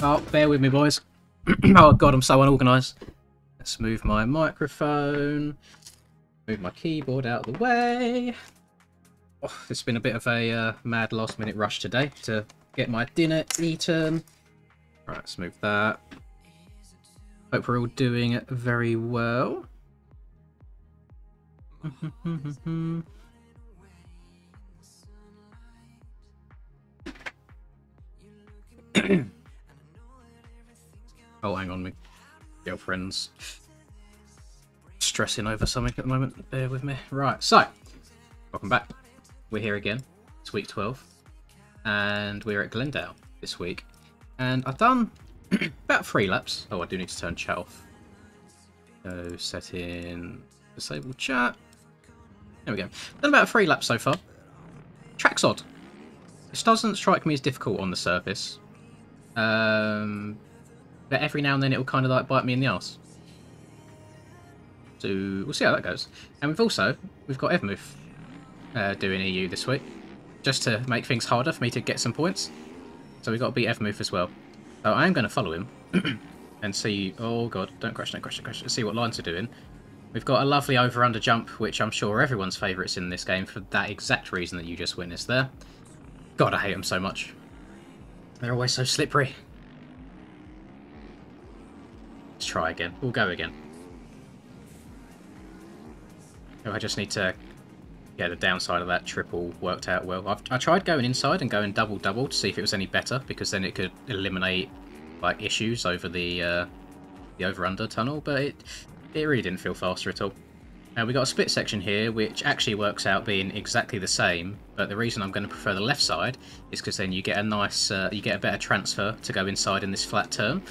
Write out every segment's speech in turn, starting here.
Oh, bear with me, boys. Oh god, I'm so unorganised. Let's move my microphone. Move my keyboard out of the way. Oh, it's been a bit of a mad last-minute rush today to get my dinner eaten. Right, let's move that. Hope we're all doing it very well. Oh, hang on, my girlfriend's stressing over something at the moment. Bear with me. Right, so, welcome back. We're here again. It's week 12. And we're at Glendale this week. And I've done about 3 laps. Oh, I do need to turn chat off. So, set in disable chat. There we go. Done about 3 laps so far. Track's odd. This doesn't strike me as difficult on the surface. But every now and then it'll kind of like bite me in the arse. So we'll see how that goes. And we've got Evmuth doing EU this week, just to make things harder for me to get some points. So we've got to beat Evmuth as well. So I am going to follow him and see. Oh god, don't crash, don't crash, don't crash. See what lines are doing. We've got a lovely over/under jump, which I'm sure are everyone's favourites in this game for that exact reason that you just witnessed there. God, I hate them so much. They're always so slippery. Let's try again. We'll go again. Oh, I just need to get the downside of that triple worked out well. I tried going inside and going double-double to see if it was any better, because then it could eliminate like issues over the over-under tunnel, but it really didn't feel faster at all. Now we got a split section here, which actually works out being exactly the same, but the reason I'm going to prefer the left side is because then you get a nice, you get a better transfer to go inside in this flat turn.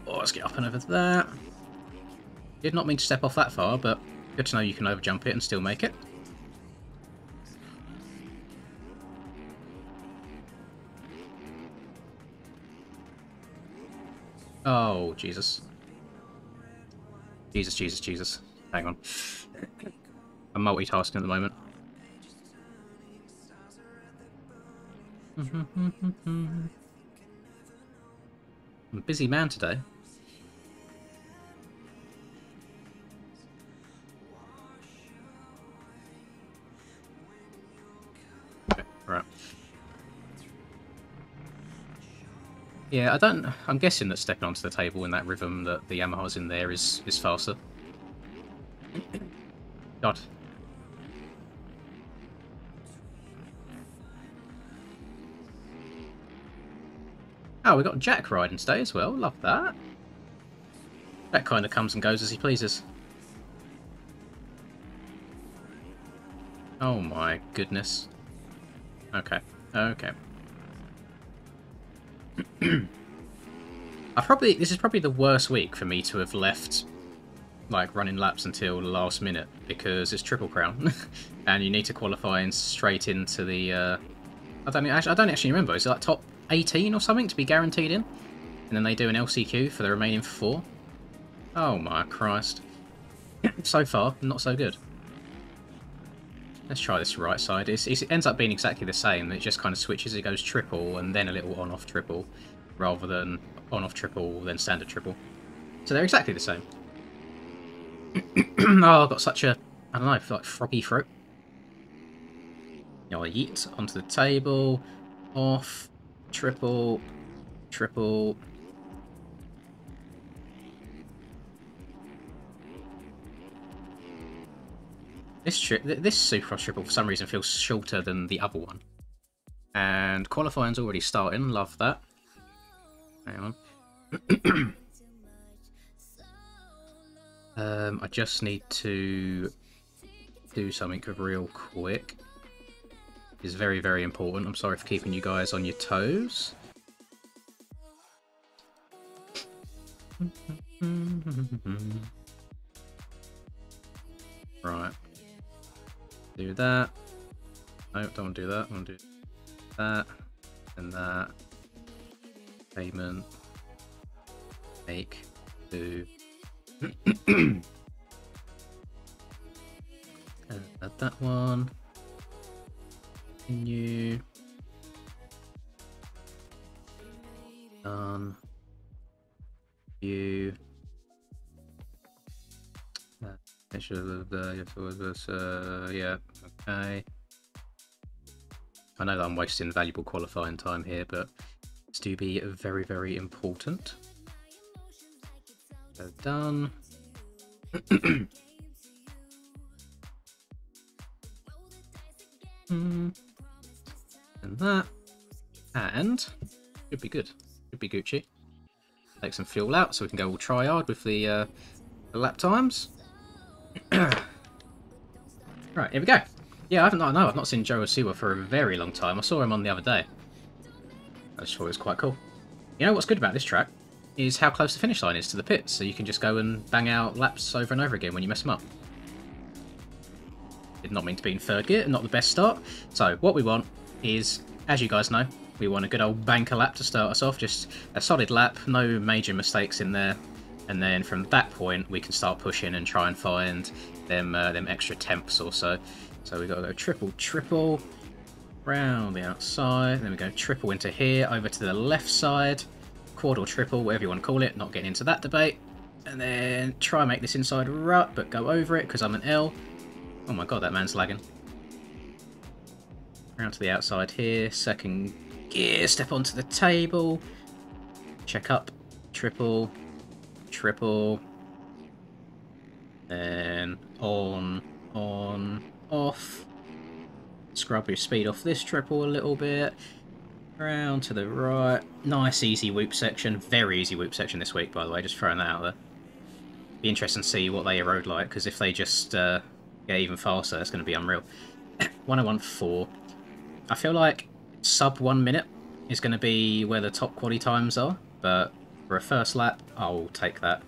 Oh, let's get up and over that. Did not mean to step off that far, but good to know you can overjump it and still make it. Oh, Jesus. Jesus, Jesus, Jesus. Hang on. I'm multitasking at the moment. I'm a busy man today. Okay, right. Yeah, I'm guessing that stepping onto the table in that rhythm that the Yamaha's in there is faster. God. Oh, we got Jack riding today as well. Love that. That kind of comes and goes as he pleases. Oh my goodness. Okay. Okay. This is probably the worst week for me to have left like running laps until the last minute, because it's Triple Crown and you need to qualify and straight into the I don't actually remember. Is it like top 18 or something to be guaranteed in? And then they do an LCQ for the remaining 4. Oh my Christ. So far, not so good. Let's try this right side. It ends up being exactly the same. It just kind of switches. It goes triple and then a little on-off triple, rather than on-off triple, then standard triple. So they're exactly the same. Oh, I've got such a, I don't know, like froggy throat. You know, I yeet onto the table, off, triple, triple. This Supercross triple for some reason feels shorter than the other one. And qualifying's already starting, love that. Hang on. I just need to do something real quick. It's very, very important. I'm sorry for keeping you guys on your toes. Right. Do that. No, don't want to do that. I want to do that. And that. Payment. Make. Do. Add that one. Continue. Done. You. Yeah, okay. I know that I'm wasting valuable qualifying time here, but it's to be very, very important. So done. And that. And should be good. Should be Gucci. Take some fuel out so we can go all try hard with the lap times. Right, here we go. Yeah, I've not seen Joe Osiwa for a very long time. I saw him on the other day. I just thought it was quite cool. You know what's good about this track is how close the finish line is to the pits, so you can just go and bang out laps over and over again when you mess them up. Did not mean to be in third gear, not the best start. So what we want is, as you guys know, we want a good old banker lap to start us off, just a solid lap, no major mistakes in there. And then from that point, we can start pushing and try and find them extra temps or so. So we've got to go triple, round the outside. Then we go triple into here, over to the left side. Quad or triple, whatever you want to call it. Not getting into that debate. And then try and make this inside rut, but go over it because I'm an L. Oh my god, that man's lagging. Round to the outside here. Second gear, step onto the table. Check up, triple. Then on, off. Scrub your speed off this triple a little bit. Round to the right. Nice easy whoop section. Very easy whoop section this week, by the way, just throwing that out there. Be interesting to see what they erode like, because if they just get even faster, it's going to be unreal. 1014. I feel like sub 1 minute is going to be where the top quality times are, but for a first lap, I'll take that,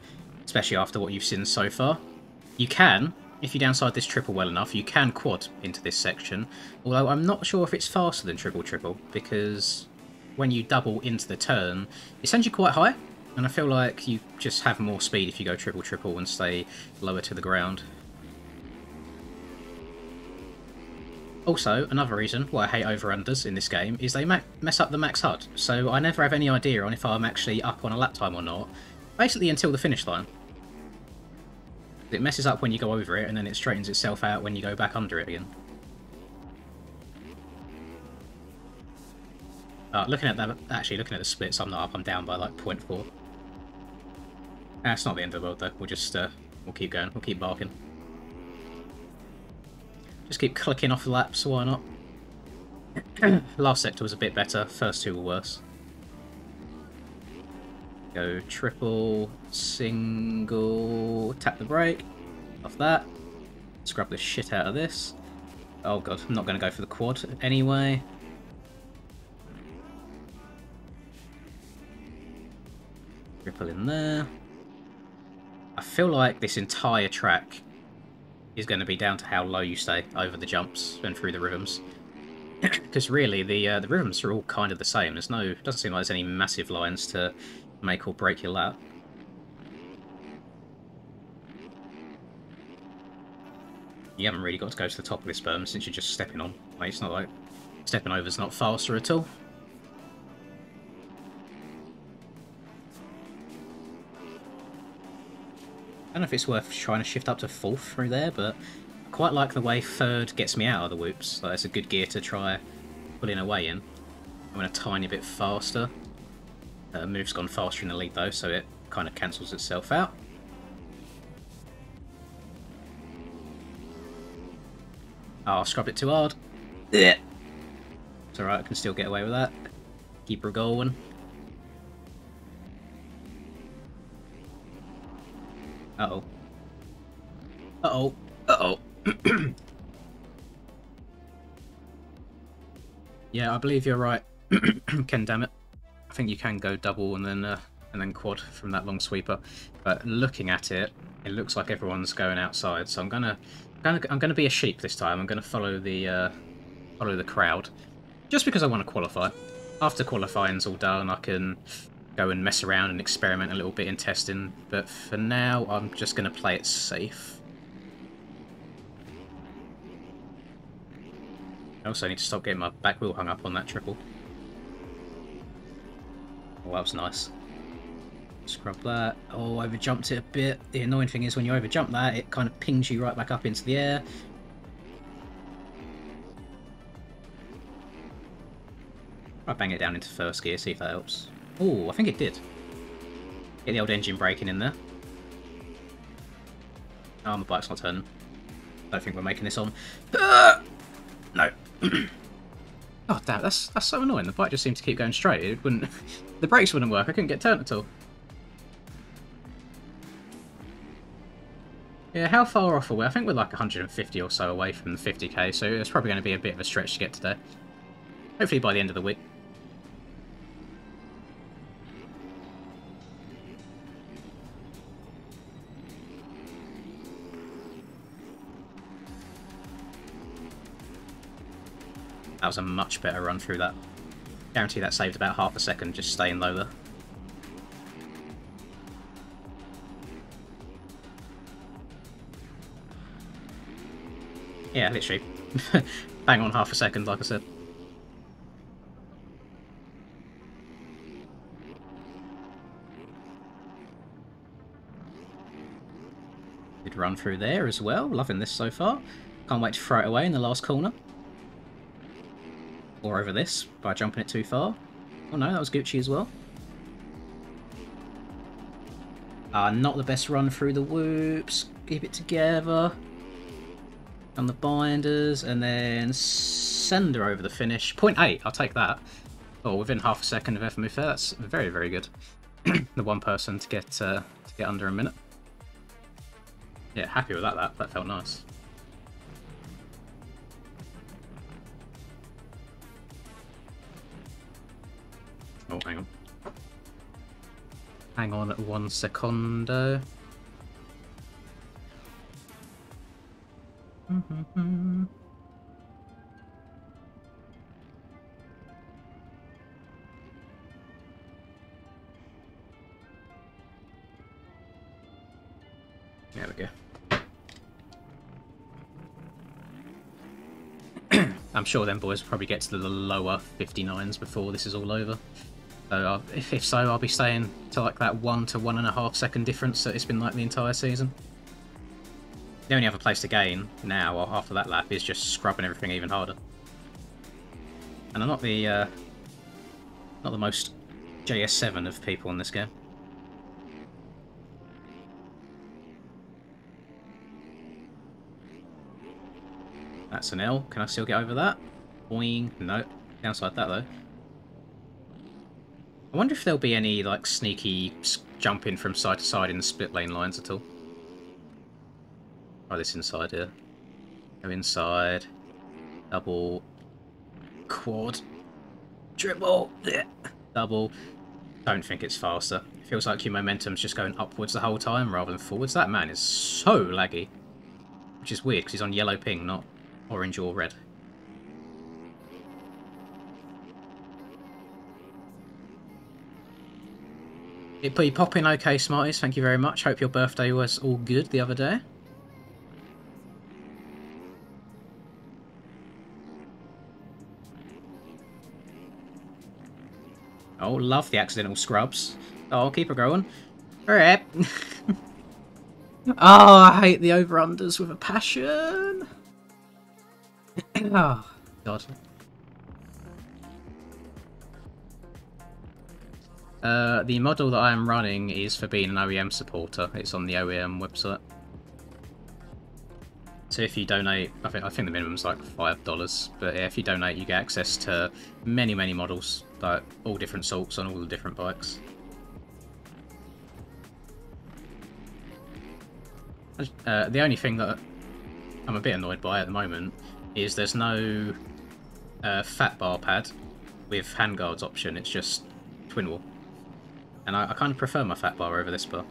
especially after what you've seen so far. You can, if you downside this triple well enough, you can quad into this section, although I'm not sure if it's faster than triple, because when you double into the turn, it sends you quite high, and I feel like you just have more speed if you go triple and stay lower to the ground. Also, another reason why I hate over-unders in this game is they mess up the max HUD, so I never have any idea on if I'm actually up on a lap time or not, basically until the finish line. It messes up when you go over it, and then it straightens itself out when you go back under it again. Looking at the splits, I'm not up, I'm down by like 0.4. It's not the end of the world though, we'll just, we'll keep going, we'll keep barking. Just keep clicking off the laps, why not? Last sector was a bit better, first two were worse. Go triple, single, tap the brake, off that. Scrub the shit out of this. Oh god, I'm not going to go for the quad anyway. Triple in there. I feel like this entire track is going to be down to how low you stay over the jumps and through the rhythms. Because really, the rhythms are all kind of the same. Doesn't seem like there's any massive lines to make or break your lap. You haven't really got to go to the top of this berm since you're just stepping on. Like, it's not like stepping over's not faster at all. I don't know if it's worth trying to shift up to 4th through there, but I quite like the way 3rd gets me out of the whoops. Like, it's a good gear to try pulling away in. I went a tiny bit faster. Move's gone faster in the lead though, so it kind of cancels itself out. Oh, I scrubbed it too hard. It's alright, I can still get away with that. Keep her going. Uh-oh. Uh-oh. Uh-oh. Yeah, I believe you're right. Ken, damn it. I think you can go double and then quad from that long sweeper. But looking at it, it looks like everyone's going outside. So I'm gonna be a sheep this time. I'm gonna follow the crowd, just because I want to qualify. After qualifying's all done, I can go and mess around and experiment a little bit in testing, but for now I'm just going to play it safe. I also need to stop getting my back wheel hung up on that triple. Oh, that was nice. Scrub that. Oh, over jumped it a bit. The annoying thing is when you over jump that, it kind of pings you right back up into the air. I'll bang it down into first gear, see if that helps. Oh, I think it did. Get the old engine braking in there. Oh, my bike's not turning. Don't think we're making this on. No. Oh, damn, that's so annoying. The bike just seemed to keep going straight. It wouldn't... The brakes wouldn't work. I couldn't get turned at all. Yeah, how far off are we? I think we're like 150 or so away from the 50k, so it's probably going to be a bit of a stretch to get today. Hopefully by the end of the week. That was a much better run through that. Guarantee that saved about half a second just staying low there. Yeah, literally. Bang on half a second, like I said. Good run through there as well. Loving this so far. Can't wait to throw it away in the last corner. Or over this, by jumping it too far. Oh no, that was Gucci as well. Not the best run through the whoops. Keep it together. On the binders, and then send her over the finish. 0.8, I'll take that. Oh, within half a second of FMU fair, that's very, very good. The one person to get under a minute. Yeah, happy with that. That felt nice. Oh, hang on. Hang on 1 secondo. There we go. I'm sure them boys will probably get to the lower 59s before this is all over. So if so, I'll be staying to like that 1 to 1.5 second difference that it's been like the entire season. The only other place to gain now, or after that lap, is just scrubbing everything even harder. And I'm not the most JS7 of people in this game. That's an L. Can I still get over that? Boing. No. Downside that though. I wonder if there'll be any like sneaky jumping from side to side in the split lane lines at all. Try this inside here. Go inside. Double. Quad. Triple. Yeah. Double. Don't think it's faster. It feels like your momentum's just going upwards the whole time rather than forwards. That man is so laggy. Which is weird because he's on yellow ping, not orange or red. You pop in okay, Smarties. Thank you very much. Hope your birthday was all good the other day. Oh, love the accidental scrubs. Oh, I'll keep her going. Alright. Oh, I hate the over-unders with a passion. Oh, God. The model that I am running is for being an OEM supporter. It's on the OEM website. So if you donate, I think the minimum's like $5, but yeah, if you donate, you get access to many, many models, like all different sorts on all the different bikes. The only thing that I'm a bit annoyed by at the moment is there's no fat bar pad with handguards option. It's just twin wall. And I kind of prefer my fat bar over this bar.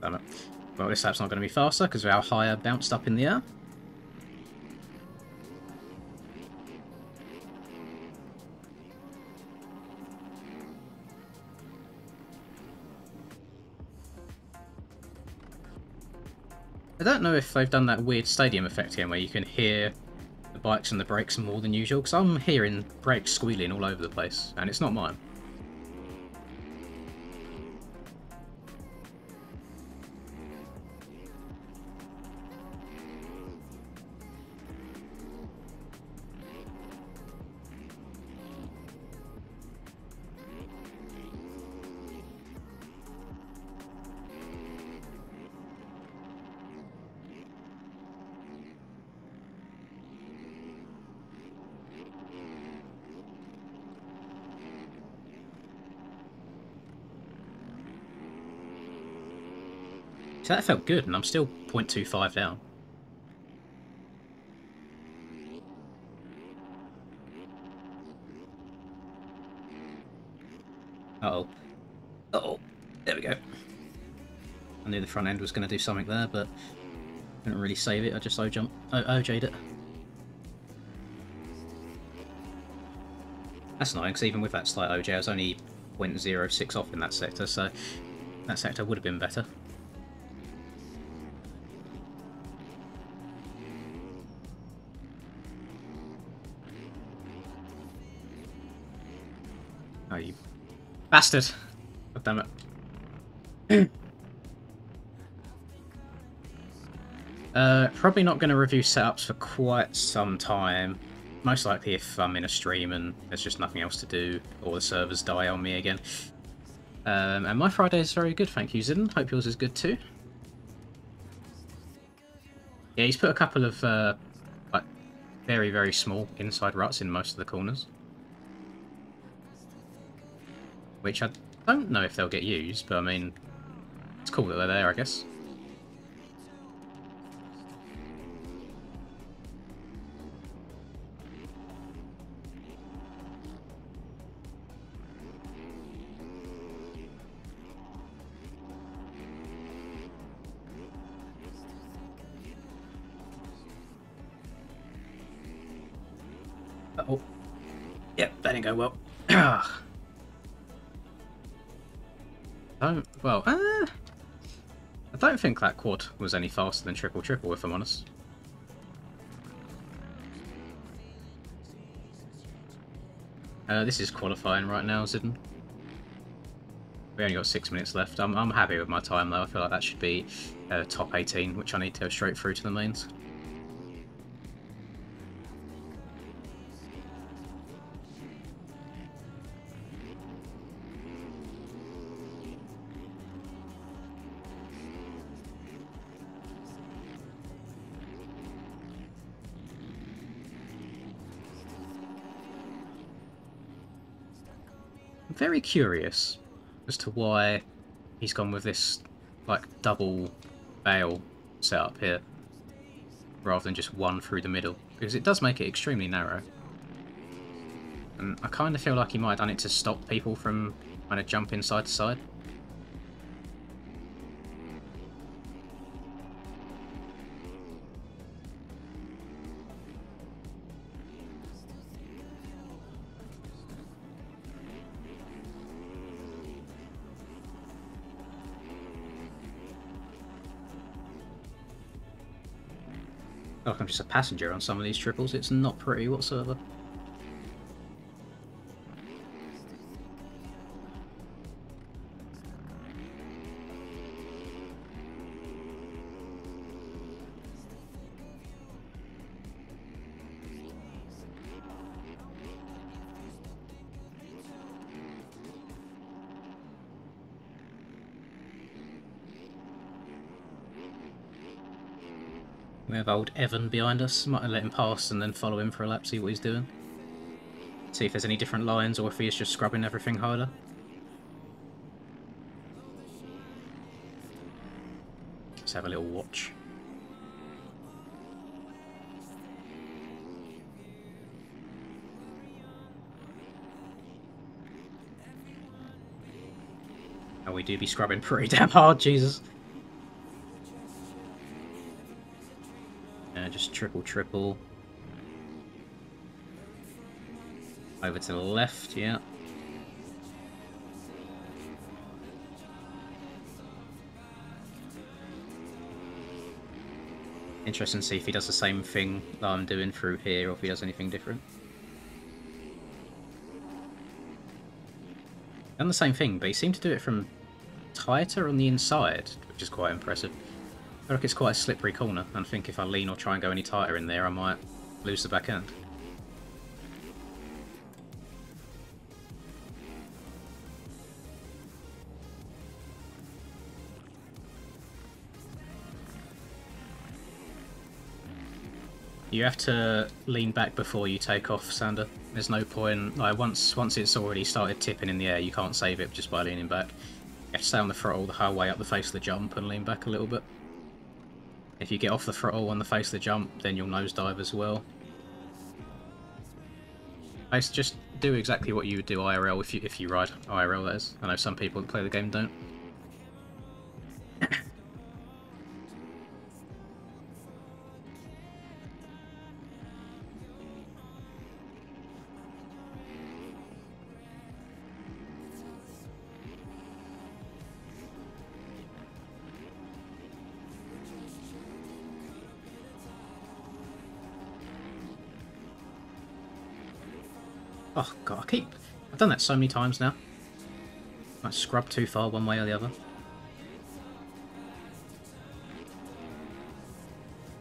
Damn it. Well, this lap's not going to be faster because our higher bounced up in the air. I don't know if they've done that weird stadium effect again where you can hear the bikes and the brakes more than usual, because I'm hearing brakes squealing all over the place, and it's not mine. So that felt good, and I'm still 0.25 down. Uh-oh. Uh-oh. There we go. I knew the front end was going to do something there, but I didn't really save it. I just OJ'd it. That's annoying, because even with that slight OJ, I was only 0.06 off in that sector, so that sector would have been better. Oh, you bastard! God damn it. Probably not going to review setups for quite some time. Most likely if I'm in a stream and there's just nothing else to do, or the servers die on me again. And my Friday is very good, thank you, Zidden. Hope yours is good too. Yeah, he's put a couple of like very, very small inside ruts in most of the corners. Which I don't know if they'll get used, but I mean, it's cool that they're there, I guess. Uh-oh. Yep, that didn't go well. I don't think that quad was any faster than triple triple, if I'm honest. This is qualifying right now, Zidden. We only got 6 minutes left. I'm happy with my time though. I feel like that should be top 18, which I need to go straight through to the mains. I'm very curious as to why he's gone with this like double bale setup here rather than just one through the middle, because it does make it extremely narrow. And I kind of feel like he might have done it to stop people from kind of jumping side to side. Like I'm just a passenger on some of these triples. It's not pretty whatsoever. We have old Evan behind us. Might let him pass and then follow him for a lap, see what he's doing. See if there's any different lines or if he is just scrubbing everything harder. Let's have a little watch. Oh, we do be scrubbing pretty damn hard, Jesus. Just triple. Over to the left, yeah. Interesting to see if he does the same thing that I'm doing through here, or if he does anything different. Done the same thing, but he seemed to do it from tighter on the inside, which is quite impressive. I feel like it's quite a slippery corner, and I think if I lean or try and go any tighter in there, I might lose the back end. You have to lean back before you take off, Sander. There's no point, like, once it's already started tipping in the air, you can't save it just by leaning back. You have to stay on the throttle the whole way up the face of the jump and lean back a little bit. If you get off the throttle on the face of the jump, then you'll nosedive as well. Basically, just do exactly what you would do IRL if you ride IRL, that is. I know some people that play the game don't. Oh god, I've done that so many times now. I scrub too far one way or the other.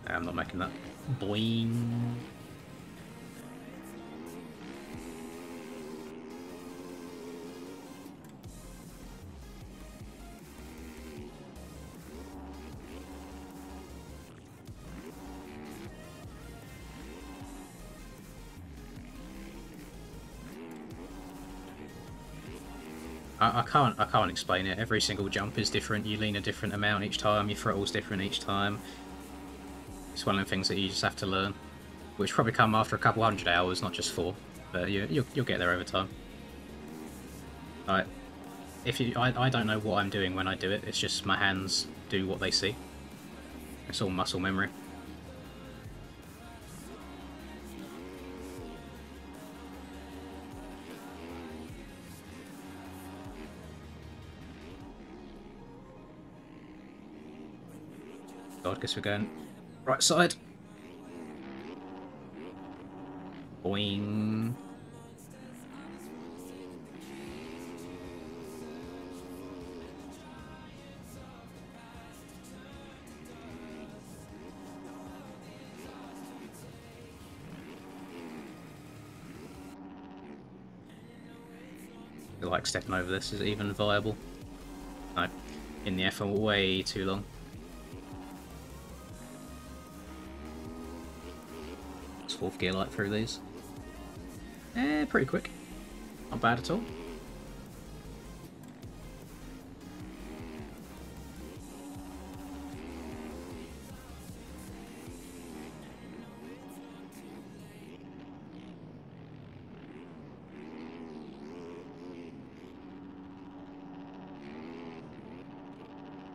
I'm not making that. Boing. I can't explain it. Every single jump is different. You lean a different amount each time. Your throttle's different each time. It's one of the things that you just have to learn, which probably come after a couple hundred hours, not just 4. But you'll get there over time. Like, I don't know what I'm doing when I do it. It's just my hands do what they see. It's all muscle memory. God, guess we're going right side. Boing. I feel like stepping over this is even viable. No, in the air for way too long. Fourth gear light through these. Pretty quick. Not bad at all.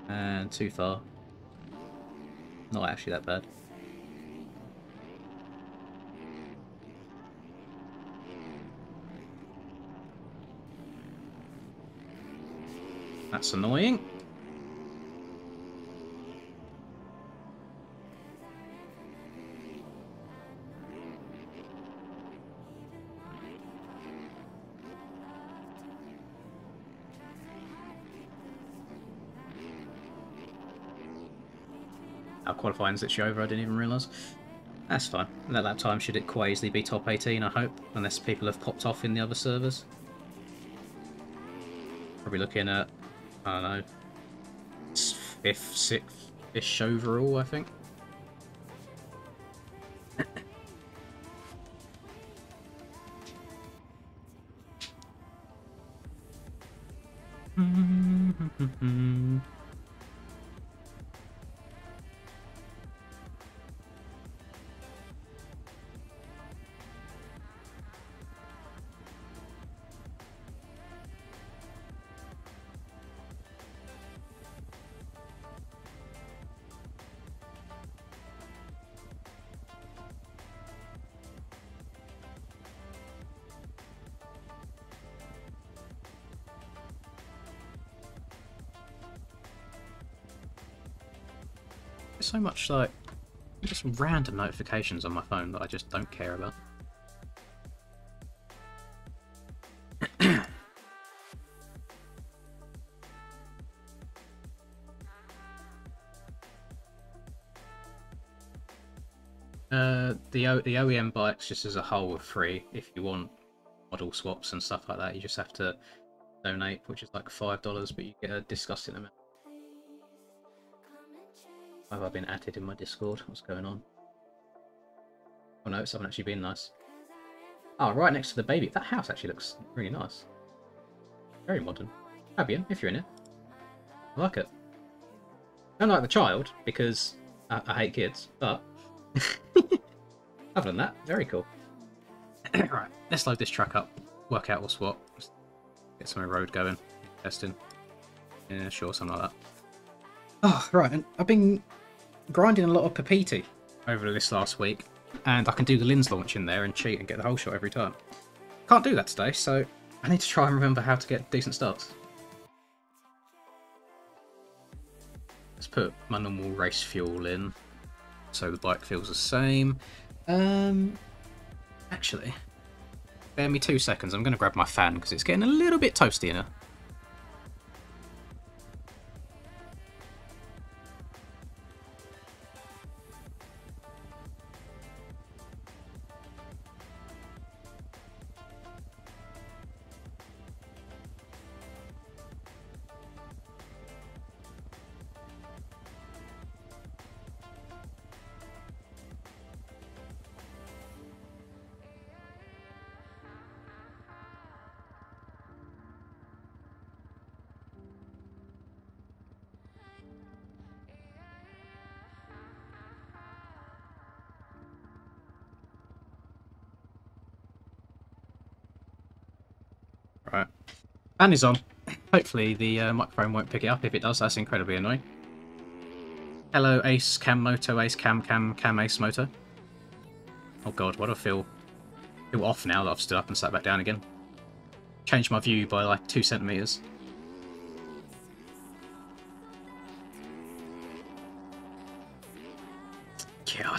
And too far. Not actually that bad. That's annoying. Our qualifying's literally over, I didn't even realise. That's fine. That lap time should quite easily be top 18, I hope, unless people have popped off in the other servers. Probably looking at, I don't know, 5th, 6th-ish overall, I think. so much like just random notifications on my phone that I just don't care about. The OEM bikes just as a whole are free. If you want model swaps and stuff like that, you just have to donate, which is like $5, but you get a disgusting amount. Have I been added in my Discord? What's going on? Oh no, it's haven't actually been nice. Oh, right next to the baby. That house actually looks really nice. Very modern. Fabian, if you're in it. I like it. I don't like the child, because I hate kids, but other than that, very cool. Right, let's load this truck up, work out what's what, get some road going, testing. Yeah, sure, something like that. Oh, right, and I've been grinding a lot of Papiti over this last week, and I can do the lens launch in there and cheat and get the whole shot every time. Can't do that today, so I need to try and remember how to get decent starts. Let's put my normal race fuel in, so the bike feels the same. Actually, bear me 2 seconds. I'm going to grab my fan because it's getting a little bit toasty in here. Right, fan is on. Hopefully the microphone won't pick it up. If it does, that's incredibly annoying. Hello, Ace Cam Moto, Ace Cam Ace Moto. Oh god, why do I feel off now that I've stood up and sat back down again? Changed my view by like 2 centimeters. Yeah,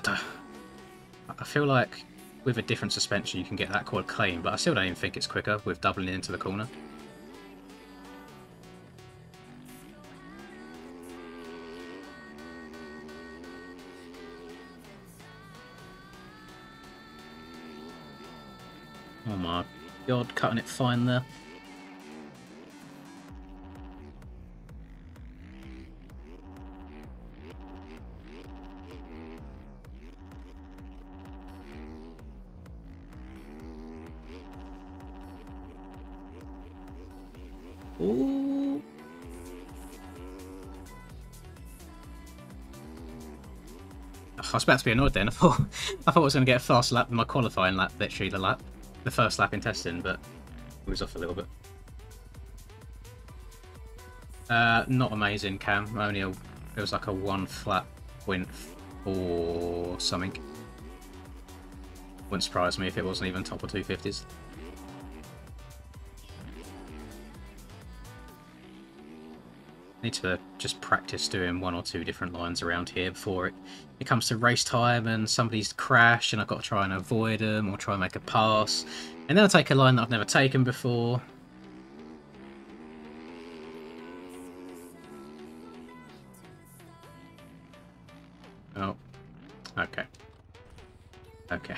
I feel like with a different suspension you can get that quite clean, but I still don't even think it's quicker with doubling into the corner. Oh my god, cutting it fine there. Ooh. I was about to be annoyed then. I thought I was going to get a fast lap in my qualifying lap, literally the first lap in testing, but it was off a little bit. Not amazing, Cam. It was like a 1 flat point or something. Wouldn't surprise me if it wasn't even top of 250s. Need to just practice doing 1 or 2 different lines around here before it comes to race time and somebody's crashed and I've got to try and avoid them or try and make a pass. And then I take a line that I've never taken before. Oh, okay. Okay.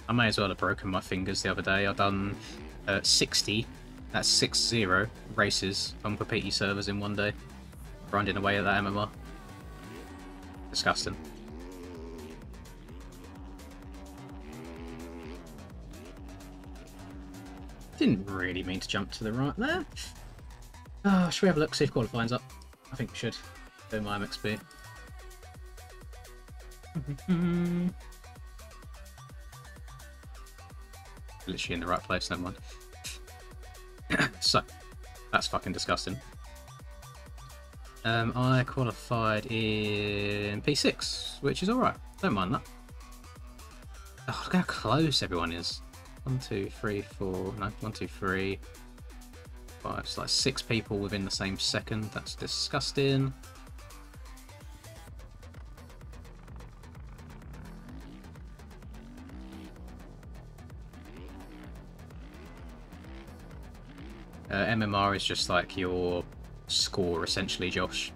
I may as well have broken my fingers the other day. I've done 60, that's 60 races on Papiti servers in one day, grinding away at that MMR. Disgusting. Didn't really mean to jump to the right there. Oh, should we have a look, see if qualifying's up? I think we should do my MXP. Literally in the right place, never mind. So, that's fucking disgusting. I qualified in P6, which is alright. Don't mind that. Oh, look how close everyone is. 1, 2, 3, 4. No, 1, 2, 3. 5. It's like 6 people within the same second. That's disgusting. MMR is just like your score, essentially, Josh.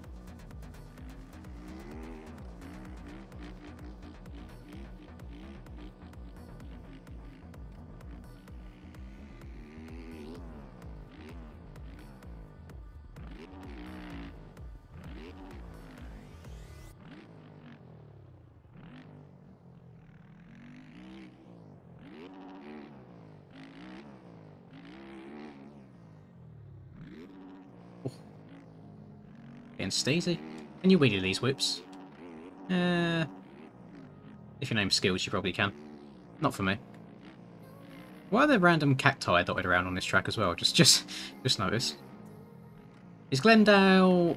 Getting steezy. Can you wheelie these whips? If your name's Skills, you probably can. Not for me. Why are there random cacti dotted around on this track as well? Just notice. Is Glendale...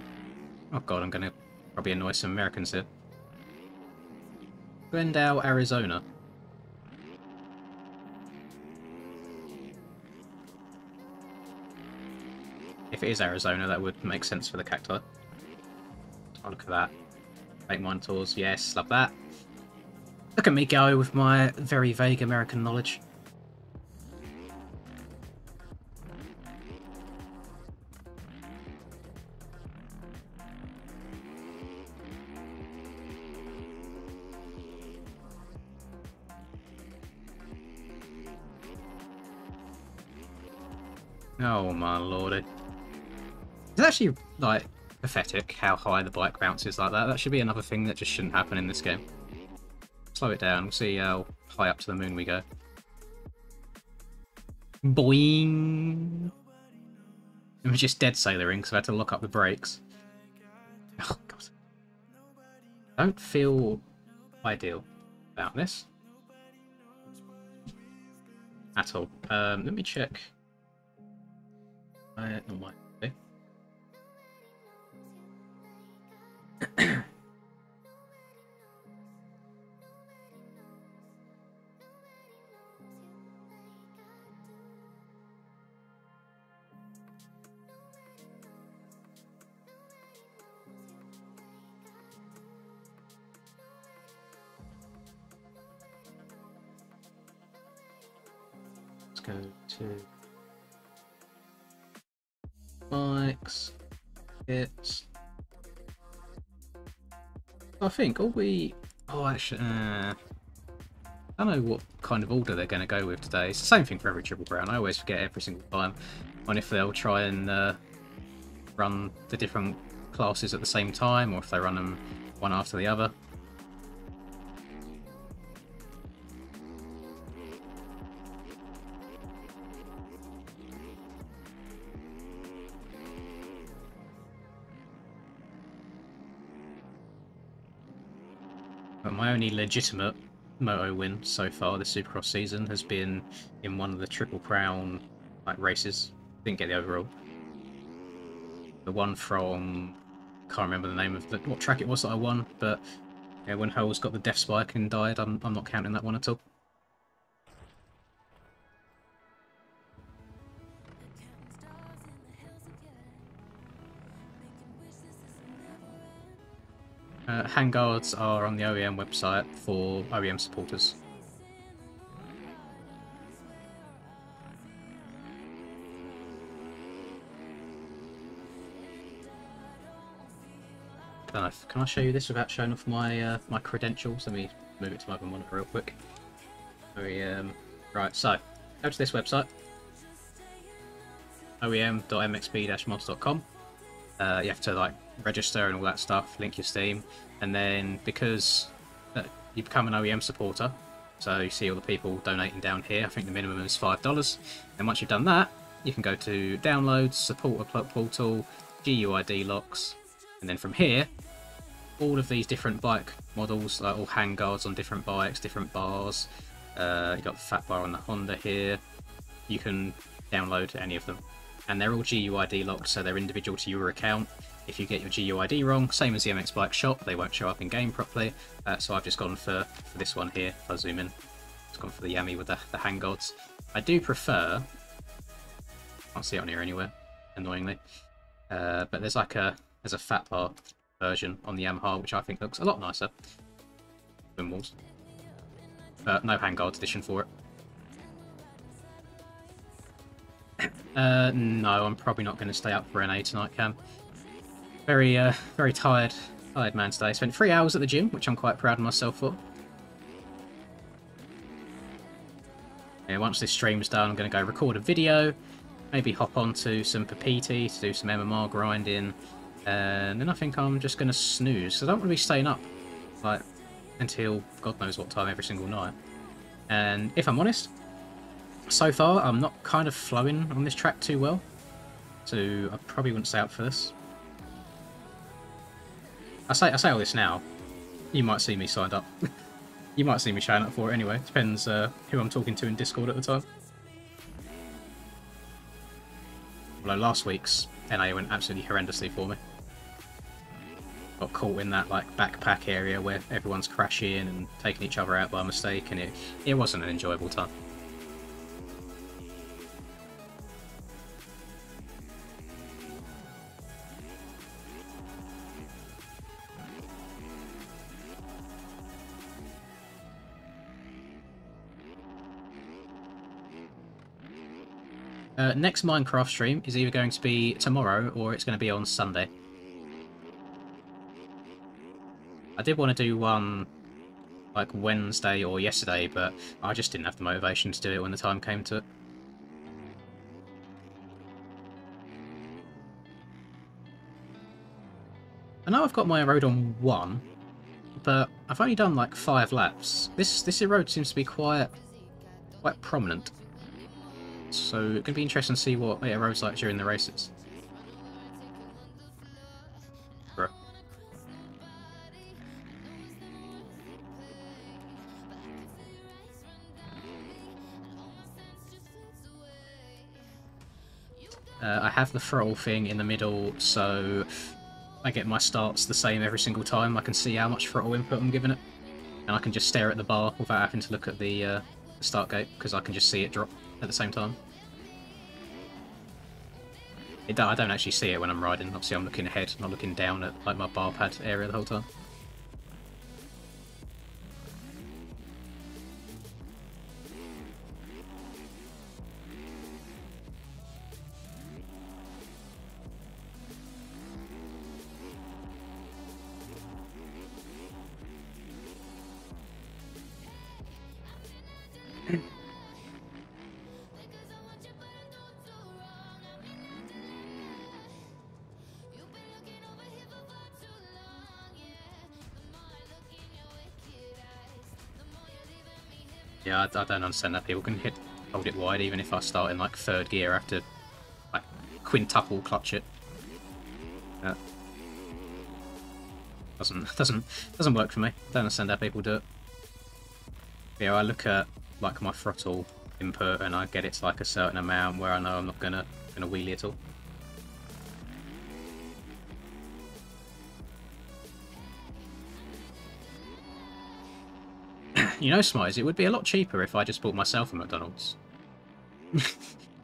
Oh god, I'm gonna probably annoy some Americans here. Glendale, Arizona. If it is Arizona, that would make sense for the cacti. Oh, look at that. Make mine tours. Yes, love that. Look at me go with my very vague American knowledge. Oh my lordy. It's actually, like, pathetic how high the bike bounces like that. That should be another thing that just shouldn't happen in this game. Slow it down. We'll see how high up to the moon we go. Boing! And we're just dead sailoring because I had to lock up the brakes. Oh, God. Don't feel ideal about this. At all. Let me check. Not mine. Okay. Let's go to bikes, kits. I think all we... Oh, actually, I don't know what kind of order they're going to go with today. It's the same thing for every Triple Crown. I always forget every single time on if they'll try and run the different classes at the same time, or if they run them one after the other. But my only legitimate moto win so far this Supercross season has been in one of the Triple Crown races. Didn't get the overall. The one from... can't remember the name of what track it was that I won, but yeah, when Hurls got the death spike and died, I'm not counting that one at all. Handguards are on the OEM website for OEM supporters. I don't know, can I show you this without showing off my my credentials? Let me move it to my other monitor real quick. Right, so go to this website, oem.mxb-mods.com. You have to register and all that stuff, link your Steam, and then because you become an OEM supporter, so you see all the people donating down here. I think the minimum is $5. And once you've done that, you can go to downloads, support a portal, GUID locks, And then from here, all of these different bike models, like all handguards on different bikes, different bars. You've got the fat bar on the Honda here. You can download any of them. And they're all GUID locked, so they're individual to your account. If you get your GUID wrong, same as the MX Bike shop, they won't show up in game properly. So I've just gone for this one here. If I zoom in, it's gone for the Yami with the handguards. I do prefer... Can't see it on here anywhere, annoyingly. But there's like there's a fat bar version on the Yamaha, which I think looks a lot nicer. Twin walls. No handguard edition for it. No, I'm probably not going to stay up for NA tonight, Cam. Very tired man today. Spent 3 hours at the gym, which I'm quite proud of myself for. Yeah, once this stream's done, I'm going to go record a video, maybe hop onto some Papiti to do some MMR grinding, and then I think I'm just going to snooze. So I don't want to be staying up like until God knows what time every single night. And if I'm honest, so far I'm not kind of flowing on this track too well, so I probably wouldn't stay up for this. I say all this now. You might see me signed up. You might see me showing up for it anyway. Depends who I'm talking to in Discord at the time. Although last week's NA went absolutely horrendously for me. Got caught in that like backpack area where everyone's crashing and taking each other out by mistake, and it wasn't an enjoyable time. Next Minecraft stream is either going to be tomorrow or it's going to be on Sunday. I did want to do one like Wednesday or yesterday, but I just didn't have the motivation to do it when the time came to it. I know I've got my road on 1, but I've only done like 5 laps. This road seems to be quite prominent. So it's going to be interesting to see what it road's like during the races. Bro. I have the throttle thing in the middle, so I get my starts the same every single time. I can see how much throttle input I'm giving it, and I can just stare at the bar without having to look at the start gate, because I can just see it drop at the same time. I don't actually see it when I'm riding. Obviously I'm looking ahead, not looking down at like my bar pad area the whole time. Yeah, I don't understand that people can hold it wide even if I start in like 3rd gear. I have to like quintuple clutch it. Doesn't work for me. Don't understand how people do it. Yeah, I look at like my throttle input and I get it to like a certain amount where I know I'm not gonna wheelie at all. You know, Smize, it would be a lot cheaper if I just bought myself a McDonald's.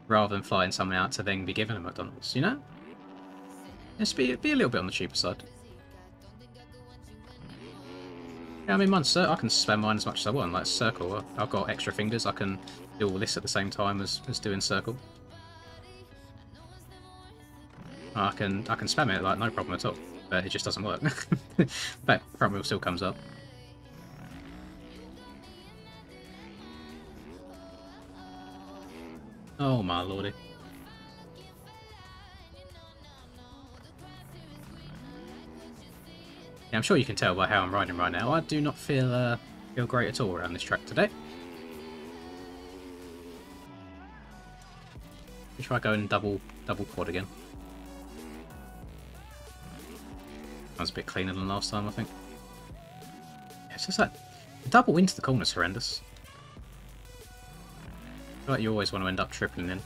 Rather than flying someone out to then be given a McDonald's, you know? Just be a little bit on the cheaper side. Yeah, I mean, I can spend mine as much as I want. Like circle, I've got extra fingers. I can do all this at the same time as doing circle. I can spam it like no problem at all, but it just doesn't work. But front wheel still comes up. Oh my lordy. Yeah, I'm sure you can tell by how I'm riding right now. I do not feel great at all around this track today. Let me try going double quad again. That was a bit cleaner than last time, I think. Yeah, it's just like, the double into the corner's horrendous. I feel like you always want to end up tripling in.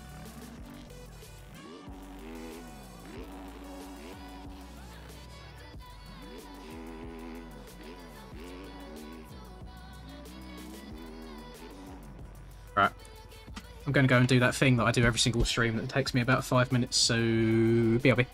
Right. I'm going to go and do that thing that I do every single stream that takes me about 5 minutes, so BRB.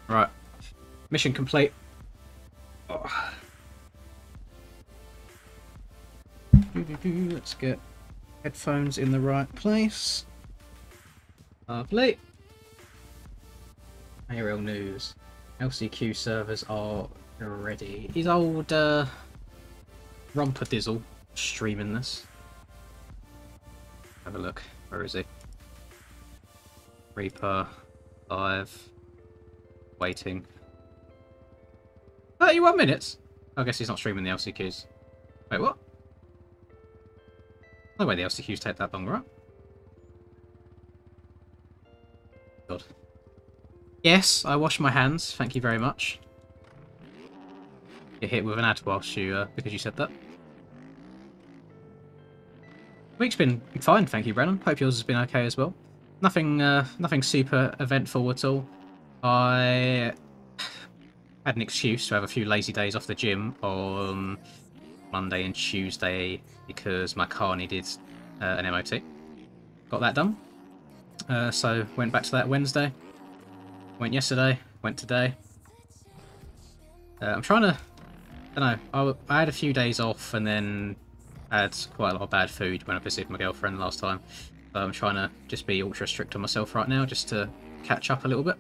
Right. Mission complete. Oh. Let's get headphones in the right place. Lovely. ARL news. LCQ servers are ready. Is old Romper Dizzle streaming this? Have a look. Where is he? Reaper live. Waiting. 31 minutes? I guess he's not streaming the LCQs. Wait, what? No way the LCQs take that long, right? God. Yes, I wash my hands. Thank you very much. Get hit with an ad whilst you, because you said that. Week's been fine, thank you, Brennan. Hope yours has been okay as well. Nothing super eventful at all. I had an excuse to have a few lazy days off the gym on Monday and Tuesday because my car needed an MOT. Got that done. So went back to that Wednesday. Went yesterday. Went today. I'm trying to... I don't know. I had a few days off and then had quite a lot of bad food when I visited my girlfriend last time. So I'm trying to just be ultra strict on myself right now just to catch up a little bit.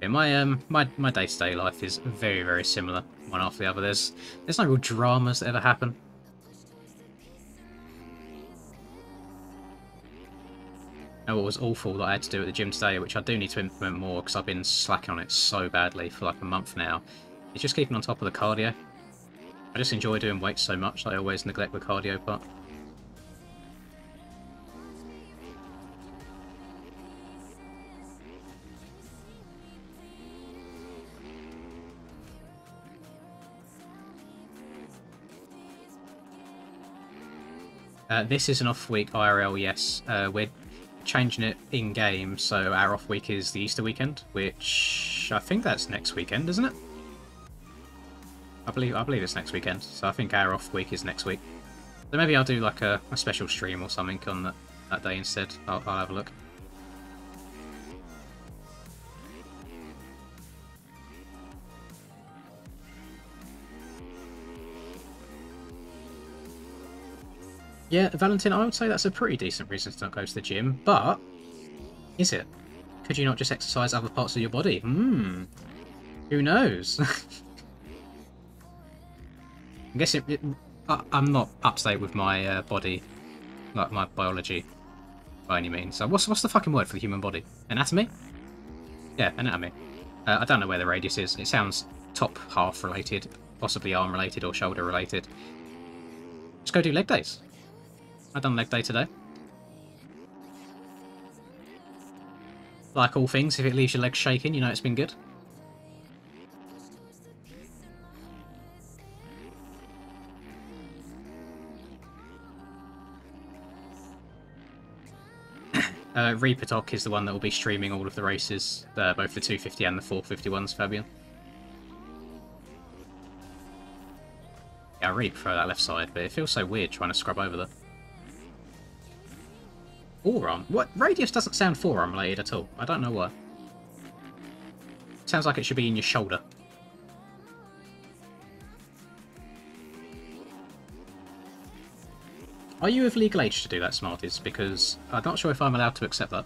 Yeah, my day-to-day life is very, very similar one after the other. There's no real dramas that ever happen. And what was awful that I had to do at the gym today, which I do need to implement more because I've been slacking on it so badly for like a month now, is just keeping on top of the cardio. I just enjoy doing weights so much that I always neglect the cardio part. This is an off week IRL, yes. We're changing it in game, so our off week is the Easter weekend, which I think that's next weekend, isn't it? I believe it's next weekend, so I think our off week is next week. So maybe I'll do like a special stream or something on that day instead. I'll have a look. Yeah, Valentin, I would say that's a pretty decent reason to not go to the gym, but is it? Could you not just exercise other parts of your body? Who knows? I guess I'm not up to date with my body, like my biology, by any means. So what's the fucking word for the human body? Anatomy? Yeah, anatomy. I don't know where the radius is. It sounds top half related, possibly arm related or shoulder related. Just go do leg days. I've done leg day today. Like all things, if it leaves your legs shaking, you know it's been good. Reaper is the one that will be streaming all of the races, both the 250 and the 451s, Fabian. Yeah, I really prefer that left side, but it feels so weird trying to scrub over there. Forearm? What? Radius doesn't sound forearm related at all. I don't know why. Sounds like it should be in your shoulder. Are you of legal age to do that, Smarties? Because I'm not sure if I'm allowed to accept that.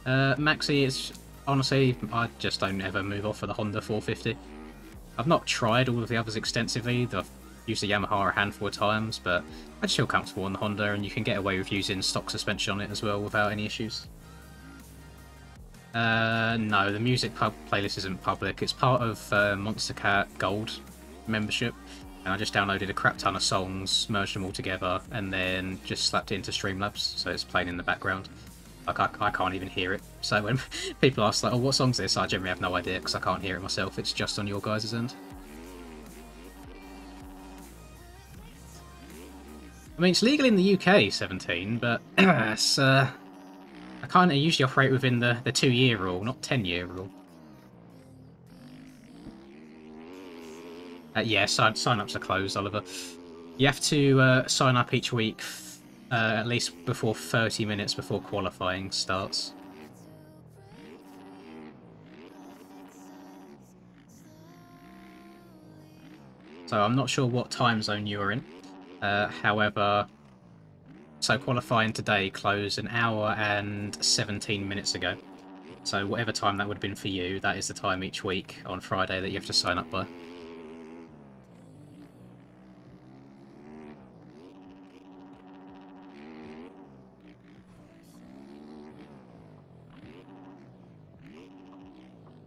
Maxi, it's honestly, I just don't ever move off of the Honda 450. I've not tried all of the others extensively. I've used the Yamaha a handful of times, but I just feel comfortable on the Honda, and you can get away with using stock suspension on it as well without any issues. No, the music playlist isn't public. It's part of Monster Cat Gold membership, and I just downloaded a crap ton of songs, merged them all together, and then just slapped it into Streamlabs, so it's playing in the background. Like, I can't even hear it. So when people ask, like, oh, what song's this? I generally have no idea, because I can't hear it myself. It's just on your guys' end. I mean, it's legal in the UK, 17, but it's, I kind of usually operate within the 2-year rule, not 10-year rule. Yeah, sign-ups are closed, Oliver. You have to sign up each week at least before 30 minutes before qualifying starts. So I'm not sure what time zone you are in. However, so qualifying today closed an hour and 17 minutes ago. So whatever time that would have been for you, that is the time each week on Friday that you have to sign up by.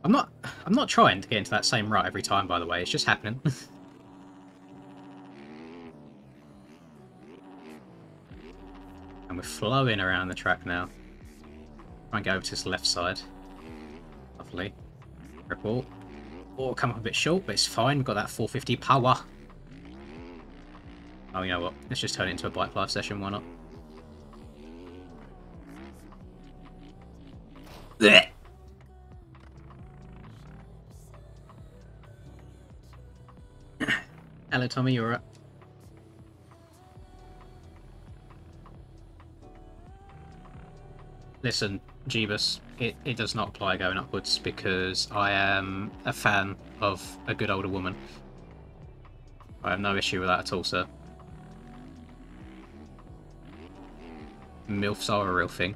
I'm not trying to get into that same rut every time, by the way. It's just happening. And we're flowing around the track now. Try and go over to this left side. Lovely. Ripple. Oh, come up a bit short, but it's fine. We've got that 450 power. Oh, you know what? Let's just turn it into a bike life session. Why not? Blech. Hello, Tommy, you alright? Listen, Jeebus, it does not apply going upwards because I am a fan of a good older woman. I have no issue with that at all, sir. MILFs are a real thing,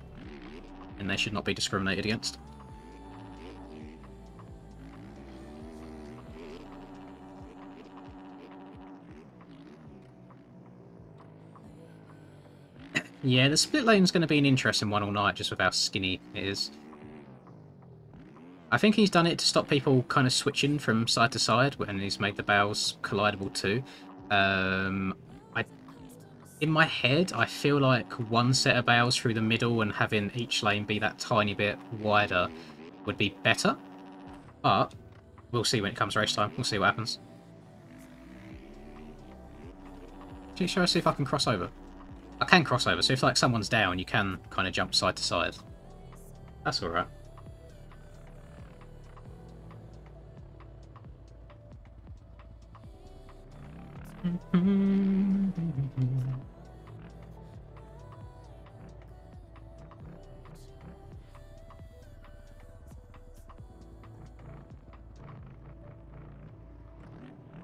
and they should not be discriminated against. Yeah, the split lane's going to be an interesting one all night, just with how skinny it is. I think he's done it to stop people kind of switching from side to side when he's made the bows collidable too. In my head, I feel like one set of bows through the middle and having each lane be that tiny bit wider would be better. But we'll see when it comes race time. We'll see what happens. Shall I see if I can cross over? I can cross over, so if like someone's down, you can kind of jump side to side. That's alright.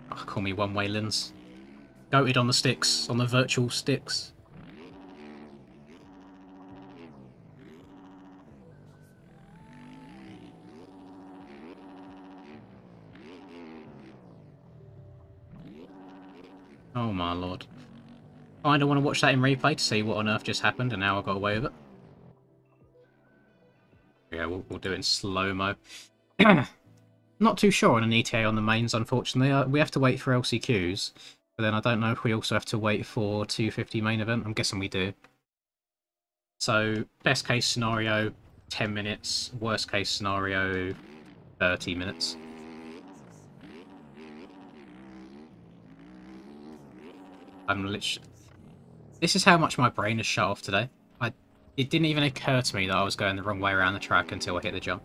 Oh, call me one-way lens. Goated on the sticks, on the virtual sticks. Oh my lord. I don't want to watch that in replay to see what on earth just happened and how I got away with it. Yeah, we'll do it in slow-mo. Not too sure on an ETA on the mains, unfortunately. We have to wait for LCQs, but then I don't know if we also have to wait for 250 main event. I'm guessing we do. So, best case scenario, 10 minutes. Worst case scenario, 30 minutes. I'm literally... This is how much my brain is shut off today. It didn't even occur to me that I was going the wrong way around the track until I hit the jump.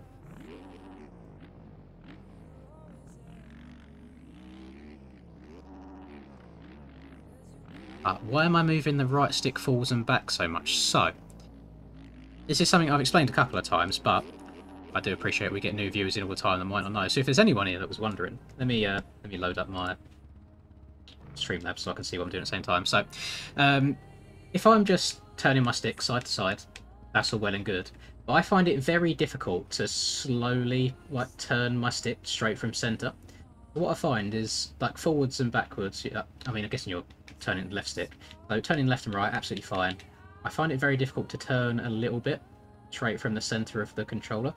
Why am I moving the right stick forwards and back so much? So, this is something I've explained a couple of times, but I do appreciate we get new viewers in all the time that might not know. So if there's anyone here that was wondering, let me load up my Streamlabs so I can see what I'm doing at the same time. So, if I'm just turning my stick side to side, that's all well and good. But I find it very difficult to slowly turn my stick straight from centre. What I find is like forwards and backwards. I mean, I'm guessing you're turning the left stick. So turning left and right, absolutely fine. I find it very difficult to turn a little bit straight from the centre of the controller.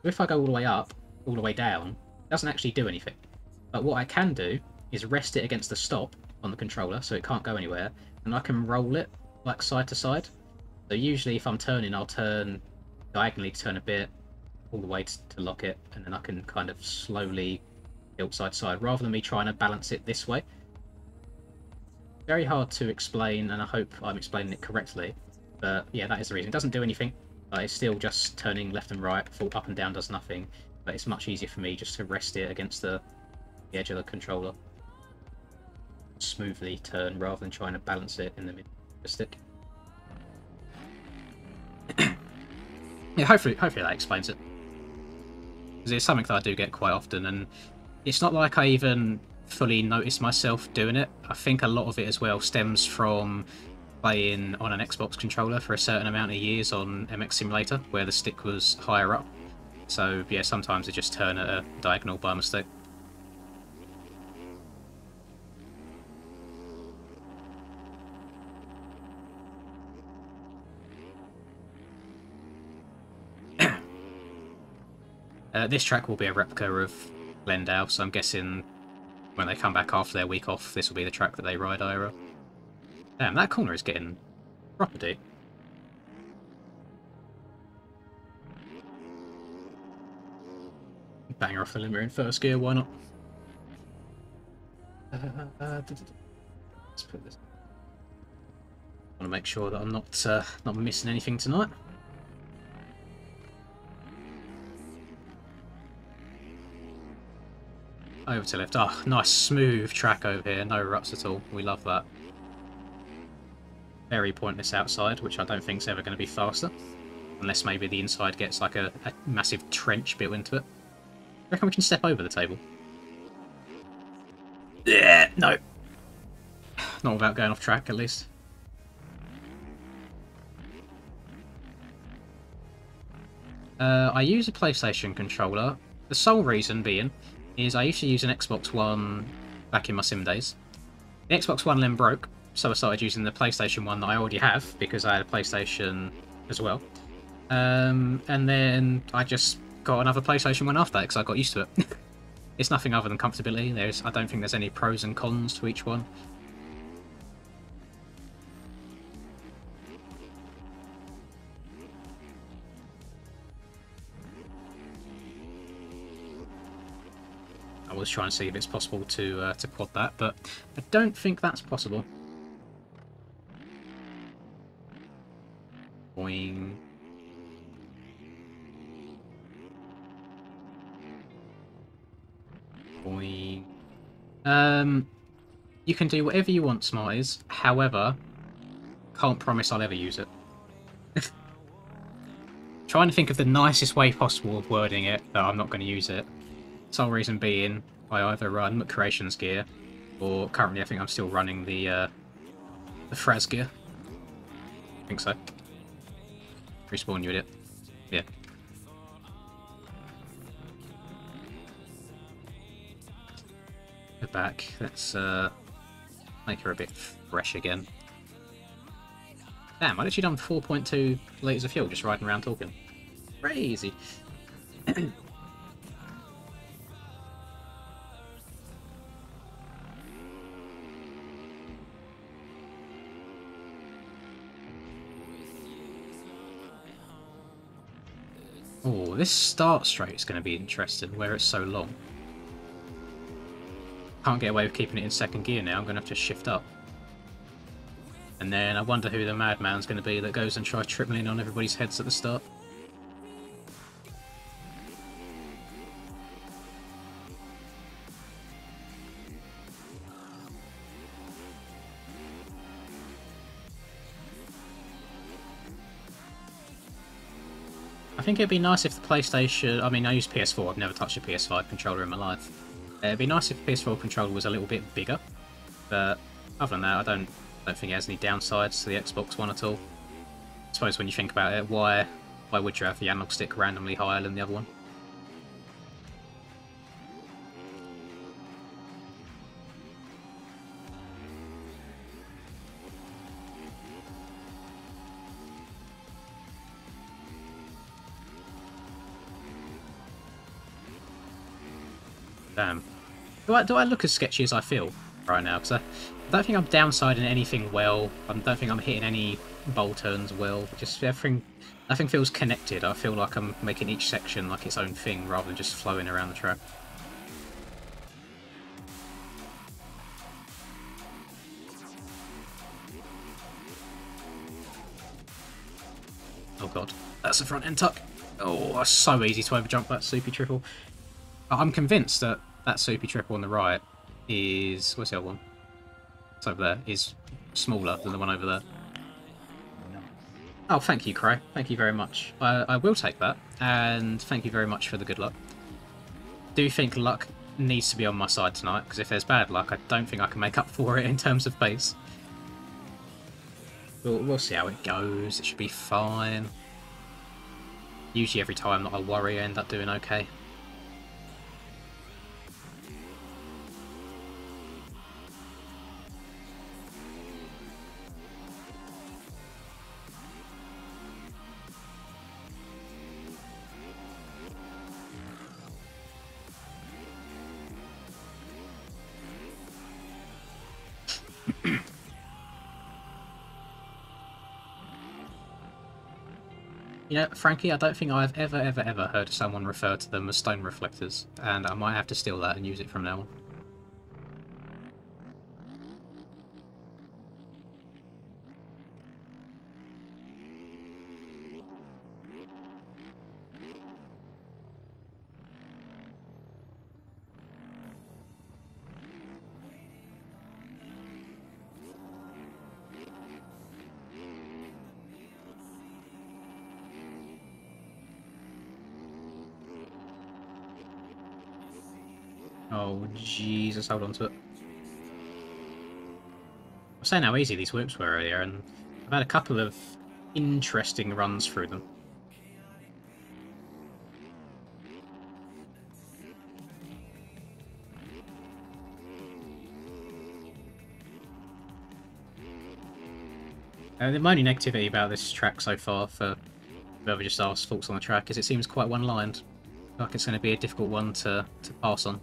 If I go all the way up, all the way down, it doesn't actually do anything. But what I can do is rest it against the stop on the controller so it can't go anywhere, and I can roll it like side to side. So usually if I'm turning, I'll turn diagonally to turn a bit, all the way to lock it, and then I can kind of slowly tilt side to side, rather than me trying to balance it this way. Very hard to explain, and I hope I'm explaining it correctly. But yeah, that is the reason. It doesn't do anything. It's still just turning left and right. Up and down does nothing. But it's much easier for me just to rest it against the edge of the controller. Smoothly turn rather than trying to balance it in the middle of the stick. Yeah, hopefully that explains it. Because it's something that I do get quite often, and it's not like I even fully notice myself doing it. I think a lot of it as well stems from playing on an Xbox controller for a certain amount of years on MX Simulator, where the stick was higher up. So yeah, sometimes I just turn at a diagonal by mistake. This track will be a replica of Glendale, so I'm guessing when they come back after their week off, this will be the track that they ride IRL. Damn, that corner is getting proper deep. Banger off the limiter in first gear, why not? Let's put this. I want to make sure that I'm not missing anything tonight. Over to left. Oh, nice smooth track over here. No ruts at all. We love that. Very pointless outside, which I don't think is ever going to be faster. Unless maybe the inside gets like a massive trench built into it. I reckon we can step over the table. Yeah, no. Not without going off track, at least. I use a PlayStation controller. The sole reason being is I used to use an Xbox One back in my sim days. The Xbox One then broke, so I started using the PlayStation One that I already have because I had a PlayStation as well. And then I just got another PlayStation One after that because I got used to it. It's nothing other than comfortability. I don't think there's any pros and cons to each one. I was trying to see if it's possible to quad that, but I don't think that's possible. Boing. Boing. You can do whatever you want, Smarties. However, can't promise I'll ever use it. Trying to think of the nicest way possible of wording it that I'm not going to use it. Sole reason being, I either run Creations gear, or currently I think I'm still running the Fraz gear. I think so. Respawn, you idiot. Yeah. Go back. Let's make her a bit fresh again. Damn, I literally done 4.2 litres of fuel just riding around talking. Crazy. Oh, this start straight is going to be interesting, where it's so long. Can't get away with keeping it in second gear now, I'm going to have to shift up. And then I wonder who the madman's going to be that goes and tries tripling on everybody's heads at the start. I think it'd be nice if the PlayStation... I mean, I use PS4, I've never touched a PS5 controller in my life. It'd be nice if the PS4 controller was a little bit bigger, but other than that, I don't think it has any downsides to the Xbox One at all. I suppose when you think about it, why would you have the analog stick randomly higher than the other one? Damn. Do I look as sketchy as I feel right now? Because I don't think I'm downsiding anything well. I don't think I'm hitting any bowl turns well. Just everything feels connected. I feel like I'm making each section like its own thing rather than just flowing around the track. Oh god, that's a front end tuck. Oh, that's so easy to overjump that soupy triple. I'm convinced that that soupy triple on the right is... Where's the other one? It's over there. Is smaller than the one over there. Oh, thank you, Cray. Thank you very much. I will take that, and thank you very much for the good luck. Do you think luck needs to be on my side tonight? Because if there's bad luck, I don't think I can make up for it in terms of pace. We'll see how it goes. It should be fine. Usually every time that I worry, I end up doing okay. You know, Frankie, I don't think I've ever heard someone refer to them as stone reflectors, and I might have to steal that and use it from now on. Oh, Jesus, hold on to it. I was saying how easy these whips were earlier, and I've had a couple of interesting runs through them. My only negativity about this track so far, for whoever just asked thoughts on the track, is it seems quite one-lined. Like it's going to be a difficult one to pass on.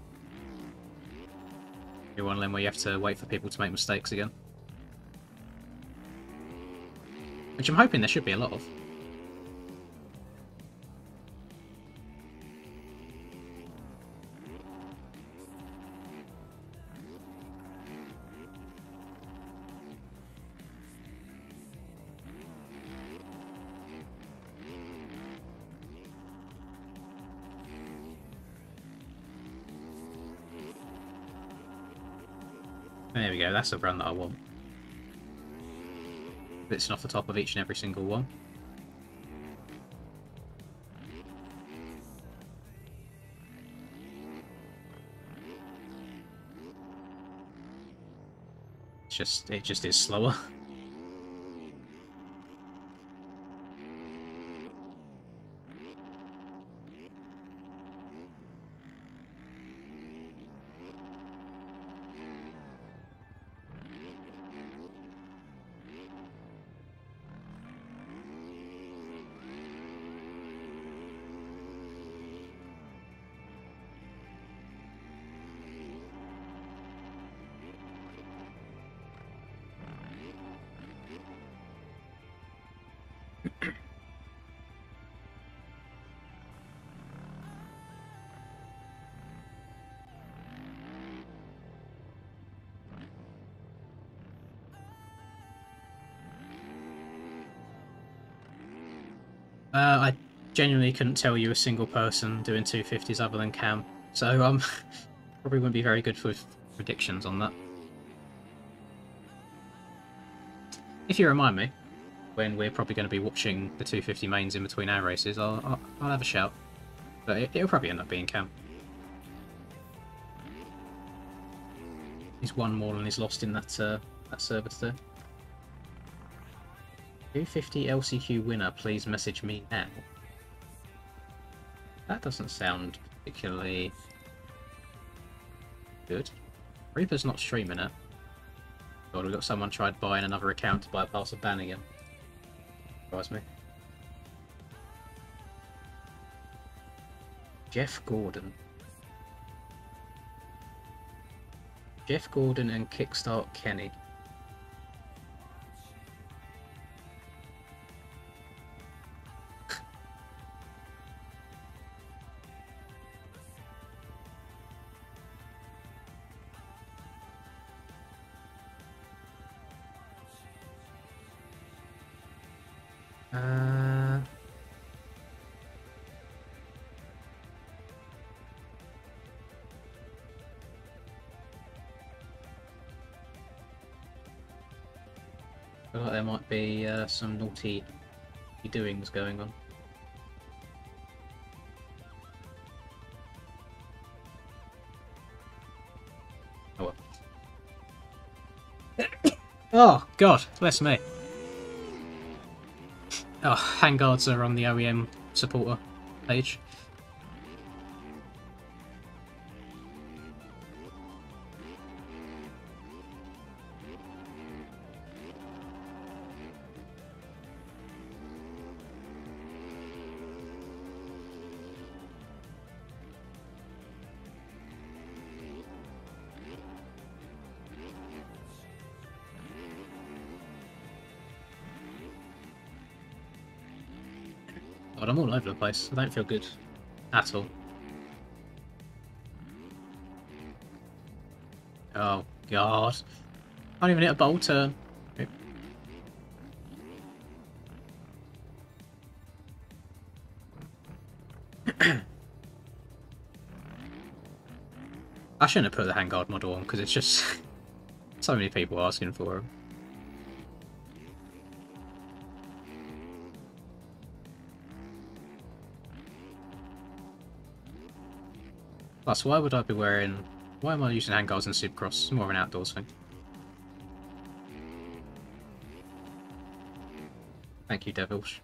You're one of them where you have to wait for people to make mistakes again. Which I'm hoping there should be a lot of. There we go, that's the run that I want. Blitzing off the top of each and every single one. It just is slower. I genuinely couldn't tell you a single person doing 250s other than Cam, so probably wouldn't be very good with predictions on that. If you remind me, when we're probably going to be watching the 250 mains in between our races, I'll have a shout. But it'll probably end up being Cam. He's won more than he's lost in that service there. 250 LCQ winner, please message me now. That doesn't sound particularly good. Reaper's not streaming it. God, we've got someone tried buying another account to bypass a ban again. Surprise me. Jeff Gordon. Jeff Gordon and Kickstart Kenny. I feel like there might be some naughty doings going on. Oh well. Oh god, bless me. Oh, handguards are on the OEM supporter page. God, I'm all over the place. I don't feel good at all. Oh god. I can't even hit a bowl turn. I shouldn't have put the handguard model on because it's just so many people asking for them. Plus, why would I be wearing Why am I using handguards in Supercross? It's more of an outdoors thing. Thank you, Devilish.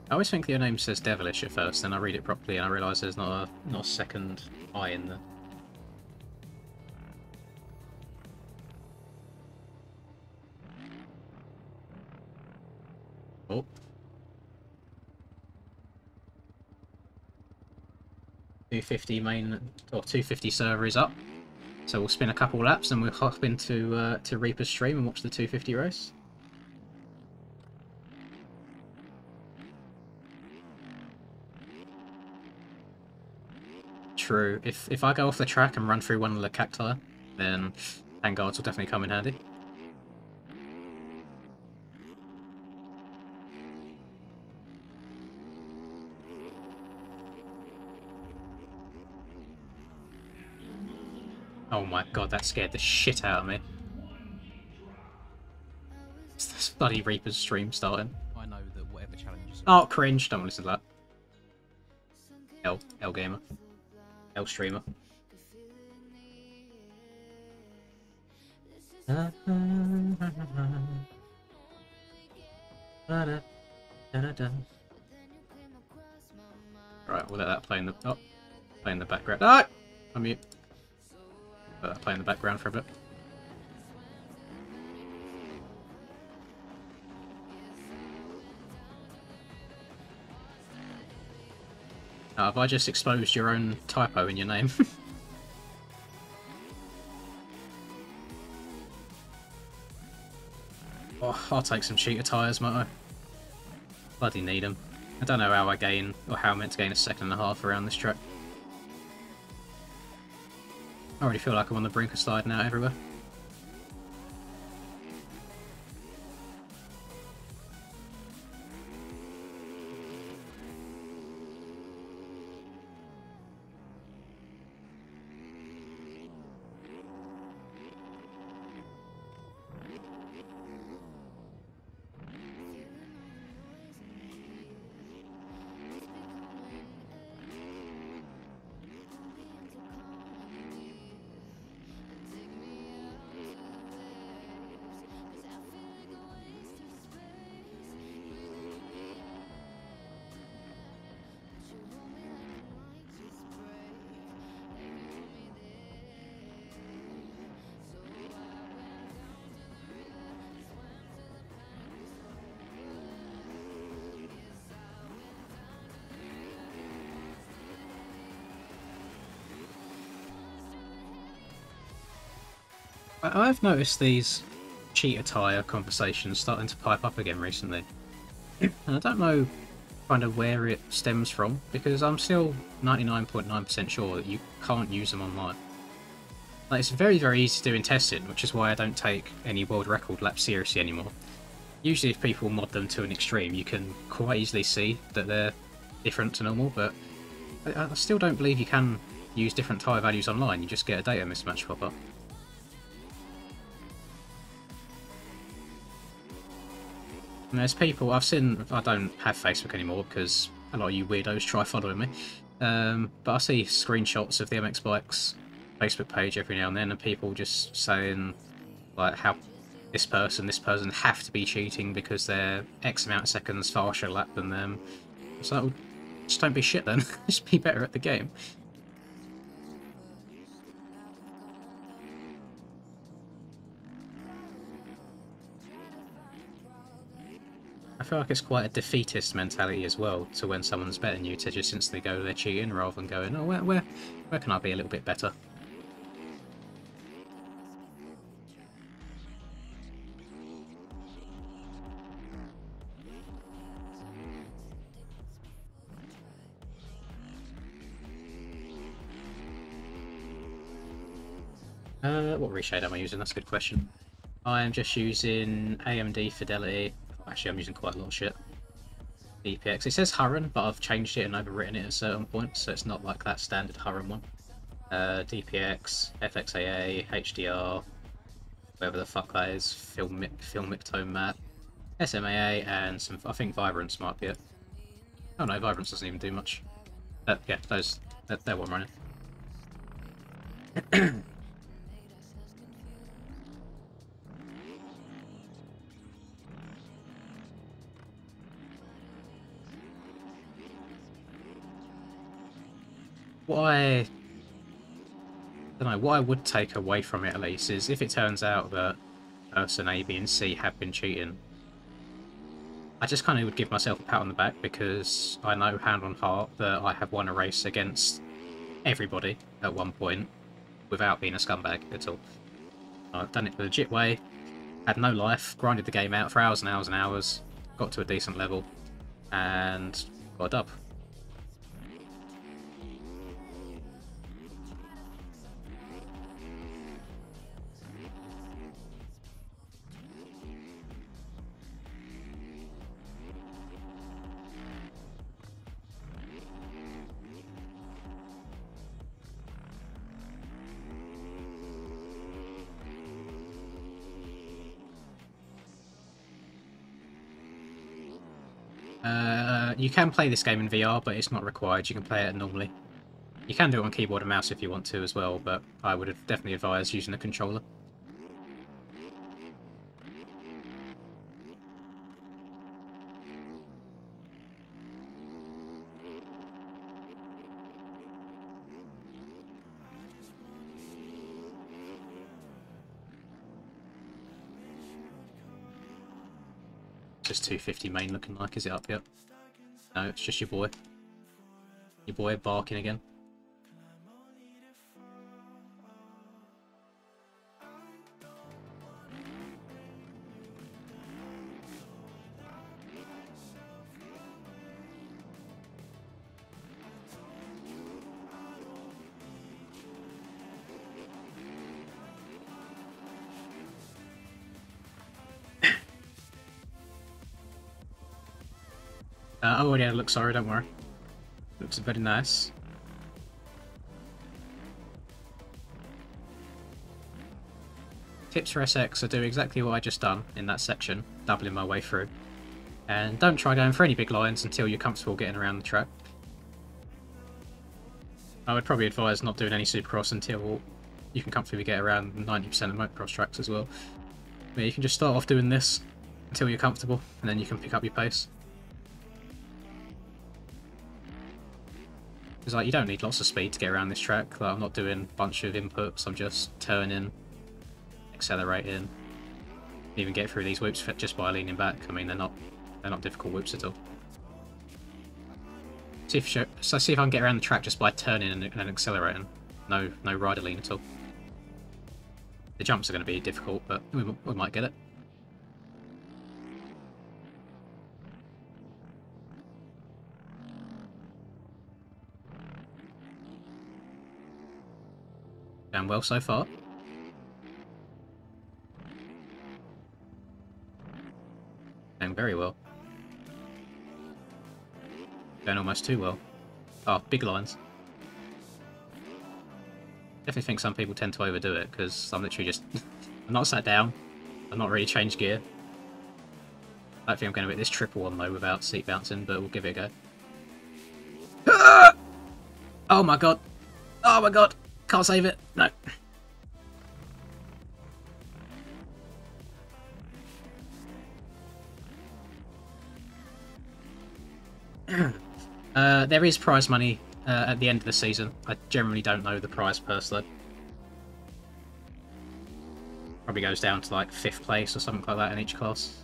I always think your name says Devilish at first, then I read it properly and I realise there's not a second I in there. Oh. 250 main, or 250 server is up. So we'll spin a couple laps and we'll hop into to Reaper's stream and watch the 250 race. True. If I go off the track and run through one of the cacti, then handguards will definitely come in handy. Oh my god, that scared the shit out of me. It's this bloody Reaper's stream starting. I know that whatever challenges. Oh, cringe. Don't listen to that. L gamer. L streamer. Right, we'll let that play in the background. Ah! I'm mute. Let that play in the background for a bit. Have I just exposed your own typo in your name? Oh, I'll take some cheater tyres, might I? Bloody need them. I don't know how I gain, or how I'm meant to gain a second and a half around this track. I already feel like I'm on the brink of sliding out everywhere. I've noticed these cheater tyre conversations starting to pipe up again recently. And I don't know kind of where it stems from, because I'm still 99.9% sure that you can't use them online. Like, it's very, very easy to do in testing, which is why I don't take any world record laps seriously anymore. Usually if people mod them to an extreme, you can quite easily see that they're different to normal, but I still don't believe you can use different tyre values online, you just get a data mismatch pop up. And there's people I've seen. I don't have Facebook anymore because a lot of you weirdos try following me. But I see screenshots of the MX Bikes Facebook page every now and then, and people just saying like how this person have to be cheating because they're X amount of seconds faster lap than them. So just don't be shit then. Just be better at the game. I feel like it's quite a defeatist mentality as well, to when someone's better than you to just instantly go they're cheating rather than going, oh, where can I be a little bit better? What reshade am I using? That's a good question. I am just using AMD Fidelity. Actually, I'm using quite a lot of shit. DPX. It says Hurren, but I've changed it and overwritten it at a certain point, so it's not like that standard Hurren one. DPX, FXAA, HDR, whatever the fuck that is, Filmic Tone Matte, SMAA, and some, I think Vibrance might be it. Oh no, Vibrance doesn't even do much. Yeah, they're what I'm running. What I don't know, what I would take away from it at least is if it turns out that person A, B, and C have been cheating, I just kind of would give myself a pat on the back because I know hand on heart that I have won a race against everybody at one point without being a scumbag at all. I've done it the legit way, had no life, grinded the game out for hours and hours and hours, got to a decent level, and got a dub. You can play this game in VR, but it's not required. You can play it normally. You can do it on keyboard and mouse if you want to as well, but I would definitely advise using a controller. Just 250 main looking like. Is it up yet? No, it's just your boy. Your boy barking again. Oh yeah, look, sorry, don't worry. Looks very nice. Tips for SX are do exactly what I just done in that section, doubling my way through. And don't try going for any big lines until you're comfortable getting around the track. I would probably advise not doing any supercross until you can comfortably get around 90% of motocross tracks as well. But you can just start off doing this until you're comfortable, and then you can pick up your pace. Because like, you don't need lots of speed to get around this track. Like, I'm not doing a bunch of inputs, I'm just turning, accelerating, even get through these whoops just by leaning back. I mean, they're not difficult whoops at all. See if I can get around the track just by turning and accelerating. No rider lean at all. The jumps are going to be difficult, but we might get it. Going well so far. Going very well. Going almost too well. Oh, big lines. Definitely think some people tend to overdo it, because I'm literally just... I'm not sat down. I'm not really changed gear. I don't think I'm going to hit this triple one though without seat bouncing, but we'll give it a go. Oh my god. Oh my god. Can't save it. No. There is prize money at the end of the season. I generally don't know the prize purse though. Probably goes down to like 5th place or something like that in each class.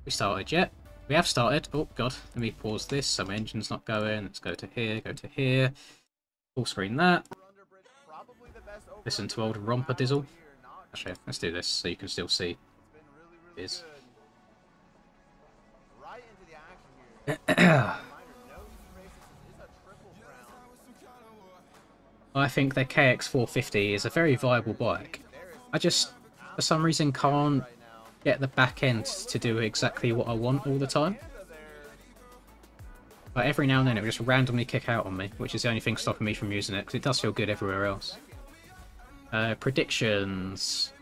We started yet? We have started. Oh god, let me pause this so my engine's not going. Let's go to here, go to here. Full screen that. Listen to old Romper Dizzle. Actually, let's do this so you can still see it is. I think the KX450 is a very viable bike. I just, for some reason, can't get the back end to do exactly what I want all the time. Like every now and then it will just randomly kick out on me, which is the only thing stopping me from using it, because it does feel good everywhere else. Predictions.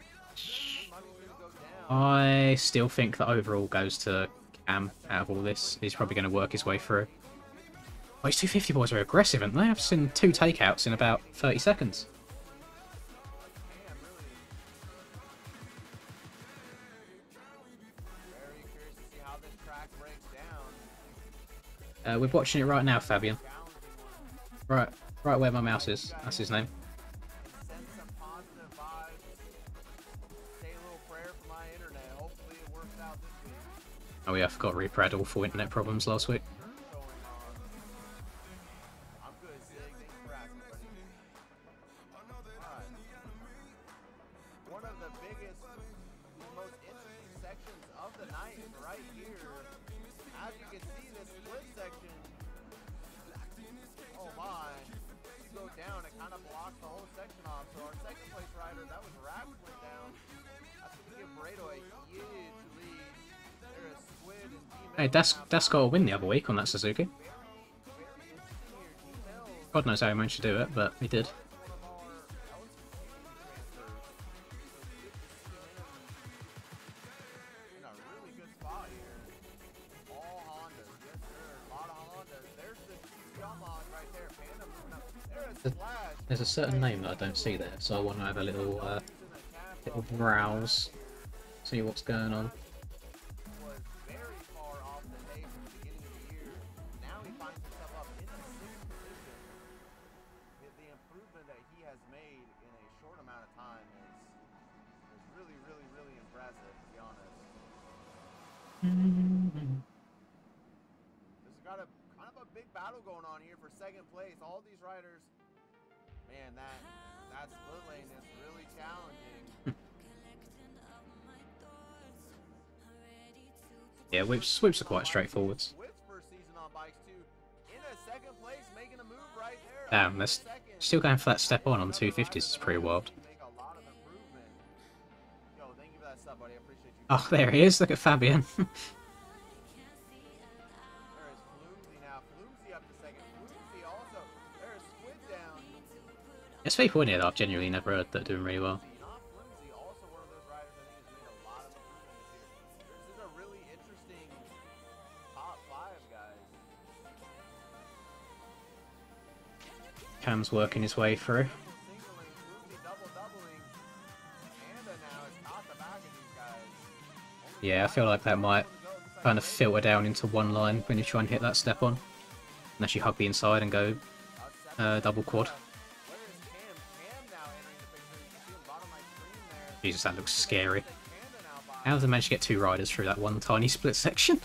I still think that overall goes to Cam out of all this. He's probably going to work his way through. Oh, these 250 boys are aggressive, aren't they? I've seen 2 takeouts in about 30 seconds. We're watching it right now, Fabian. Right where my mouse is. That's his name. Oh yeah, I forgot Reaper had awful internet problems last week. One of the biggest, most interesting sections of the night is right here. As you can see, this split section, oh my, you go down, it kind of blocks the whole section off. So our second place rider, that was Raps, went down. That's going to give Brado a huge lead. There is Squid and D-Mel. Hey, Das got a win the other week on that Suzuki. God knows how he managed to do it, but he did. There's a certain name that I don't see there, so I want to have a little browse, see what's going on. There's got a kind of a big battle going on here for second place. All these riders, man, that split lane is really challenging. Yeah, whips are quite straightforward. Damn, they're still going for that step on 250s. It's pretty wild. Oh, there he is. Look at Fabian. There's people in here that I've genuinely never heard that are doing really well. Cam's working his way through. Yeah, I feel like that might kind of filter down into one line when you try and hit that step on. Unless you hug the inside and go double quad. Jesus, that looks scary. How did they manage to get 2 riders through that one tiny split section?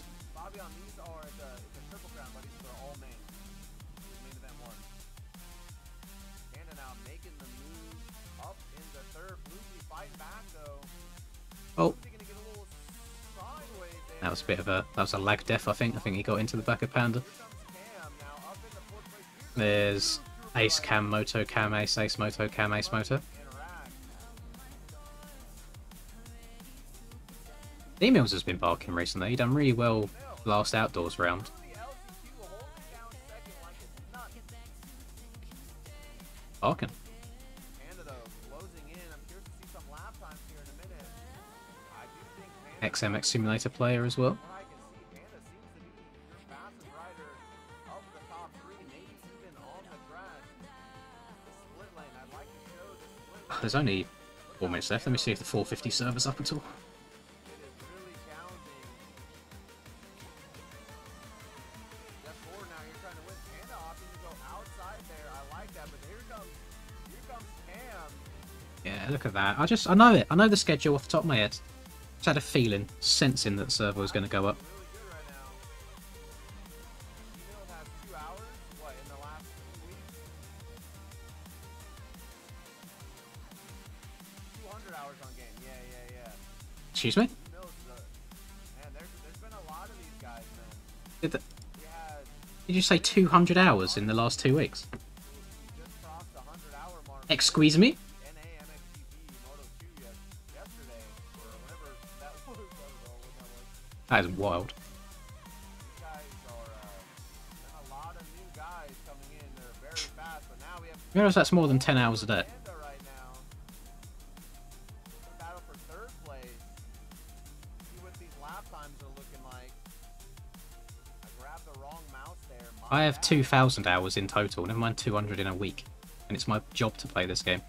Oh, that was a bit of a lag death. I think he got into the back of Panda. There's Ace Cam Moto Cam Ace Ace Moto Cam Ace Moto. D-Mills has been barking recently. He done really well last outdoors round. Barking. XMX Simulator player as well. There's only 4 minutes left. Let me see if the 450 server's up at all. Yeah, look at that. I know it. I know the schedule off the top of my head. Just had a feeling, sensing that the server was going to go up. Excuse me? Did you say 200 hours in the last 2 weeks? Excuse me? That is wild. You realize that's more than 10 hours a day. I have 2,000 hours in total, never mind 200 in a week. And it's my job to play this game.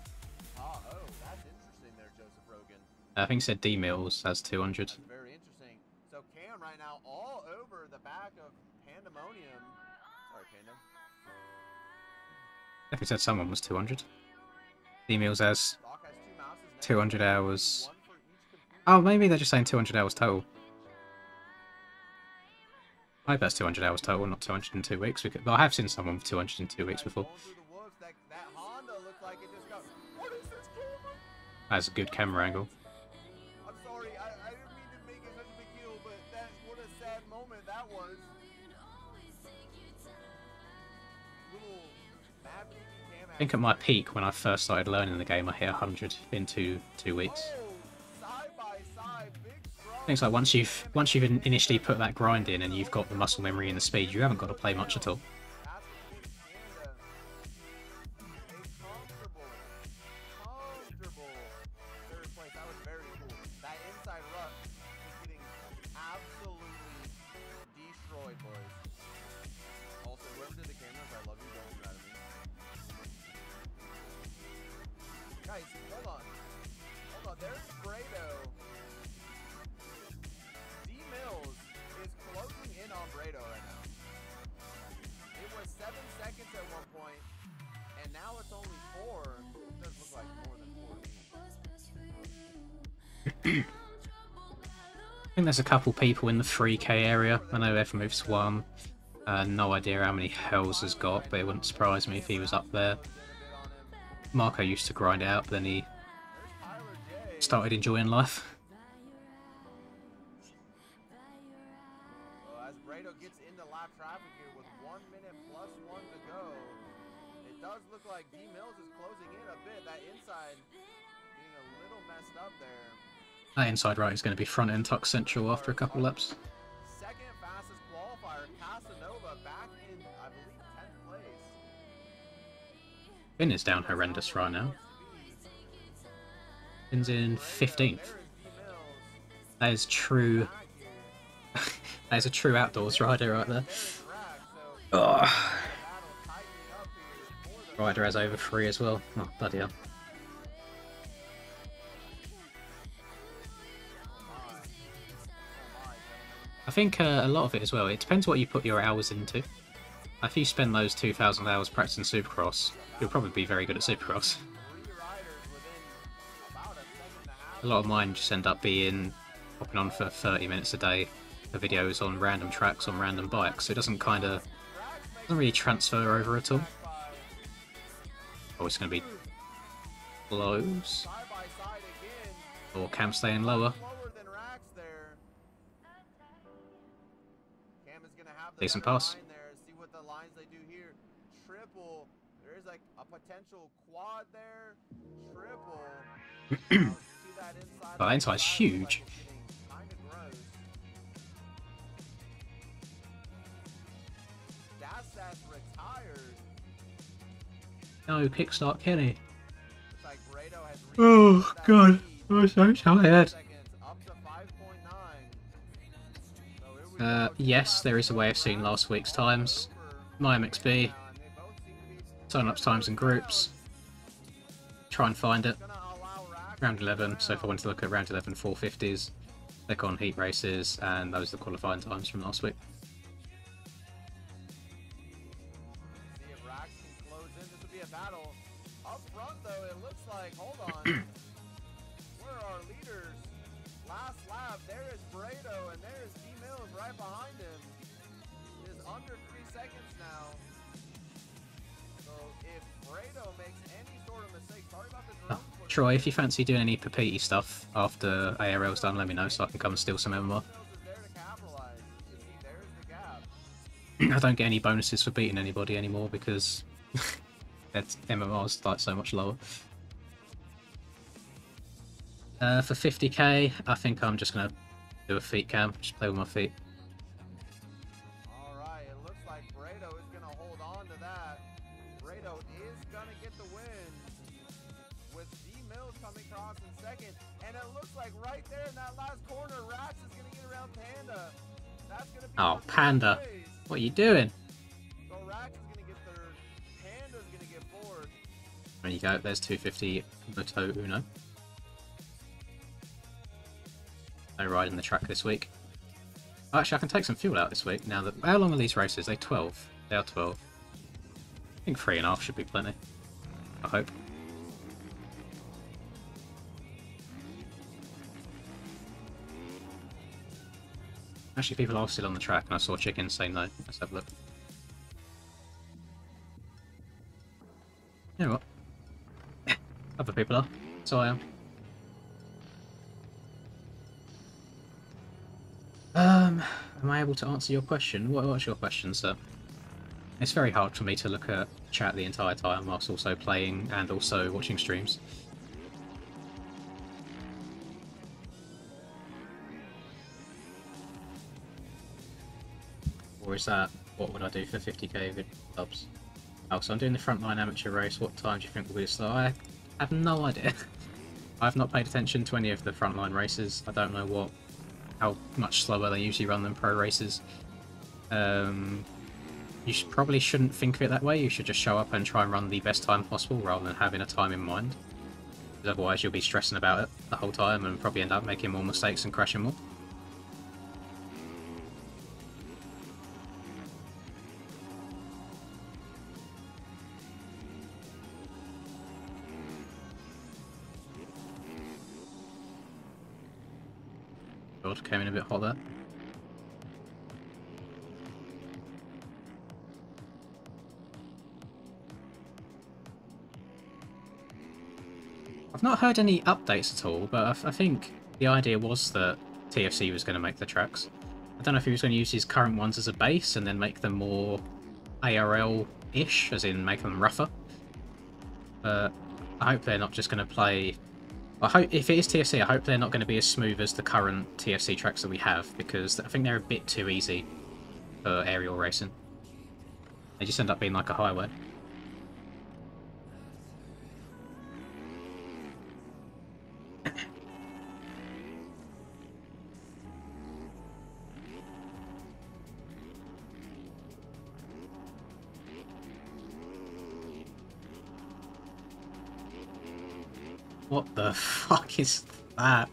Oh, that's interesting there, Joseph Rogan. I think it said D Mills has 200. That's very interesting. So Cam right now all over the back of Pandemonium. Sorry, Panda. Definitely said someone was 200. D Mills has Doc has 2 mouses now. 200 hours. One for each computer. Oh, maybe they're just saying 200 hours total. I hope that's 200 hours total, not 200 in 2 weeks. But I have seen someone with 200 in 2 weeks before. Going through the woods, that Honda looks like it just got... What is this camera? That's a good camera angle. I'm sorry, I didn't mean to make it such a big deal, but what a sad moment that was. Little mad cam I think at my peak, when I first started learning the game, I hit 100 in two weeks. Side by side, big strong. I think it's like once you've initially put that grind in and you've got the muscle memory and the speed, you haven't got to play much at all. Comfortable third place. That was very cool. That inside rush is getting absolutely destroyed, boys. Also, whoever did the cameras, I love you. Don't mad at me. Guys, hold on. Hold on. There's Brado. D Mills is closing in on Brado right now. It was 7 seconds at one point, and now it's only 4. It does look like more than 4. I think there's a couple people in the 3K area. I know Evermove's one. No idea how many Hells has got, but it wouldn't surprise me if he was up there. Marco used to grind it out, but then he started enjoying life. Well, as Brado gets into lap traffic here with 1 minute plus 1 to go, it does look like D Mills is closing in a bit. That inside getting a little messed up there. That inside right is going to be front end tuck central after a couple laps. Second fastest qualifier, Casanova back in, I believe, 10th place. Finn is down horrendous right now. Finn's in 15th. That is true. That is a true outdoors rider right there. Oh. Rider has over 3 as well. Oh, bloody hell. I think a lot of it as well, it depends what you put your hours into. If you spend those 2,000 hours practicing Supercross, you'll probably be very good at Supercross. A lot of mine just end up being hopping on for 30 minutes a day for videos on random tracks on random bikes. So it doesn't really transfer over at all. Oh, it's going to be close. Or Cam staying lower. Decent pass. See what the lines they do here. Triple. There is like a potential quad there. Triple. See that inside. Oh, that inside's huge. Kinda gross. Das retired. No, kickstart Kenny. Looks like Brado has Oh god, I'm so tired. Up to 5.9. Yes, there is a way of seeing last week's times. MyMXB. Sign up times and groups. Try and find it. Round 11, so if I wanted to look at round 11 450s, click on heat races, and those are the qualifying times from last week. See if Rax can close in. This will be a battle. Up front, though, it looks like, hold on. Where are our leaders? Last lap, there is Brado, and there is D Mills right behind him. It is under 3 seconds now. So if Brado makes any sort of mistake, sorry about the drone. Troy, if you fancy doing any Papiti stuff after ARL's done, let me know so I can come and steal some MMR. I don't get any bonuses for beating anybody anymore because MMR's like so much lower. For 50k, I think I'm just going to do a feet cam, just play with my feet. Alright, it looks like Brado is going to hold on to that. Brado is going to get the win with D Mills coming across in second. And it looks like right there in that last corner, Rax is going to get around Panda. That's going to be Oh, Panda. What are you doing? So There you go, there's 250 Moto Uno. No riding the track this week. Actually, I can take some fuel out this week now that... How long are these races? They're 12. They are 12. I think 3.5 should be plenty. I hope. Actually, people are still on the track, and I saw chickens say no. Let's have a look. You know what? Other people are. So I am. Am I able to answer your question? What's your question, sir? It's very hard for me to look at chat the entire time whilst also playing and also watching streams. Or is that, what would I do for 50k vid subs? Oh, so I'm doing the frontline amateur race. What time do you think will be slow? I have no idea. I've not paid attention to any of the frontline races. I don't know how much slower they usually run than pro races. You probably shouldn't think of it that way. You should just show up and try and run the best time possible rather than having a time in mind. Because otherwise you'll be stressing about it the whole time and probably end up making more mistakes and crashing more. God, came in a bit hot there. I've not heard any updates at all, but I think the idea was that TFC was going to make the tracks. I don't know if he was going to use his current ones as a base and then make them more ARL-ish, as in make them rougher. But I hope they're not just going to play... I hope, if it is TFC, I hope they're not going to be as smooth as the current TFC tracks that we have, because I think they're a bit too easy for aerial racing. They just end up being like a highway. What the fuck is that?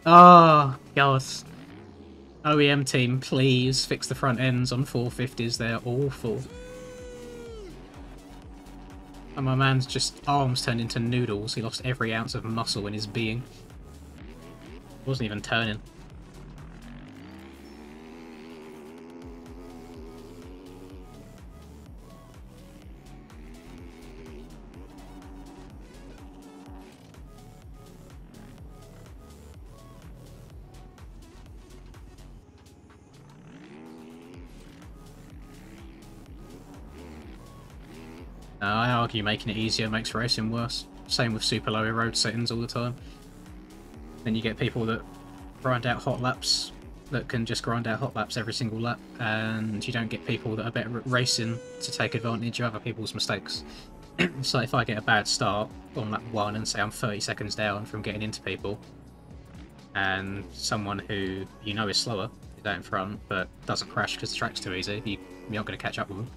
Oh, God. OEM team, please fix the front ends on 450s. They're awful. And my man's just arms turned into noodles. He lost every ounce of muscle in his being. Wasn't even turning. I argue making it easier makes racing worse. Same with super low road settings all the time. Then you get people that grind out hot laps, that can just grind out hot laps every single lap, and you don't get people that are better at racing to take advantage of other people's mistakes. So if I get a bad start on lap 1 and say I'm 30 seconds down from getting into people, and someone who you know is slower is out in front but doesn't crash because the track's too easy, you're not going to catch up with them.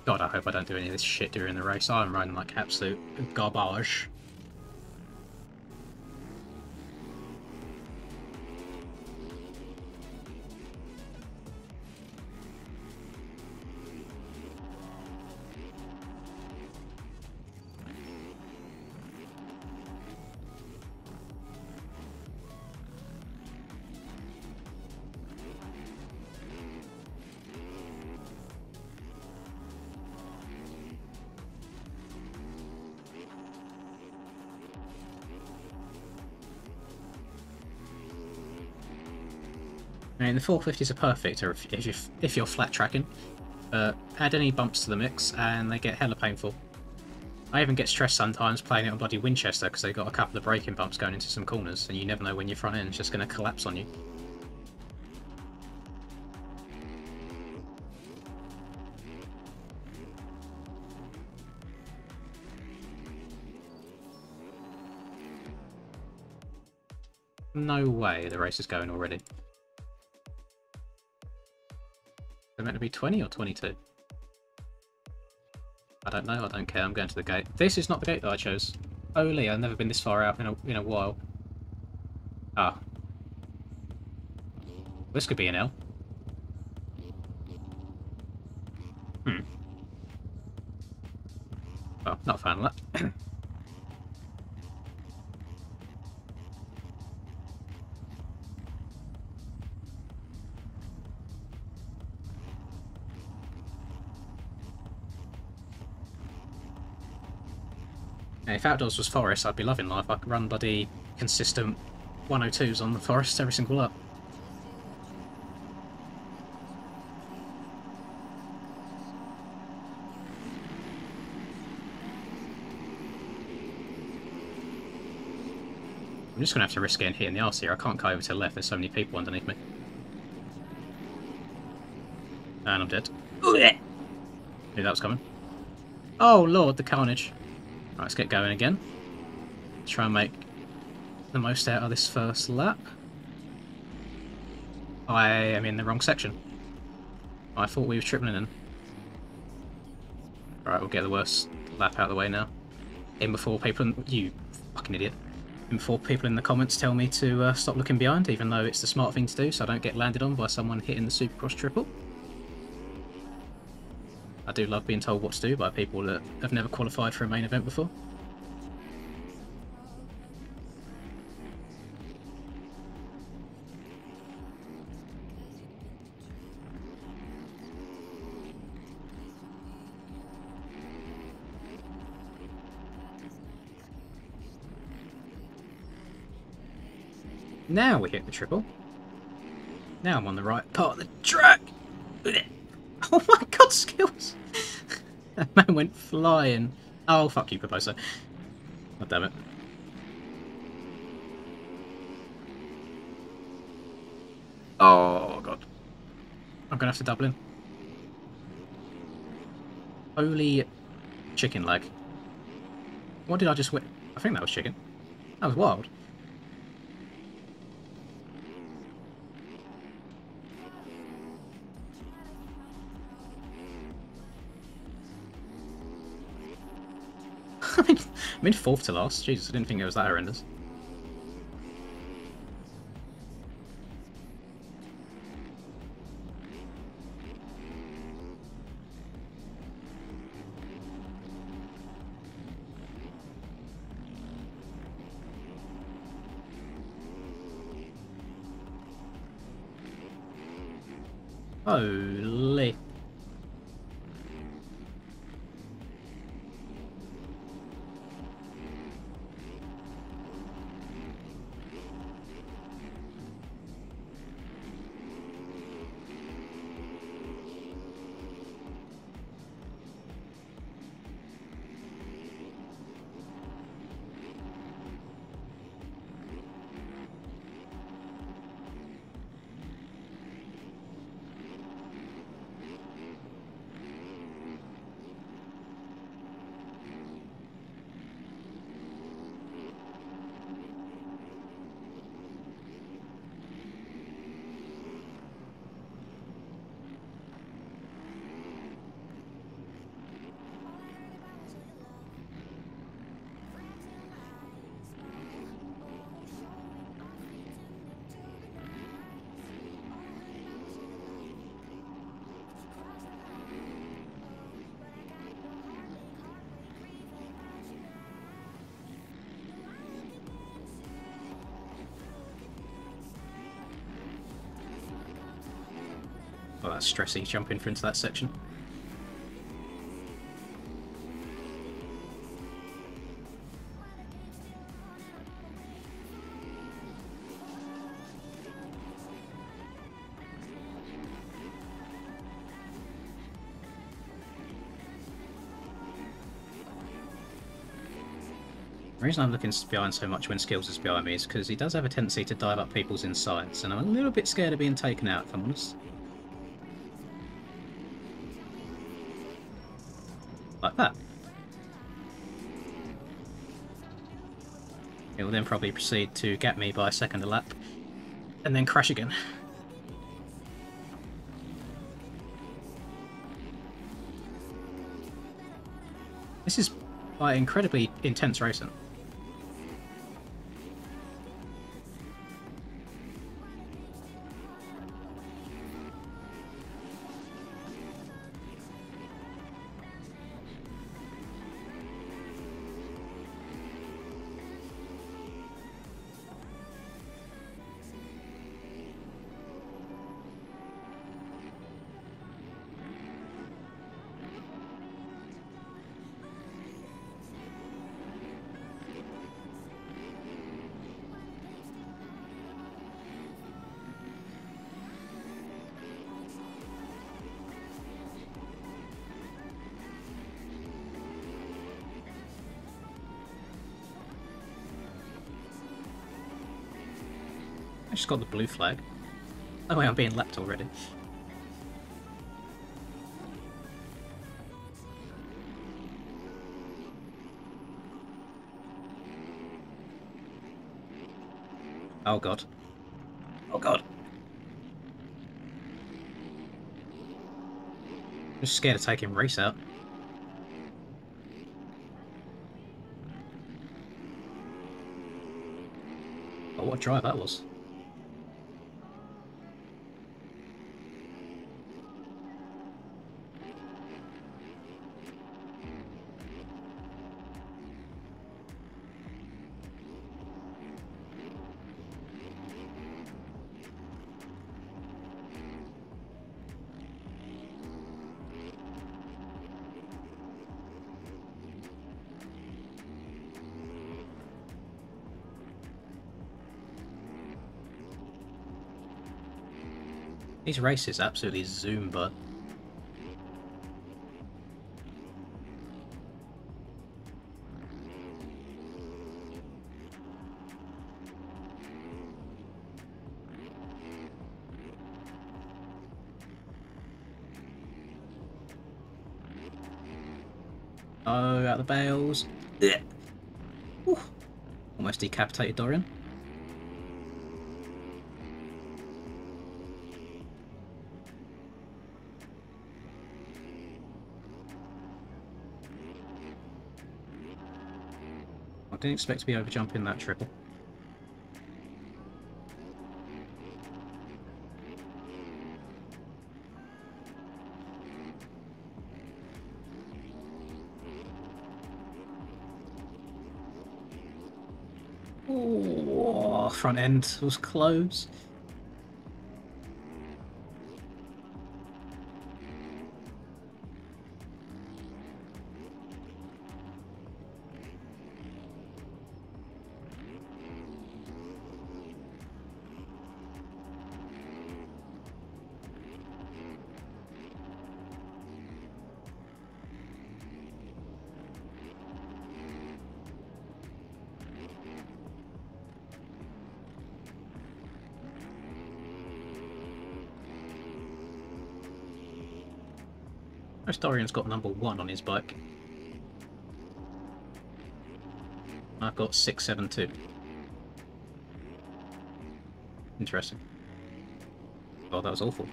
God, I hope I don't do any of this shit during the race. I'm riding like absolute garbage. I mean, the 450s are perfect if you're flat tracking. Add any bumps to the mix and they get hella painful. I even get stressed sometimes playing it on bloody Winchester because they've got a couple of braking bumps going into some corners and you never know when your front end's just going to collapse on you. No way the race is going already. They're meant to be 20 or 22? I don't know, I don't care, I'm going to the gate. This is not the gate that I chose. Holy, I've never been this far out in a while. Ah. This could be an L. Well, not a fan of that. If outdoors was forest, I'd be loving life. I could run bloody consistent 102s on the forest every single lap. I'm just going to have to risk getting hit in the arse here. I can't go over to the left. There's so many people underneath me. And I'm dead. Knew that was coming. Oh, Lord, the carnage. Right, let's get going again. Try and make the most out of this first lap. I am in the wrong section. I thought we were tripling in. Alright, we'll get the worst lap out of the way now. In before people... You fucking idiot. In before people in the comments tell me to stop looking behind, even though it's the smart thing to do, so I don't get landed on by someone hitting the Supercross triple. I do love being told what to do by people that have never qualified for a main event before. Now we hit the triple. Now I'm on the right part of the track. Oh my god, skills! That man went flying. Oh, fuck you, Proposo. God damn it. Oh, god. I'm gonna have to double in. Holy chicken leg. What did I just win? I think that was chicken. That was wild. I'm in fourth to last. Jesus, I didn't think it was that horrendous. Holy. Oh, that's stressy, jumping into that section. The reason I'm looking behind so much when Skills is behind me is because he does have a tendency to dive up people's insides, and I'm a little bit scared of being taken out, if I'm honest. Like that. It will then probably proceed to gap me by a second a lap, and then crash again. This is like incredibly intense racing. I just got the blue flag. Oh wait, I'm being lapped already. Oh god. Oh god. I'm just scared of taking race out. Oh, what drive that was. These races absolutely zoom, bud. Oh, out the bales. Almost decapitated Dorian. I didn't expect to be overjumping that triple. Oh, front end was close. Dorian's got #1 on his bike. I've got 672. Interesting. Oh, that was awful.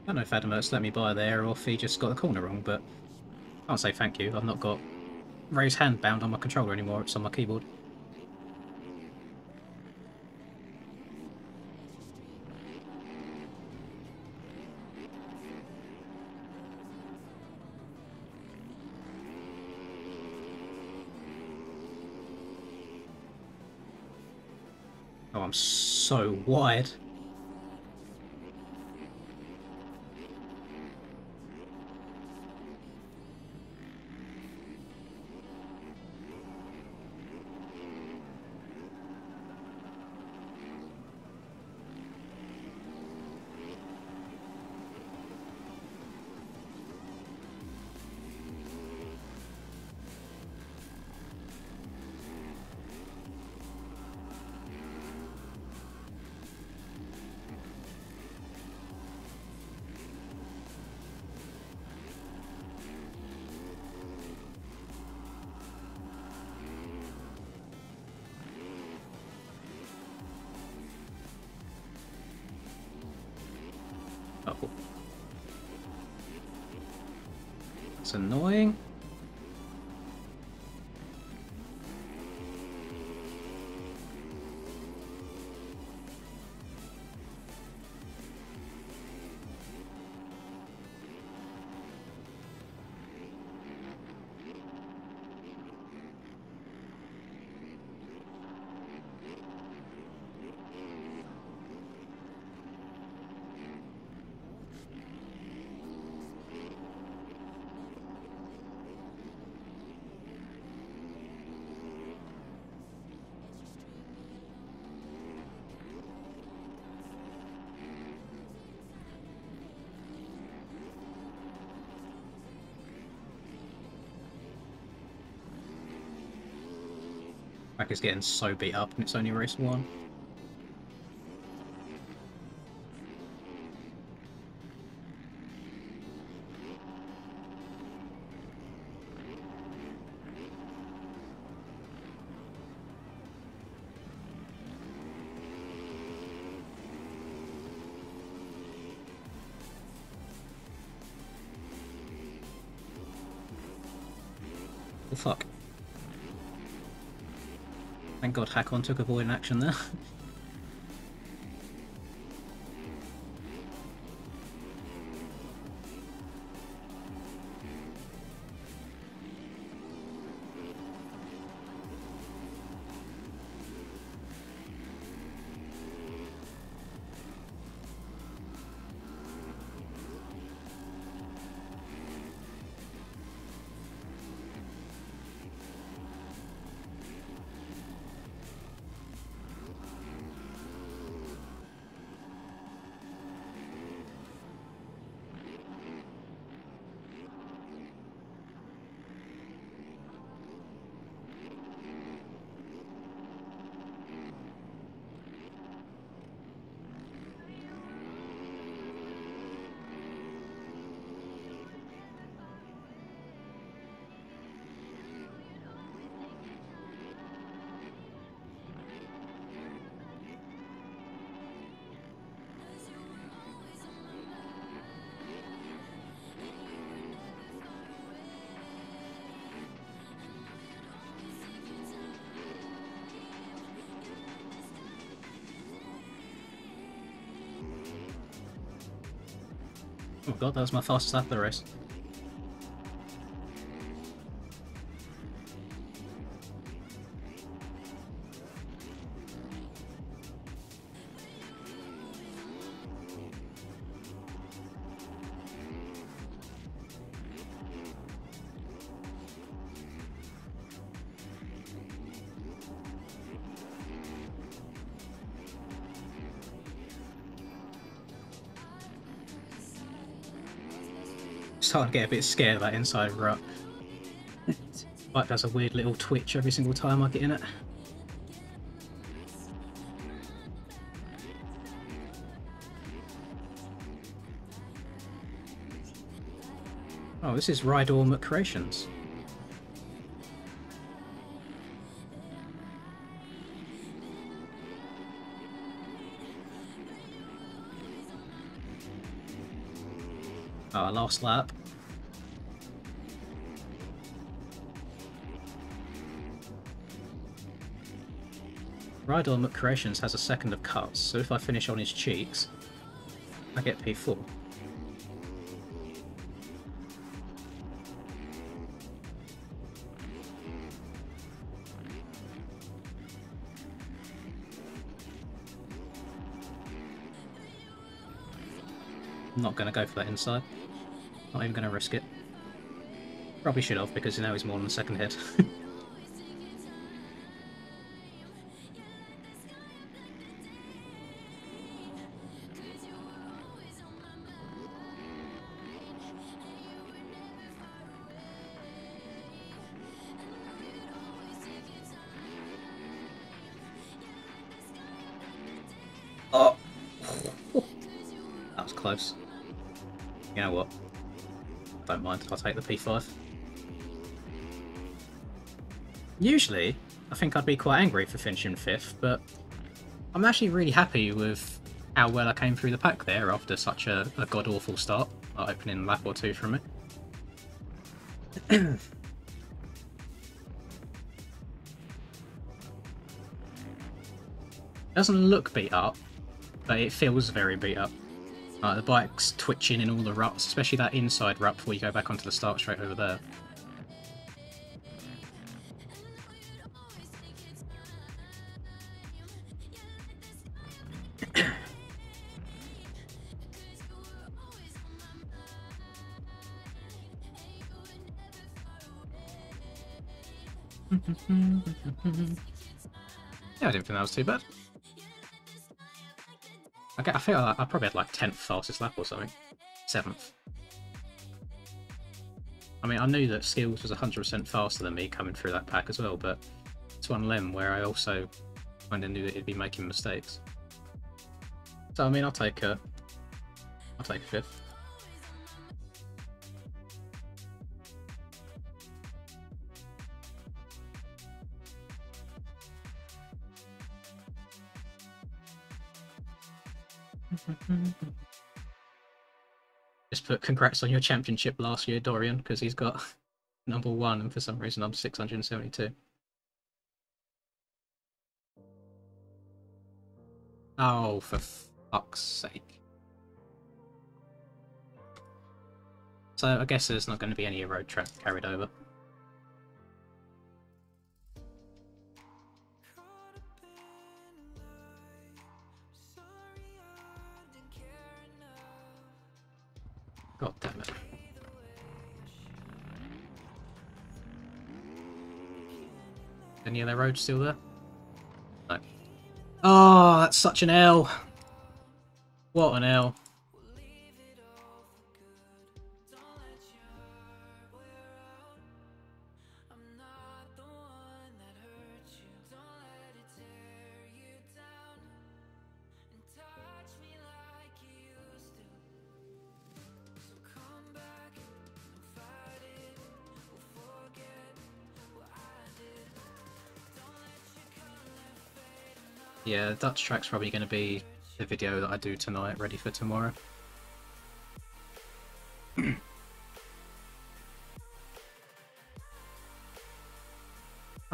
I don't know if Adamert's let me by there or if he just got the corner wrong, but I can't say thank you. I've not got raised hand bound on my controller anymore, it's on my keyboard. Oh, I'm so wide. Oh, cool. That's annoying. Track is getting so beat up and it's only race 1. Oh fuck. Thank god Hakon took avoiding action there. Oh god, that was my fastest lap of the race. Starting to get a bit scared of that inside rut. Bike does a weird little twitch every single time I get in it. Oh, this is Rydor McCreations. Oh, last lap. Rydor McCreations has a second of cuts, so if I finish on his cheeks, I get P4. I'm not going to go for that inside. Not even going to risk it. Probably should have, because now he's more than the second head. Oh! That was close. You know what? Don't mind, I'll take the P5. Usually, I think I'd be quite angry for finishing 5th, but I'm actually really happy with how well I came through the pack there after such a god-awful start, opening a lap or two from it. Doesn't look beat up, but it feels very beat up. The bike's twitching in all the ruts, especially that inside rut before you go back onto the start straight over there. Yeah, I didn't think that was too bad. I feel like I probably had like 10th fastest lap or something. 7th. I mean, I knew that Skills was 100% faster than me coming through that pack as well, but it's one of them where I also kind of knew that he'd be making mistakes. So I mean, I'll take 5th. Just put congrats on your championship last year, Dorian, because he's got number 1 and for some reason I'm 672. Oh, for fuck's sake. So I guess there's not going to be any road track carried over. God damn it. Any other roads still there? No. Oh, that's such an L. What an L. Yeah, Dutch track's probably going to be the video that I do tonight, ready for tomorrow. I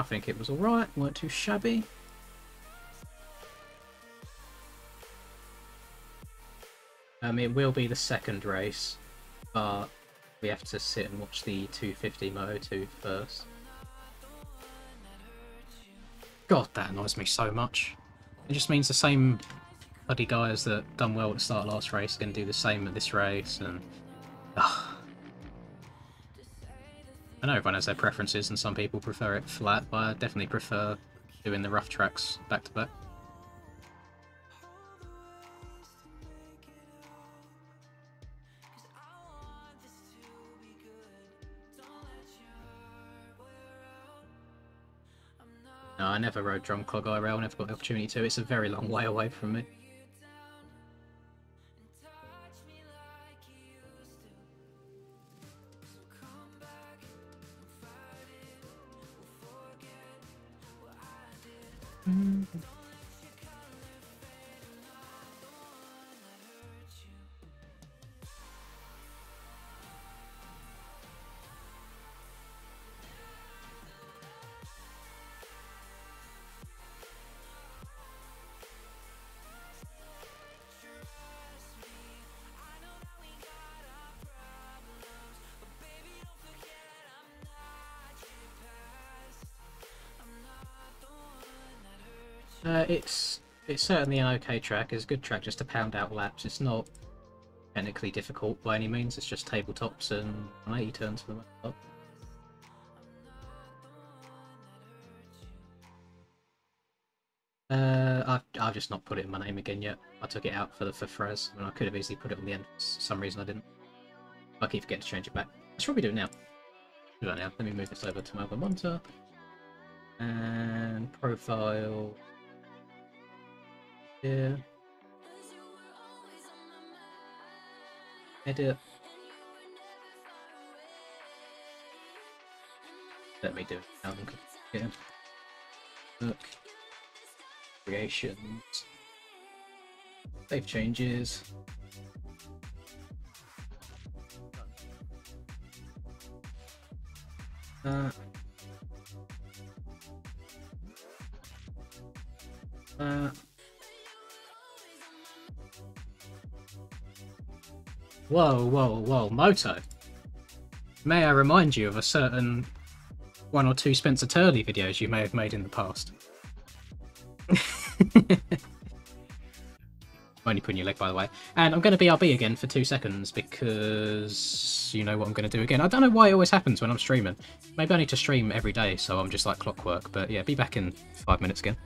think it was alright, weren't too shabby. It will be the second race, but we have to sit and watch the 250 Moto2 first. God, that annoys me so much. It just means the same bloody guys that done well at the start of last race are going to do the same at this race, and I know everyone has their preferences and some people prefer it flat, but I definitely prefer doing the rough tracks back to back. No, I never rode Drumclog IRL, never got the opportunity to. It's a very long way away from me. It's certainly an okay track. It's a good track just to pound out laps. It's not technically difficult by any means. It's just tabletops and 180 turns for the most part. I've just not put it in my name again yet. I took it out for Frez, and I could have easily put it on the end. For some reason I didn't. I keep forgetting to change it back. I should probably do it now. Do that now. Let me move this over to my other monitor. And profile. Yeah. Edit. Let me do it now. Yeah. Look. Creations. Save changes. Whoa, whoa, whoa, Moto. May I remind you of a certain 1 or 2 Spencer Turley videos you may have made in the past? Only putting your leg, by the way. And I'm going to BRB again for 2 seconds because you know what I'm going to do again. I don't know why it always happens when I'm streaming. Maybe I need to stream every day, so I'm just like clockwork. But yeah, be back in 5 minutes again.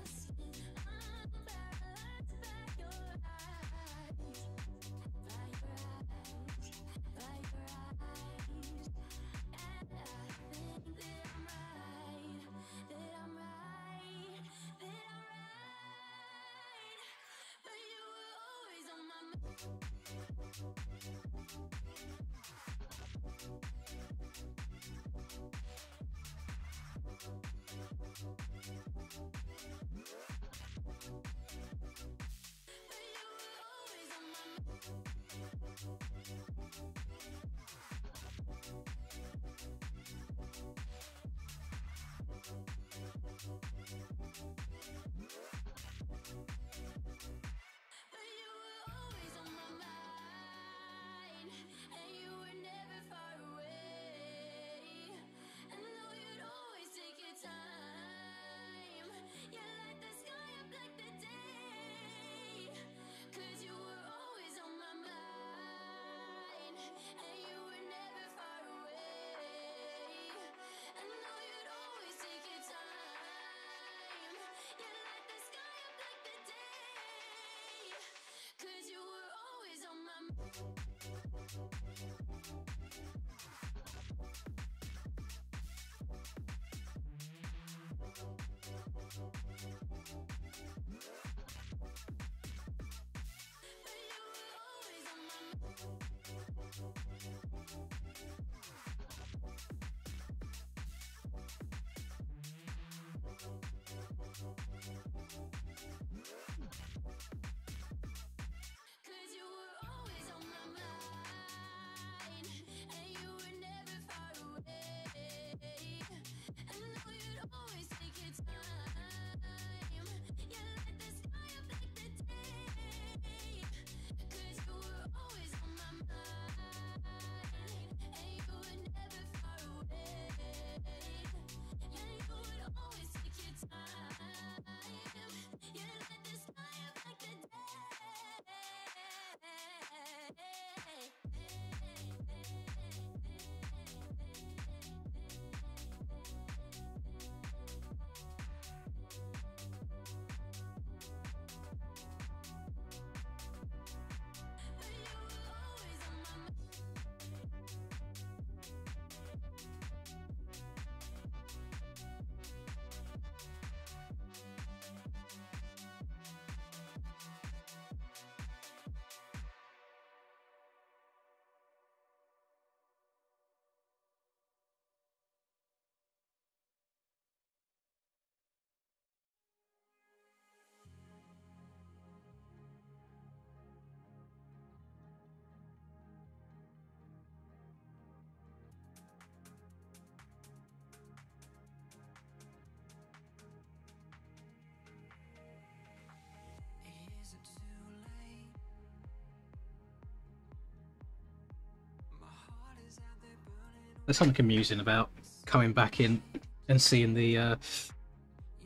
There's something amusing about coming back in and seeing the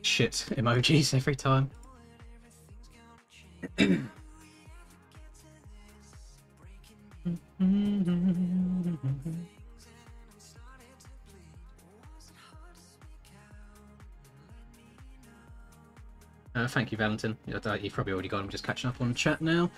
shit emojis every time. Thank you, Valentin. You've probably already got him. Just catching up on chat now.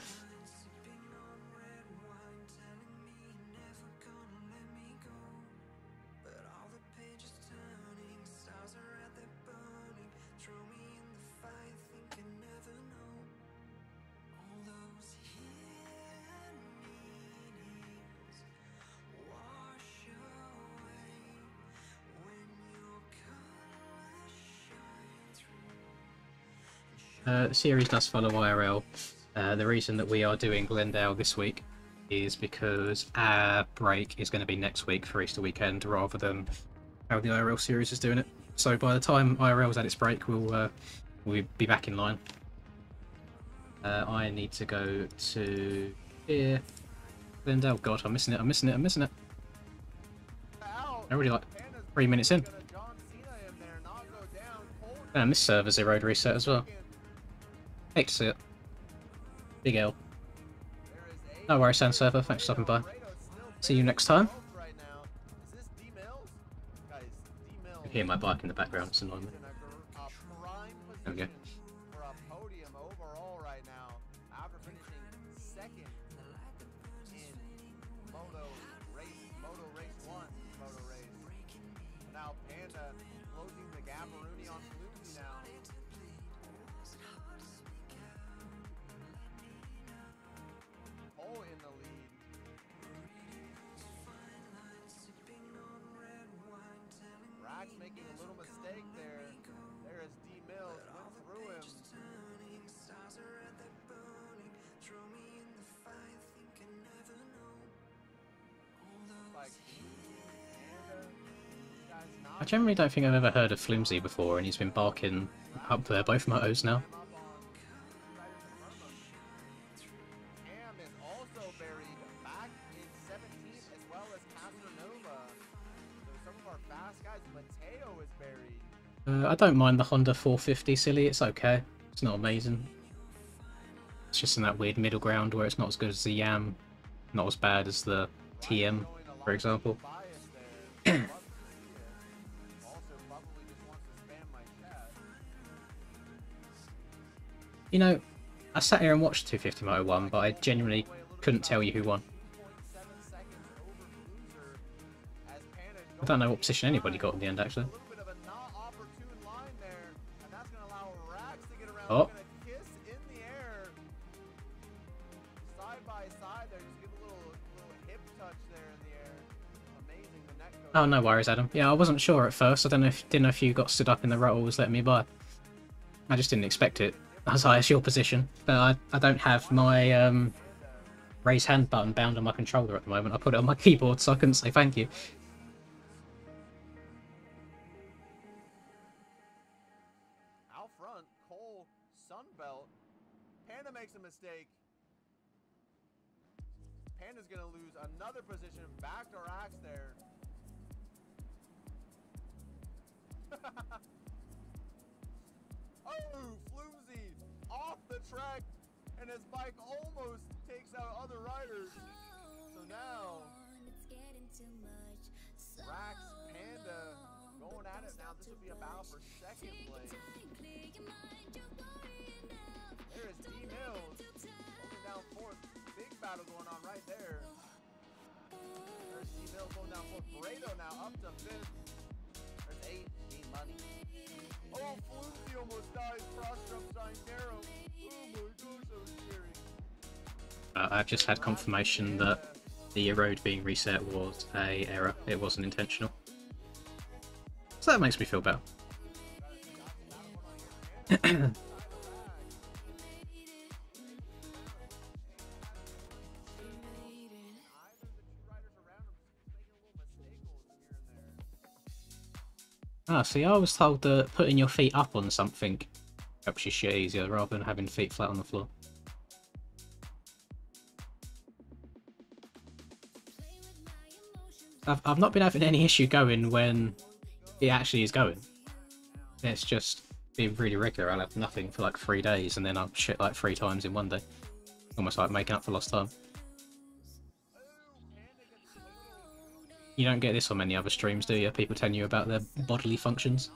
The series does follow IRL. The reason that we are doing Glendale this week is because our break is going to be next week for Easter weekend rather than how the IRL series is doing it. So by the time IRL's at its break, we'll be back in line. I need to go to here. Glendale. God, I'm missing it. I'm missing it. I'm missing it. I'm already like 3 minutes in. And this server's a road reset as well. Hate to see it. Big L. No worries, Sand Server. Thanks for stopping by. See you next time. I can hear my bike in the background. It's annoying me. There we go. Making a little mistake there. There is D Mills, went through him. Like, I generally don't think I've ever heard of Flimsy before, and he's been barking up there both motos now. I don't mind the Honda 450 silly, it's okay. It's not amazing. It's just in that weird middle ground where it's not as good as the Yam, not as bad as the TM, for example. You know, I sat here and watched 250 Moto 1, but I genuinely couldn't tell you who won. I don't know what position anybody got in the end, actually. Oh. Oh, no worries, Adam. Yeah, I wasn't sure at first. I didn't know if you got stood up in the row or was letting me by. I just didn't expect it as high as your position. But I don't have my raise hand button bound on my controller at the moment. I put it on my keyboard, so I couldn't say thank you. Out front, Cole, Sunbelt. Panda makes a mistake. Panda's gonna lose another position. Backdoor axe there. Oh, Flimsy off the track, and his bike almost takes out other riders. So now, Rax, Panda going at it now. This would be a battle for second place. There is D Mills holding down fourth. Big battle going on right there. There's D Mills going down fourth. Brado now up to fifth. There's 8. Need money. Oh, Flimsy almost dies. Cross jump sign narrow. Oh my gosh, that was scary. I've just had confirmation that the road being reset was an error. It wasn't intentional. So that makes me feel better. Ah, see, I was told that putting your feet up on something helps you shit easier rather than having feet flat on the floor. I've not been having any issue going when it actually is going. It's just being really regular. I'll have nothing for like 3 days and then I'll shit like 3 times in one day. Almost like making up for lost time. You don't get this on many other streams, do you? People telling you about their bodily functions.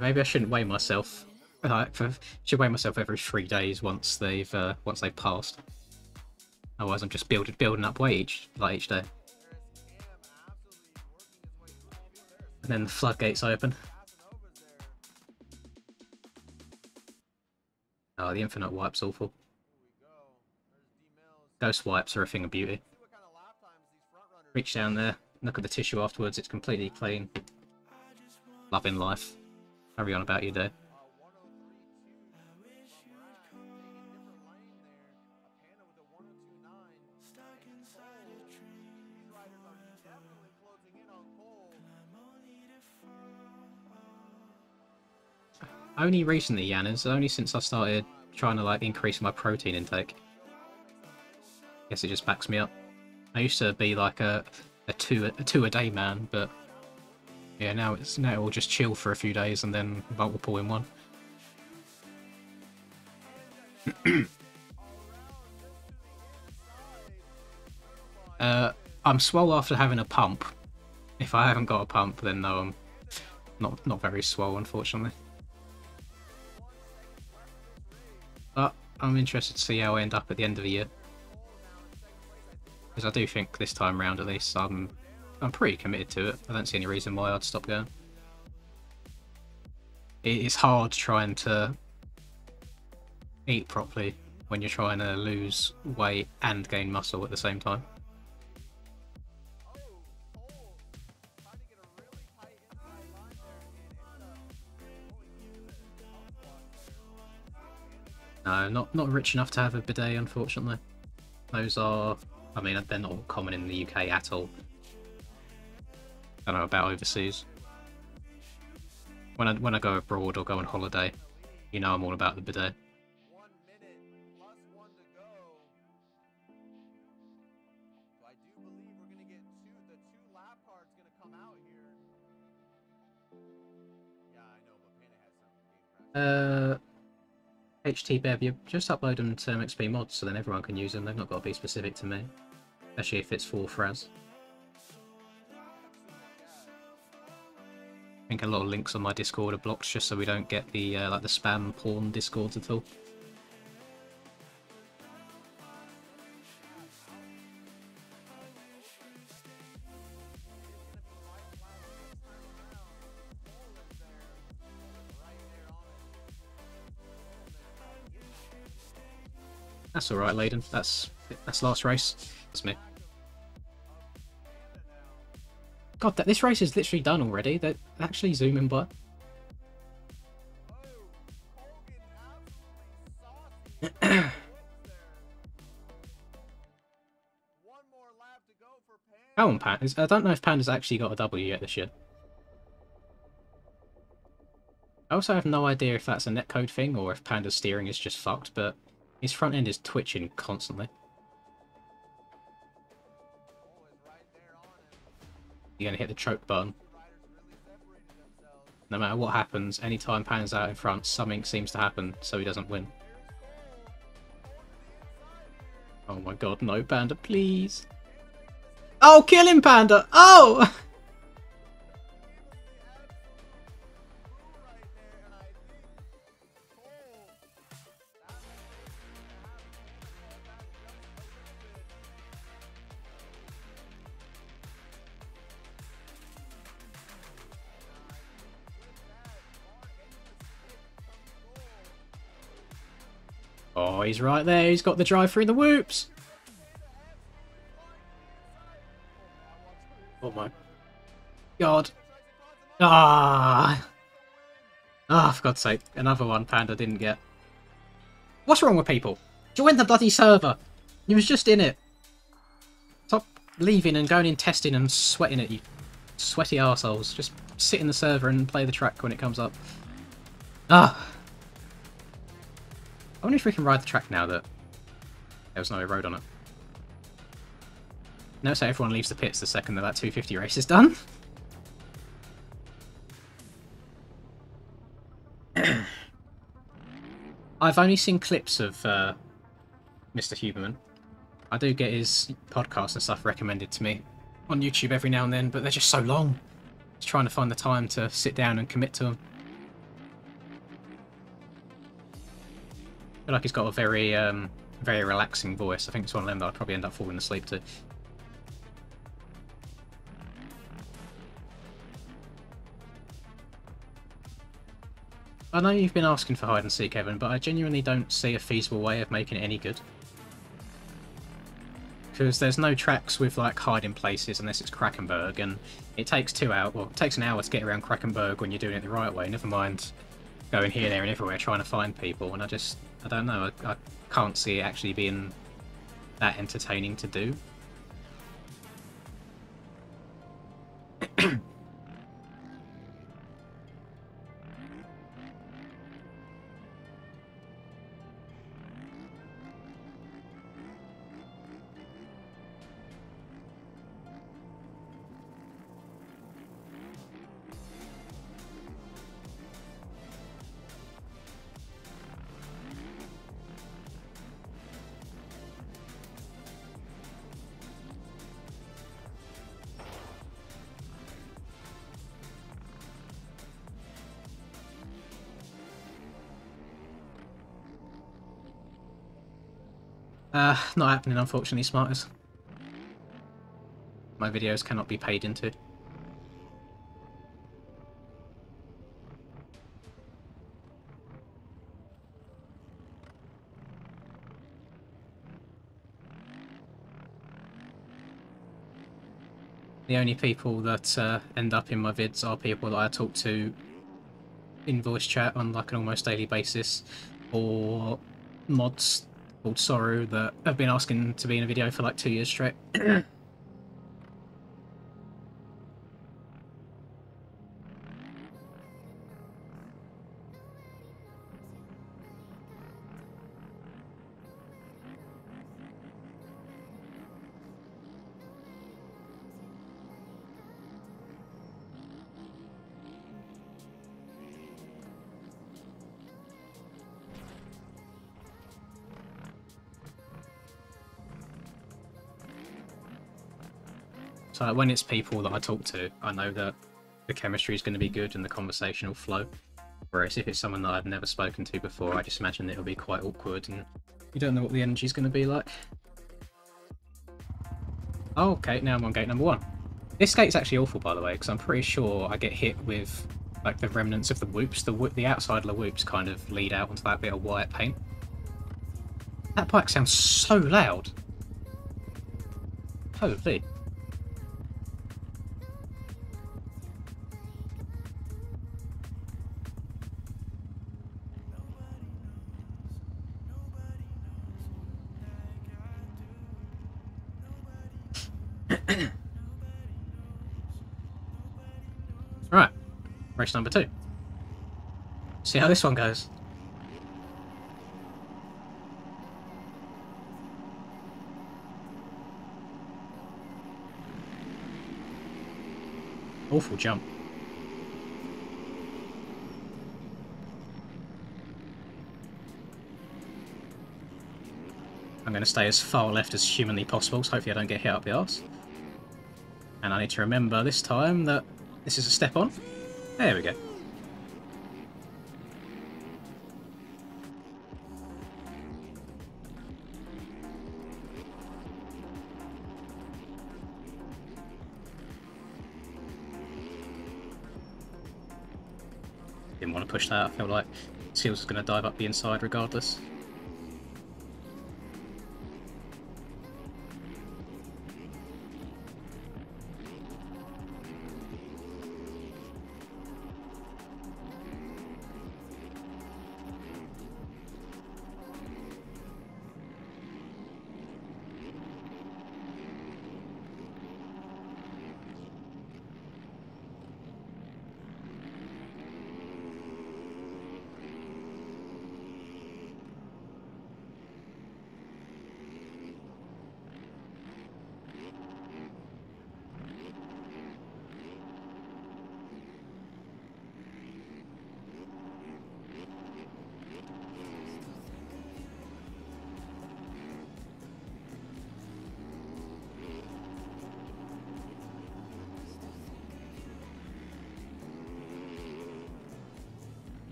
Maybe I shouldn't weigh myself. Should weigh myself every 3 days once they've passed. Otherwise, I'm just building up weight each day. And then the floodgates open. Oh, the infinite wipe's awful. Ghost wipes are a thing of beauty. Reach down there, look at the tissue afterwards, it's completely clean. Loving life. Carry on about your day. Only recently, Yanas, only since I started trying to like increase my protein intake. Guess it just backs me up. I used to be like a two a day man, but yeah, now it will just chill for a few days and then multiple in one. I'm swole after having a pump. If I haven't got a pump, then no, I'm not very swole, unfortunately. But I'm interested to see how I end up at the end of the year, because I do think this time round, at least, I'm pretty committed to it. I don't see any reason why I'd stop going. It's hard trying to eat properly when you're trying to lose weight and gain muscle at the same time. No, not rich enough to have a bidet, unfortunately. Those are, I mean, they're not common in the UK at all. I don't know about overseas. When I go abroad or go on holiday, you know I'm all about the bidet. 1 minute plus 1 to go. So I do believe we're gonna get the two lap cards gonna come out here. Yeah, I know, but Panda has some game press. HTBev, you just upload them to MXP mods so then everyone can use them. They've not got to be specific to me, especially if it's for Fraz. I think a lot of links on my Discord are blocked just so we don't get the like the spam porn Discords at all. That's alright, Layden. That's last race. That's me. God, this race is literally done already. They're actually zooming by. How on Pandas? I don't know if Panda's actually got a W yet this year. I also have no idea if that's a netcode thing or if Panda's steering is just fucked, but his front end is twitching constantly. You're going to hit the choke button. No matter what happens, anytime Panda's out in front, something seems to happen so he doesn't win. Oh my god, no, Panda, please. Oh, kill him, Panda! Oh! Oh, he's right there. He's got the drive through the whoops. Oh my god. Ah. Ah, for God's sake. Another one Panda didn't get. What's wrong with people? Join the bloody server. You was just in it. Stop leaving and going in testing and sweating at you. Sweaty arseholes. Just sit in the server and play the track when it comes up. Ah. I wonder if we can ride the track now that there was no road on it. Notice how everyone leaves the pits the second that 250 race is done. I've only seen clips of Mr. Huberman. I do get his podcast and stuff recommended to me on YouTube every now and then, but they're just so long. Just trying to find the time to sit down and commit to them. feel like he's got a very, very relaxing voice. I think it's one of them that I'd probably end up falling asleep to. I know you've been asking for hide and seek, Evan, but I genuinely don't see a feasible way of making it any good. Because there's no tracks with like hiding places unless it's Krakenberg, and it takes 2 hours. Well, it takes an hour to get around Krakenberg when you're doing it the right way. Never mind going here, there, and everywhere trying to find people. And I don't know. I can't see it actually being that entertaining to do. Not happening, unfortunately, Smarters. My videos cannot be paid into. The only people that end up in my vids are people that I talk to in voice chat on like an almost daily basis, or mods called Sorrow that have been asking to be in a video for like 2 years straight. So when it's people that I talk to, I know that the chemistry is going to be good and the conversation will flow. Whereas if it's someone that I've never spoken to before, I just imagine it'll be quite awkward and you don't know what the energy's going to be like. Oh, okay, now I'm on gate number 1. This gate's actually awful, by the way, because I'm pretty sure I get hit with like the remnants of the whoops. The outside of the whoops kind of lead out onto that bit of white paint. That bike sounds so loud. Holy. Right, race number 2. See how this one goes. Awful jump. I'm going to stay as far left as humanly possible, so hopefully I don't get hit up the arse. And I need to remember this time that this is a step on. There we go. Didn't want to push that. I felt like Seals was going to dive up the inside regardless.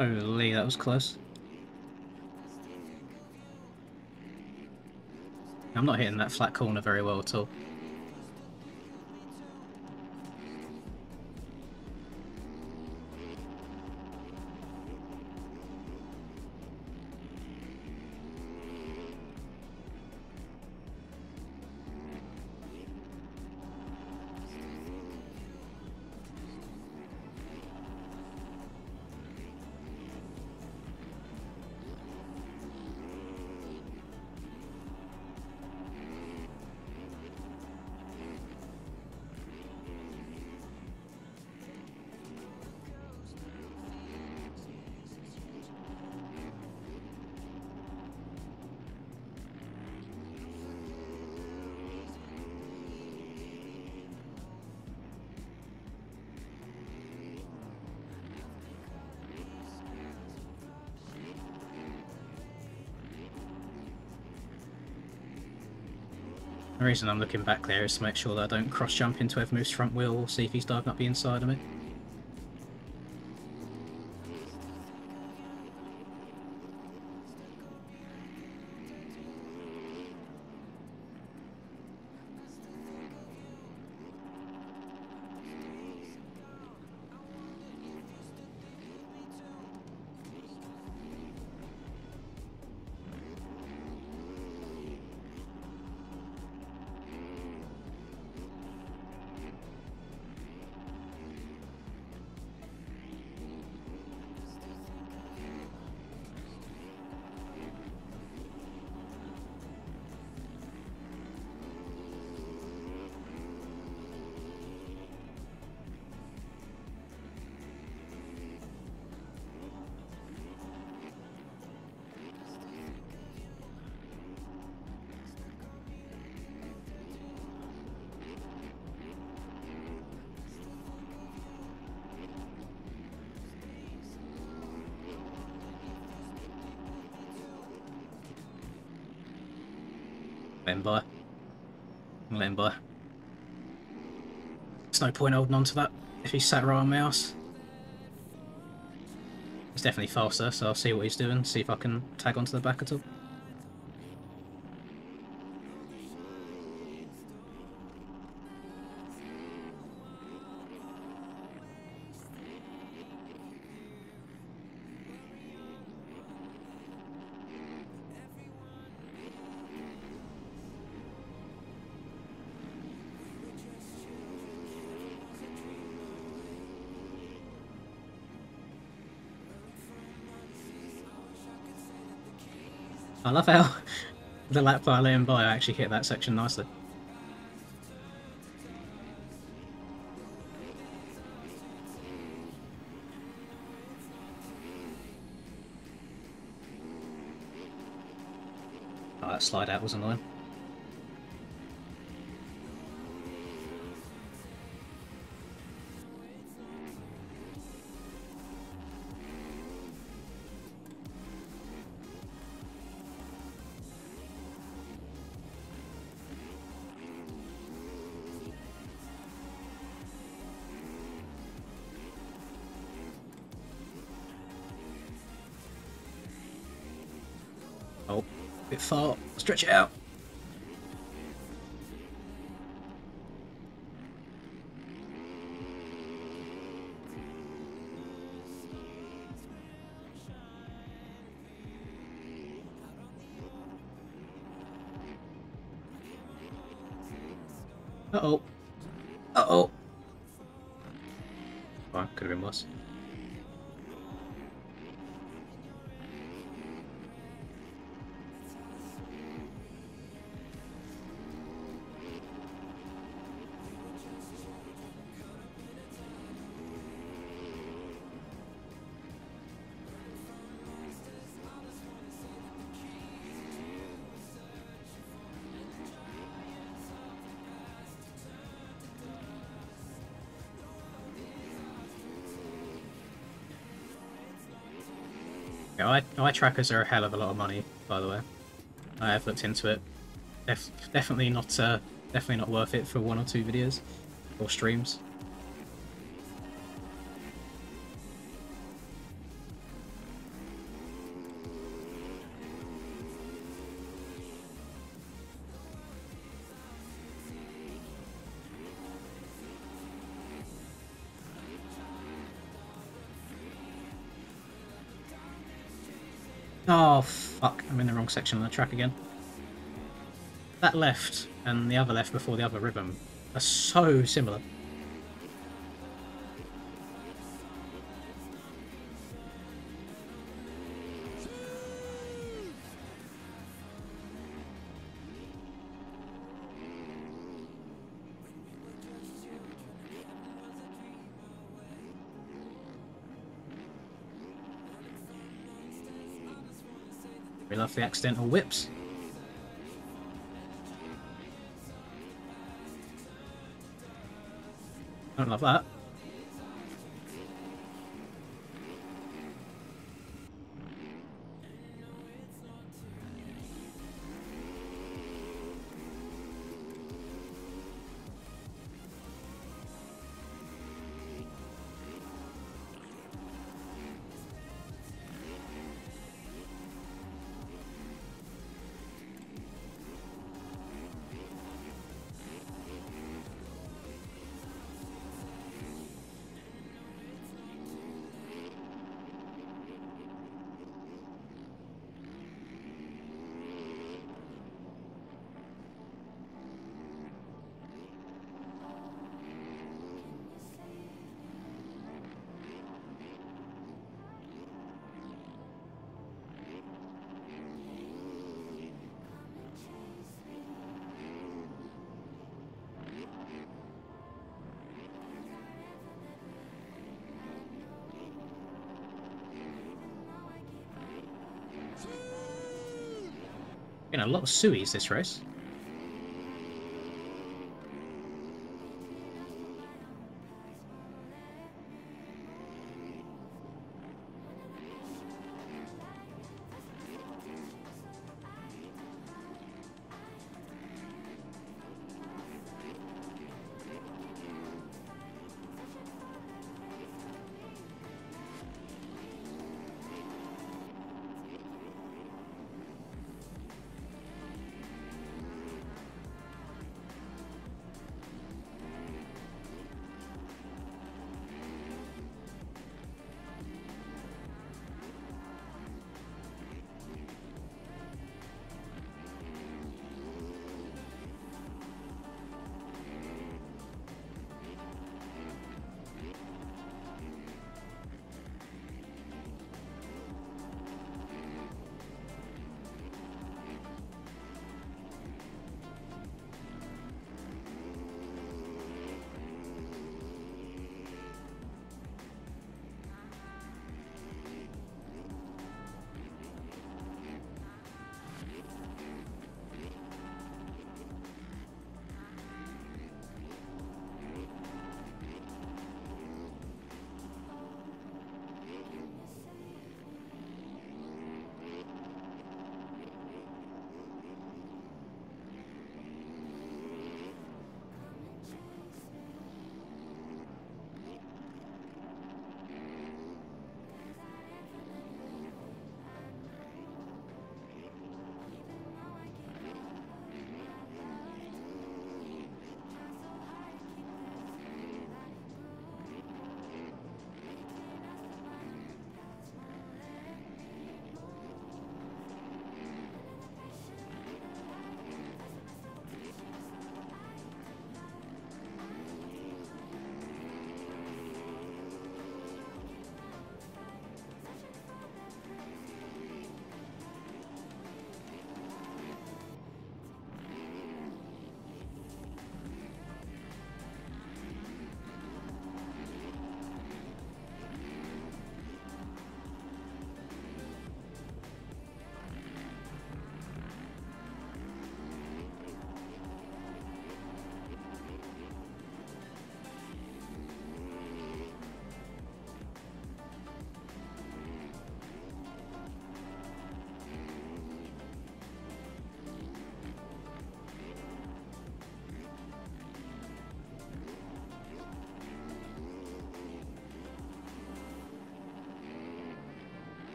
Holy, that was close. I'm not hitting that flat corner very well at all. The reason I'm looking back there is to make sure that I don't cross-jump into Evmove's front wheel or see if he's diving up the inside of me. Let him by. Let him by. There's no point holding on to that if he's sat right on my ass. He's definitely faster, so I'll see what he's doing, see if I can tag onto the back at all. I love how the lap that I let him by, I actually hit that section nicely. Oh, that slide out was annoying. Oh, bit far. Stretch it out. Uh-oh. Uh-oh. Fine, could have been worse. Yeah, eye trackers are a hell of a lot of money, by the way. I have looked into it. Definitely not worth it for 1 or 2 videos or streams. Oh, fuck. I'm in the wrong section of the track again. That left and the other left before the other ribbon are so similar. We love the accidental whips. Don't love that. You know, a lot of suies this race.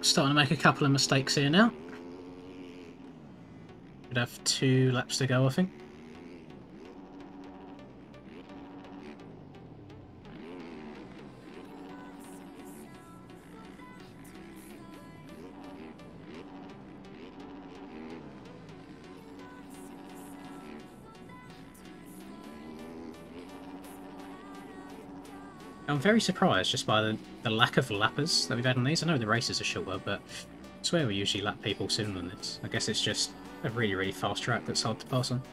starting to make a couple of mistakes here now. Should have 2 laps to go, I think. I'm very surprised just by the lack of lappers that we've had on these. I know the races are shorter, but I swear we usually lap people sooner than this. I guess it's just a really, really fast track that's hard to pass on.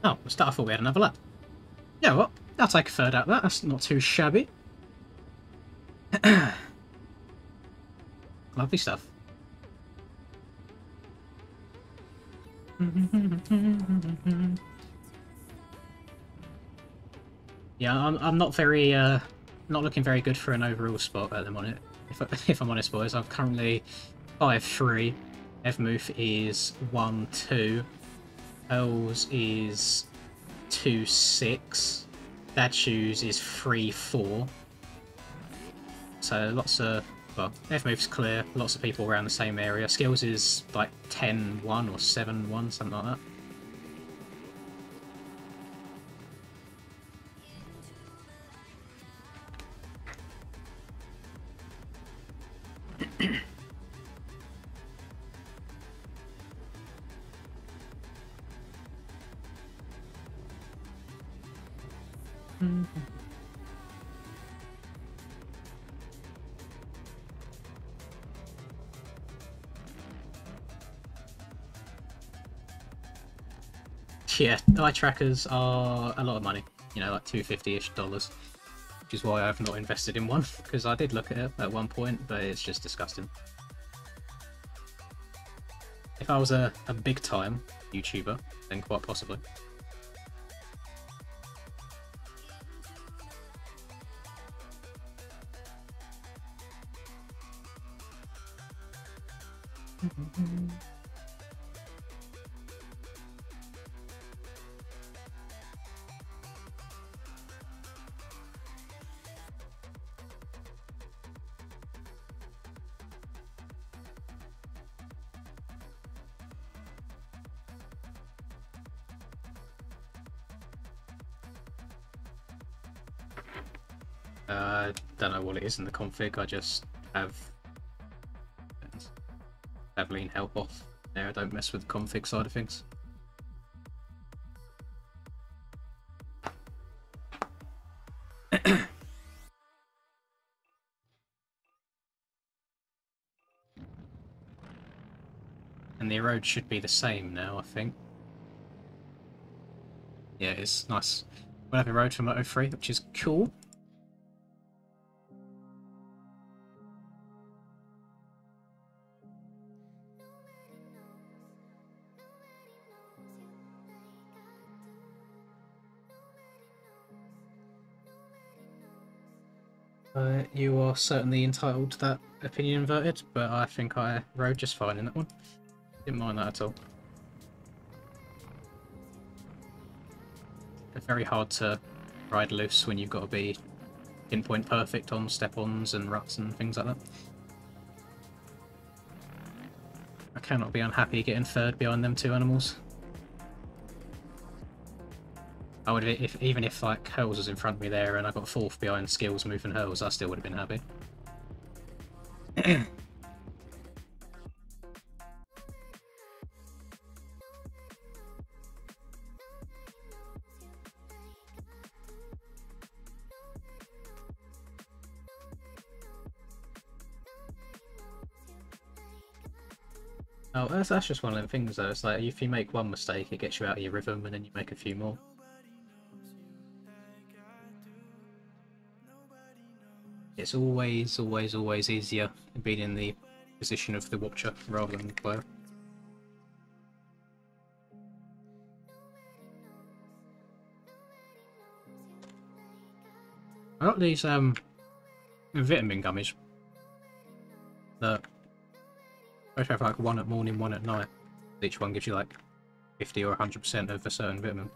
Oh, I thought we had another lap. Yeah, well, I'll take a third out of that. That's not too shabby. Lovely stuff. Yeah, I'm not very not looking very good for an overall spot at the moment. If I'm honest, boys, I'm currently 5-3. Evmuth is 1-2. Els is 2-6. Dad Shoes is 3-4. So lots of, well, Evmuth's clear. Lots of people around the same area. Skills is like 10-1 or 7-1, something like that. Yeah, eye trackers are a lot of money, you know, like $250-ish, which is why I've not invested in one, because I did look at it at one point, but it's just disgusting. If I was a big-time YouTuber, then quite possibly. I don't know what it is in the config, I just have lean help off there, I don't mess with the config side of things. And the road should be the same now, I think. Yeah, it's nice. We'll have a road for Moto 3, which is cool. You are certainly entitled to that opinion inverted, but I think I rode just fine in that one. Didn't mind that at all. It's very hard to ride loose when you've got to be pinpoint perfect on step-ons and ruts and things like that. I cannot be unhappy getting third behind them two animals. I would have, even if like Hurls was in front of me there and I got fourth behind Skills moving Hurls, I still would have been happy. Oh, that's just one of them things though. It's like if you make one mistake, it gets you out of your rhythm, and then you make a few more. It's always, always, always easier being in the position of the watcher rather than the player. I got these vitamin gummies that both have like one at morning, one at night. Each one gives you like 50 or 100% of a certain vitamin.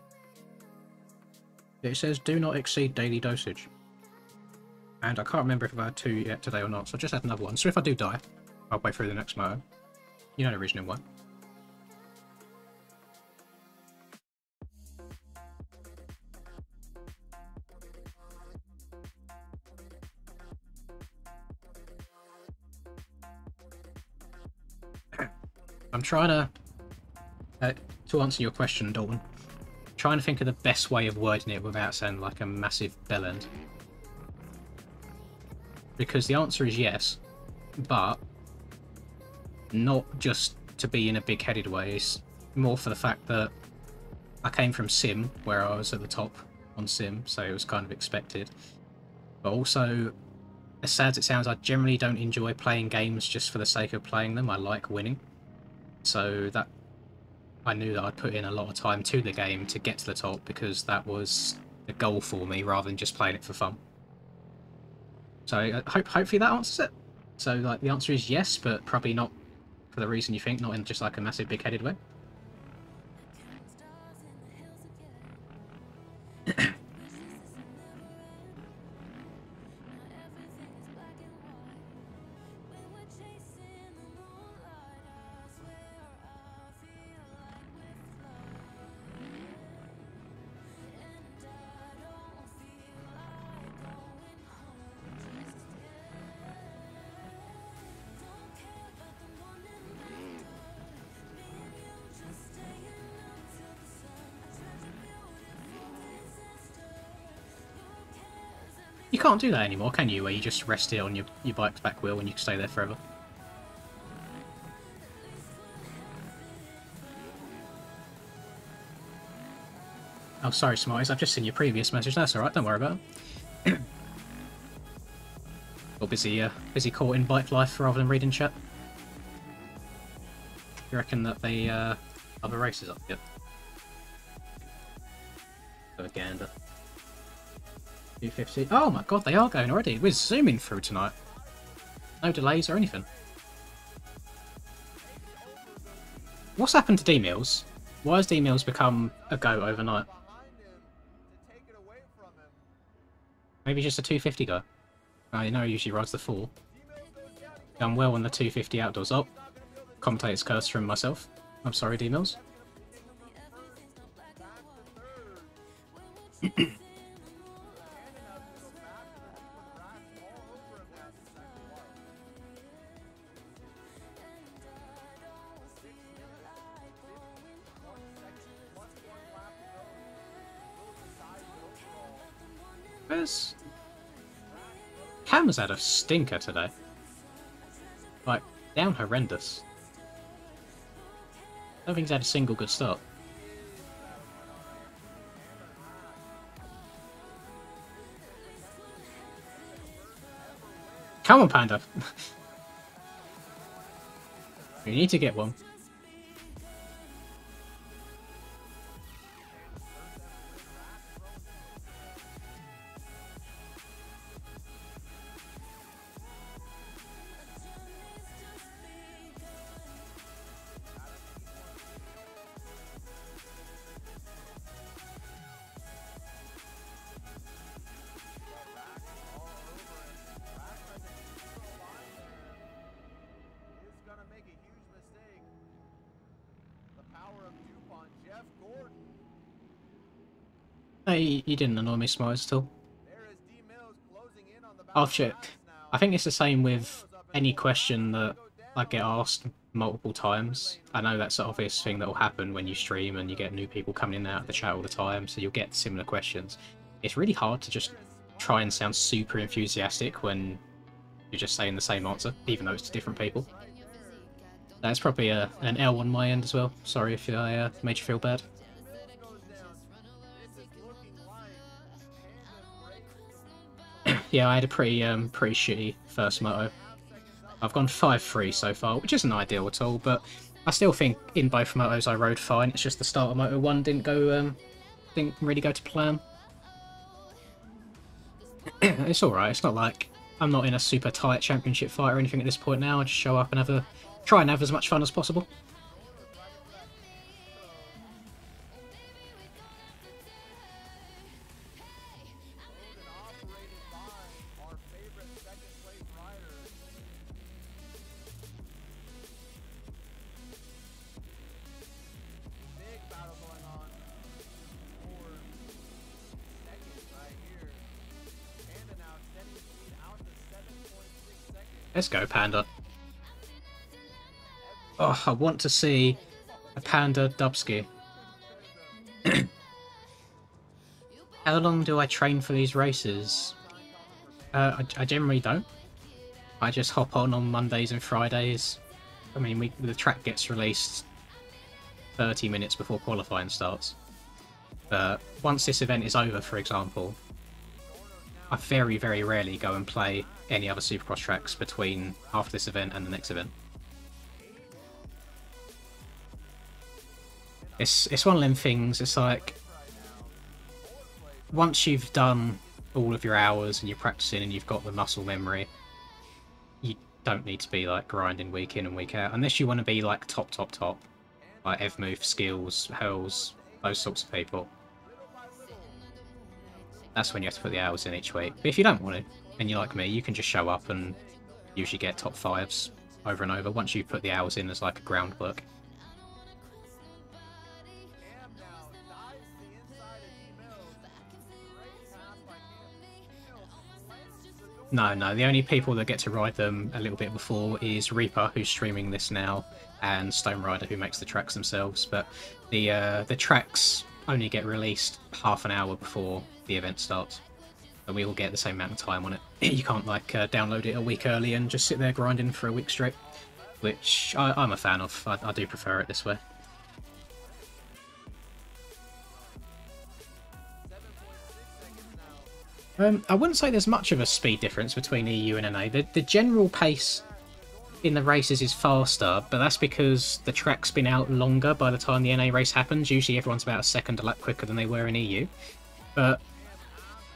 It says do not exceed daily dosage. And I can't remember if I've had 2 yet today or not, so I just had another one. So if I do die, I'll play through the next moto. You know the reasoning why. I'm trying to answer your question, Dalton, trying to think of the best way of wording it without sounding like a massive bellend. Because the answer is yes, but not just to be in a big-headed way. It's more for the fact that I came from Sim, where I was at the top on Sim, so it was kind of expected. But also, as sad as it sounds, I generally don't enjoy playing games just for the sake of playing them. I like winning. So that I knew that I'd put in a lot of time to the game to get to the top because that was the goal for me rather than just playing it for fun. So hopefully that answers it. So like the answer is yes, but probably not for the reason you think, not in just like a massive big-headed way. You can't do that anymore, can you? Where you just rest it on your bike's back wheel and you can stay there forever. Oh, sorry, Smarties. I've just seen your previous message. That's alright, don't worry about it. Or busy caught in bike life rather than reading chat. You reckon that the other races up yet? Propaganda. 250. Oh my god, they are going already. We're zooming through tonight. No delays or anything. What's happened to D-Mills? Why has D-Mills become a go overnight? Maybe just a 250 guy. You know he usually rides the 4. Done well on the 250 outdoors. Oh, commentator's curse from myself. I'm sorry, D-Mills. Cam has had a stinker today. Like, down horrendous. I don't think he's had a single good start. Come on, Panda! You need to get one. He didn't annoy me, Smiles, at all. Oh shit. I think it's the same with any question that I get asked multiple times. I know that's an obvious thing that will happen when you stream and you get new people coming in and out of the chat all the time, so you'll get similar questions. It's really hard to just try and sound super enthusiastic when you're just saying the same answer, even though it's to different people. That's probably an L on my end as well. Sorry if I made you feel bad. Mills goes down. This is looking like Yeah, I had a pretty shitty first moto. I've gone 5-3 so far, which isn't ideal at all, but I still think in both motos I rode fine. It's just the start of Moto 1 didn't really go to plan. It's alright, it's not like I'm not in a super tight championship fight or anything at this point now. I just show up and try and have as much fun as possible. operated by our favorite second place rider. Big battle going on for second right here. Panda now extending speed out to 7.6 seconds. Let's go, Panda. Oh, I want to see a Panda Dubsky. How long do I train for these races? I generally don't. I just hop on Mondays and Fridays. I mean, the track gets released 30 minutes before qualifying starts. But once this event is over, for example, I very, very rarely go and play any other Supercross tracks between after this event and the next event. It's one of them things, it's like, once you've done all of your hours and you're practicing and you've got the muscle memory, you don't need to be like grinding week in and week out, unless you want to be like top, like Evmove, Skills, Hurls, those sorts of people. That's when you have to put the hours in each week. But if you don't want to, and you're like me, you can just show up and usually get top 5s over and over once you put the hours in as like a groundwork. No, the only people that get to ride them a little bit before is Reaper, who's streaming this now, and Stone Rider, who makes the tracks themselves. But the tracks only get released half an hour before the event starts, and we all get the same amount of time on it. You can't like download it a week early and just sit there grinding for a week straight, which I'm a fan of. I do prefer it this way. I wouldn't say there's much of a speed difference between EU and NA. The general pace in the races is faster, but that's because the track's been out longer by the time the NA race happens. Usually everyone's about a second a lap quicker than they were in EU. But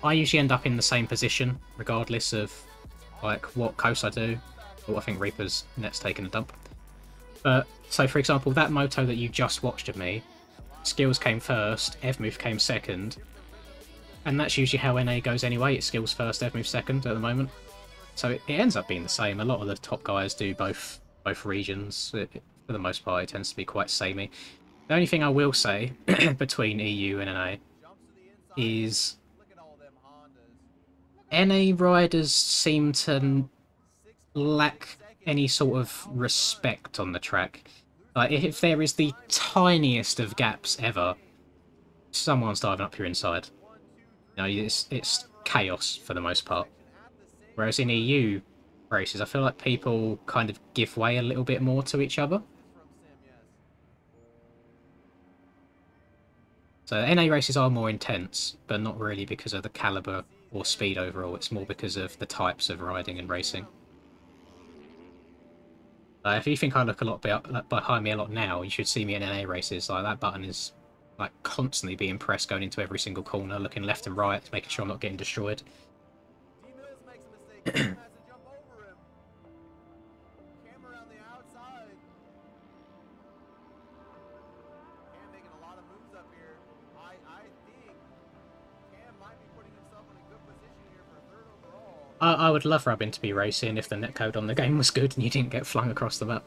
I usually end up in the same position, regardless of like what coast I do. Oh, I think Reaper's net's taken a dump. But, so for example, that moto that you just watched of me, Skills came first, Evmove came second. And that's usually how NA goes anyway. It's Skills first, Evmove second at the moment. So it ends up being the same. A lot of the top guys do both regions. For the most part, it tends to be quite samey. The only thing I will say between EU and NA is NA riders seem to lack any sort of respect on the track. Like, if there is the tiniest of gaps ever, someone's diving up your inside. You know, it's chaos for the most part. Whereas in EU races, I feel like people kind of give way a little bit more to each other. So NA races are more intense, but not really because of the caliber or speed overall. It's more because of the types of riding and racing. If you think I look a lot behind me a lot now, you should see me in NA races. Like, that button is like constantly being pressed, going into every single corner, looking left and right, making sure I'm not getting destroyed. I would love Robin to be racing if the netcode on the game was good and you didn't get flung across the map.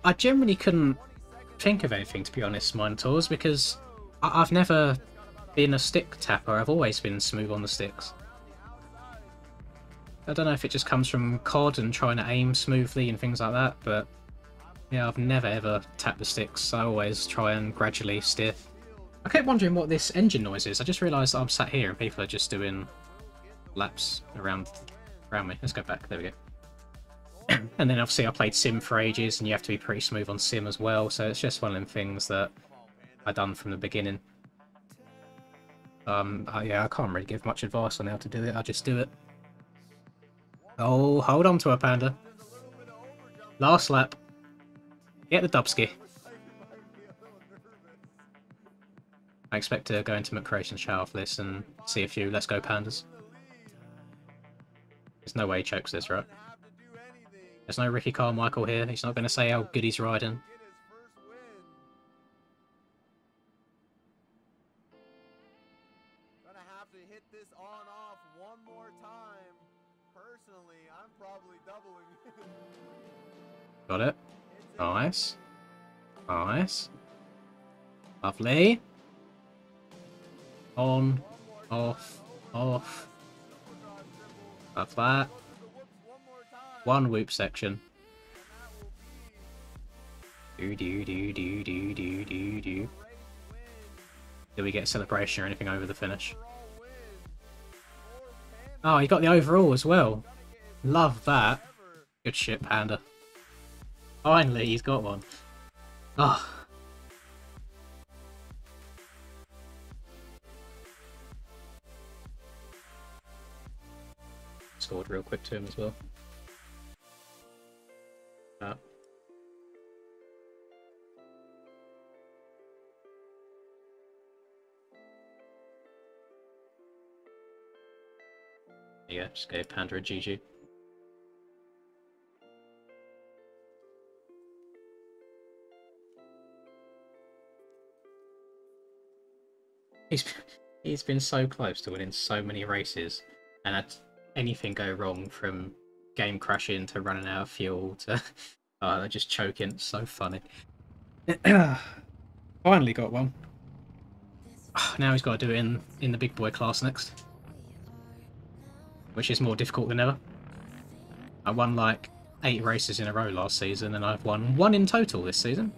I generally couldn't think of anything, to be honest, Minotaurs, because I've never been a stick tapper. I've always been smooth on the sticks. I don't know if it just comes from COD and trying to aim smoothly and things like that, but yeah, I've never ever tapped the sticks. I always try and gradually steer. I kept wondering what this engine noise is. I just realised I'm sat here and people are just doing laps around me. Let's go back. There we go. And then obviously I played Sim for ages, and you have to be pretty smooth on Sim as well, so it's just one of them things that I done from the beginning. Yeah, I can't really give much advice on how to do it. I just do it. Oh, hold on to her, Panda. Last lap. Get the dubski. I expect to go into McCration's shower for this and see a few Let's Go Pandas. There's no way he chokes this, right? There's no Ricky Carmichael here. He's not going to say how good he's riding. Gonna have to hit this on off one more time. Personally, I'm probably doubling. Got it. Nice. Nice. Lovely. On. Off. Off. Like that. One whoop section. Do do do do do do do do. Did we get a celebration or anything over the finish? Oh, he got the overall as well. Love that. Good shit, Panda. Finally, he's got one. Oh. Scored real quick to him as well. Yeah, just gave Panda a GG. He's been so close to winning so many races, and had anything go wrong from game crashing to running out of fuel to just choking. It's so funny. Finally got one. Now he's got to do it in the big boy class next, which is more difficult than ever. I won like 8 races in a row last season, and I've won 1 in total this season.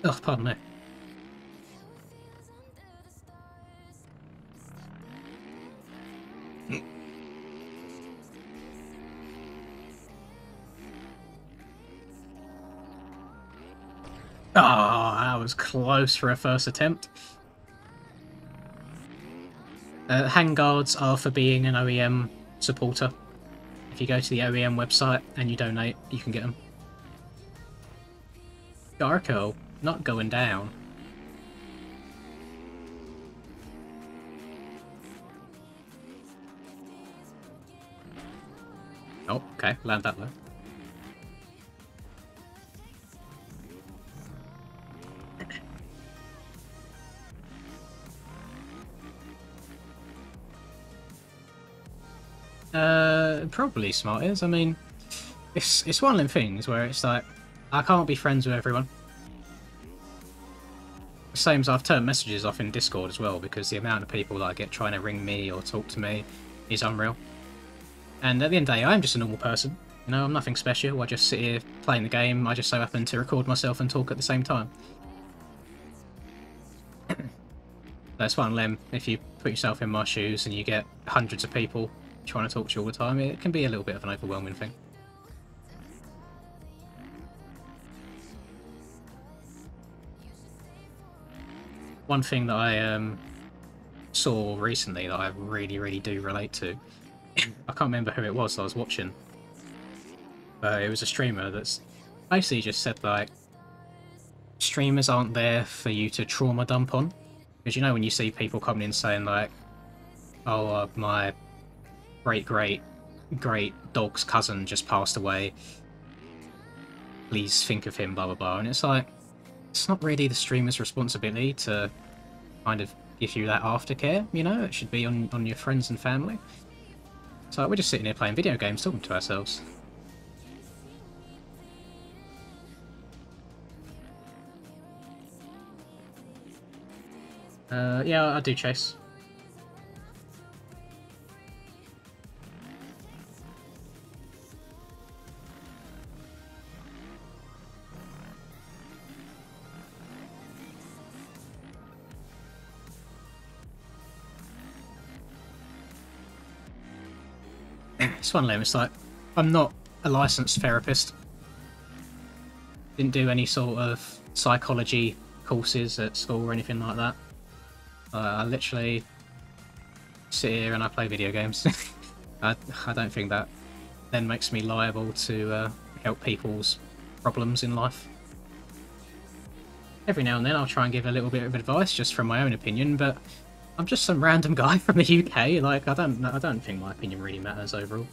Oh, pardon me. Oh, that was close for a first attempt. Handguards are for being an OEM supporter. If you go to the OEM website and you donate, you can get them. Darko, not going down. Oh, okay, land that low. Probably smart is. I mean, it's one of them things where it's like, I can't be friends with everyone. Same as I've turned messages off in Discord as well, because the amount of people that I get trying to ring me or talk to me is unreal. And at the end of the day, I'm just a normal person. You know, I'm nothing special. I just sit here playing the game. I just so happen to record myself and talk at the same time. That's one of them. If you put yourself in my shoes and you get hundreds of people trying to talk to you all the time, it can be a little bit of an overwhelming thing. One thing that I saw recently that I really do relate to, I can't remember who it was I was watching, but it was a streamer that's basically just said, like, streamers aren't there for you to trauma dump on. Because, you know, when you see people coming in saying, like, oh, my great great dog's cousin just passed away. Please think of him, blah blah blah. And it's like, it's not really the streamer's responsibility to kind of give you that aftercare, you know? It should be on your friends and family. So we're just sitting here playing video games, talking to ourselves. Yeah, I do chase. It's one of them, it's like, I'm not a licensed therapist. Didn't do any sort of psychology courses at school or anything like that. I literally sit here and I play video games. I don't think that then makes me liable to help people's problems in life. Every now and then I'll try and give a little bit of advice just from my own opinion, but I'm just some random guy from the UK. Like I don't think my opinion really matters overall.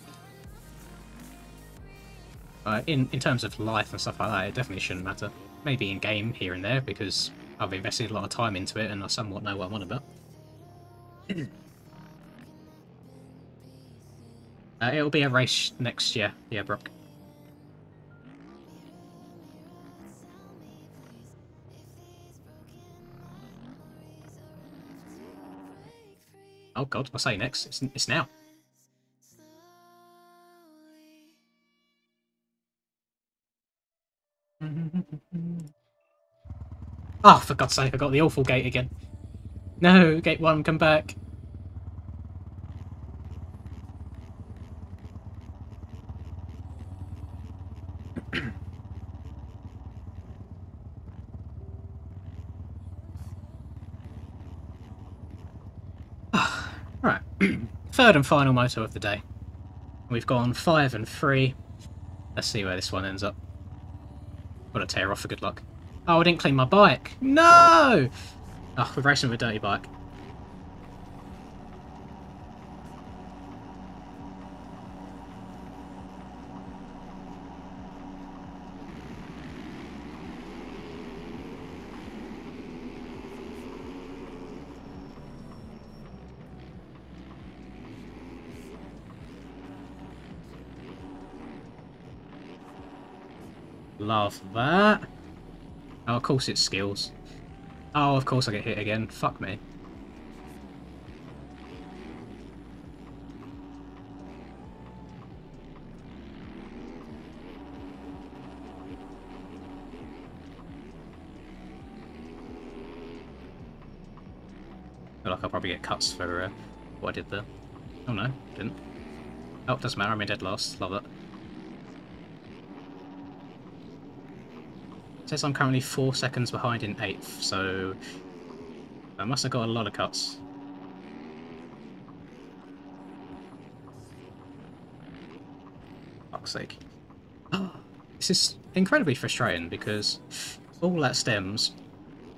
In terms of life and stuff like that, it definitely shouldn't matter. Maybe in game here and there because I've invested a lot of time into it and I somewhat know what I'm on about. It'll be a race next year, yeah, Brock. Oh god, I say next. It's now. Oh, for God's sake, I got the awful gate again. No, gate 1, come back. Right, third and final moto of the day. We've gone 5 and 3. Let's see where this one ends up. Got to tear off for good luck. Oh, I didn't clean my bike. No! Oh, we're racing with a dirty bike. Love that. Oh, of course it's skills. Oh, of course I get hit again. Fuck me. I feel like I'll probably get cuts for what I did there. Oh no, didn't. Oh, doesn't matter, I'm in dead last. Love it. It says I'm currently 4 seconds behind in 8th, so I must have got a lot of cuts. Fuck's sake. This is incredibly frustrating because all that stems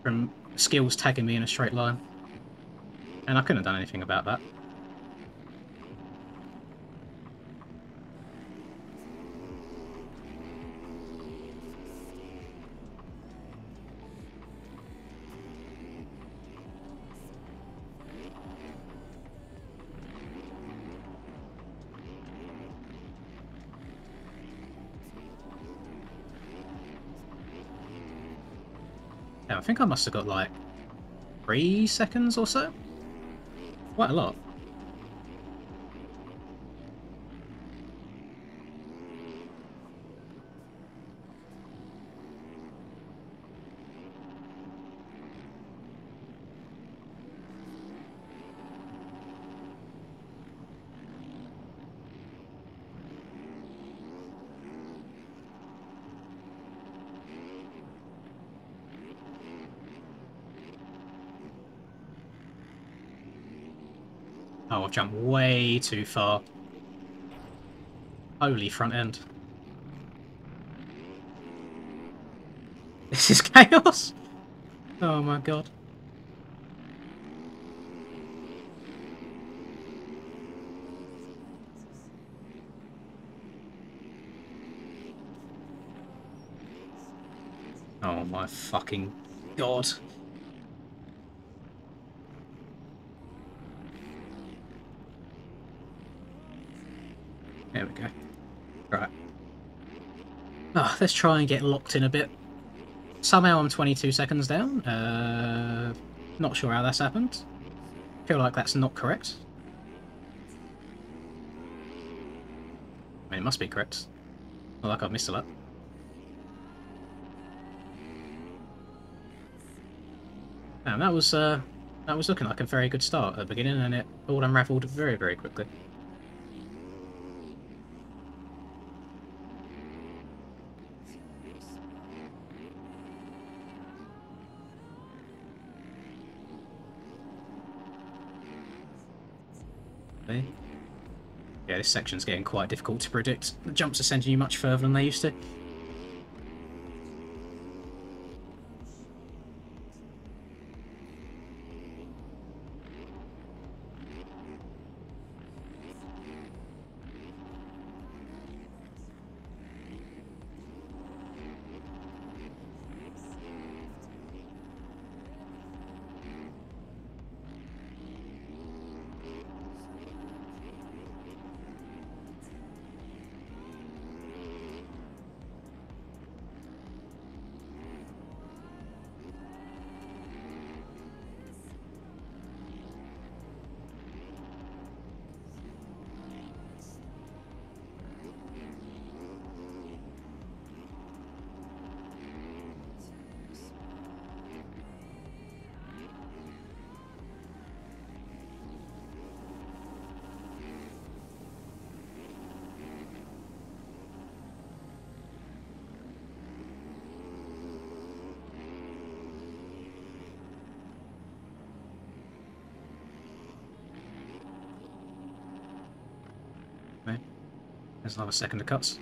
from skills tagging me in a straight line. And I couldn't have done anything about that. Yeah, I think I must have got like 3 seconds or so. Quite a lot. Oh, I've jumped way too far. Holy front end. This is chaos! Oh my god. Oh my fucking god. There we go. Right. Oh, let's try and get locked in a bit. Somehow I'm 22 seconds down. Not sure how that's happened. Feel like that's not correct. I mean, it must be correct. Not like I've missed a lot. And that was looking like a very good start at the beginning, and it all unravelled very, very quickly. Okay. Yeah, this section's getting quite difficult to predict. The jumps are sending you much further than they used to. Okay. There's another second of cuts.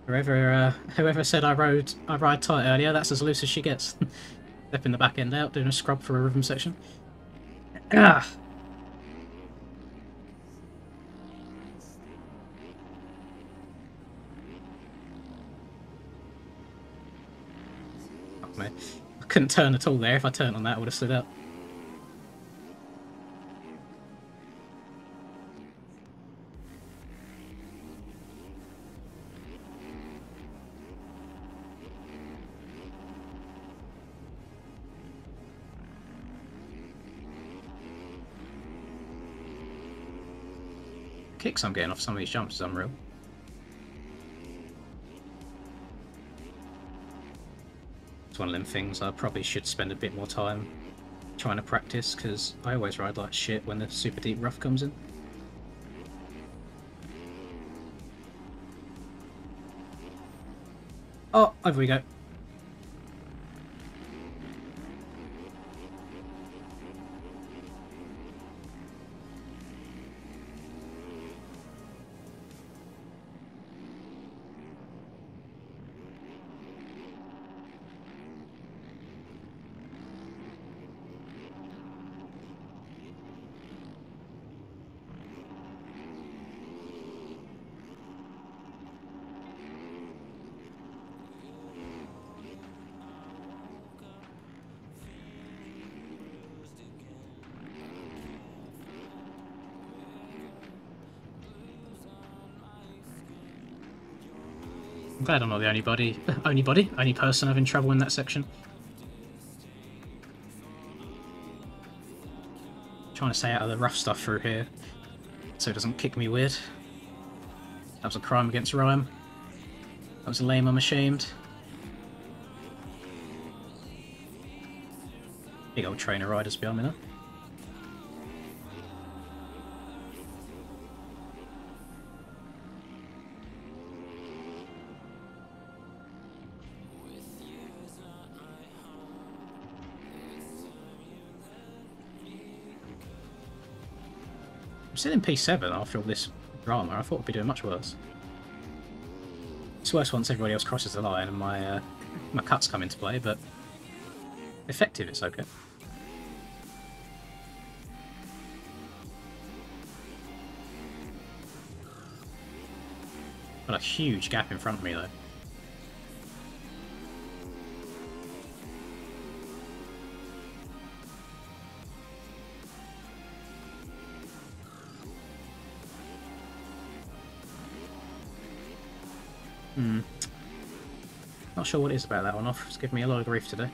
Whoever said I ride tight earlier, that's as loose as she gets. Stepping the back end out, doing a scrub for a rhythm section. Ah! Fuck me. I couldn't turn at all there. If I turned on that, I would have stood out. Kicks I'm getting off some of these jumps is unreal. It's one of them things I probably should spend a bit more time trying to practice, because I always ride like shit when the super deep rough comes in. Oh, over we go. I'm glad I'm not the only person having trouble in that section. Trying to stay out of the rough stuff through here, so it doesn't kick me weird. That was a crime against rhyme. That was lame, I'm ashamed. Big old train of riders behind me now. I'm still in P7 after all this drama. I thought we'd be doing much worse. It's worse once everybody else crosses the line and my cuts come into play, but effective it's okay. Got a huge gap in front of me though. Not sure what it is about that one off. It's giving me a lot of grief today.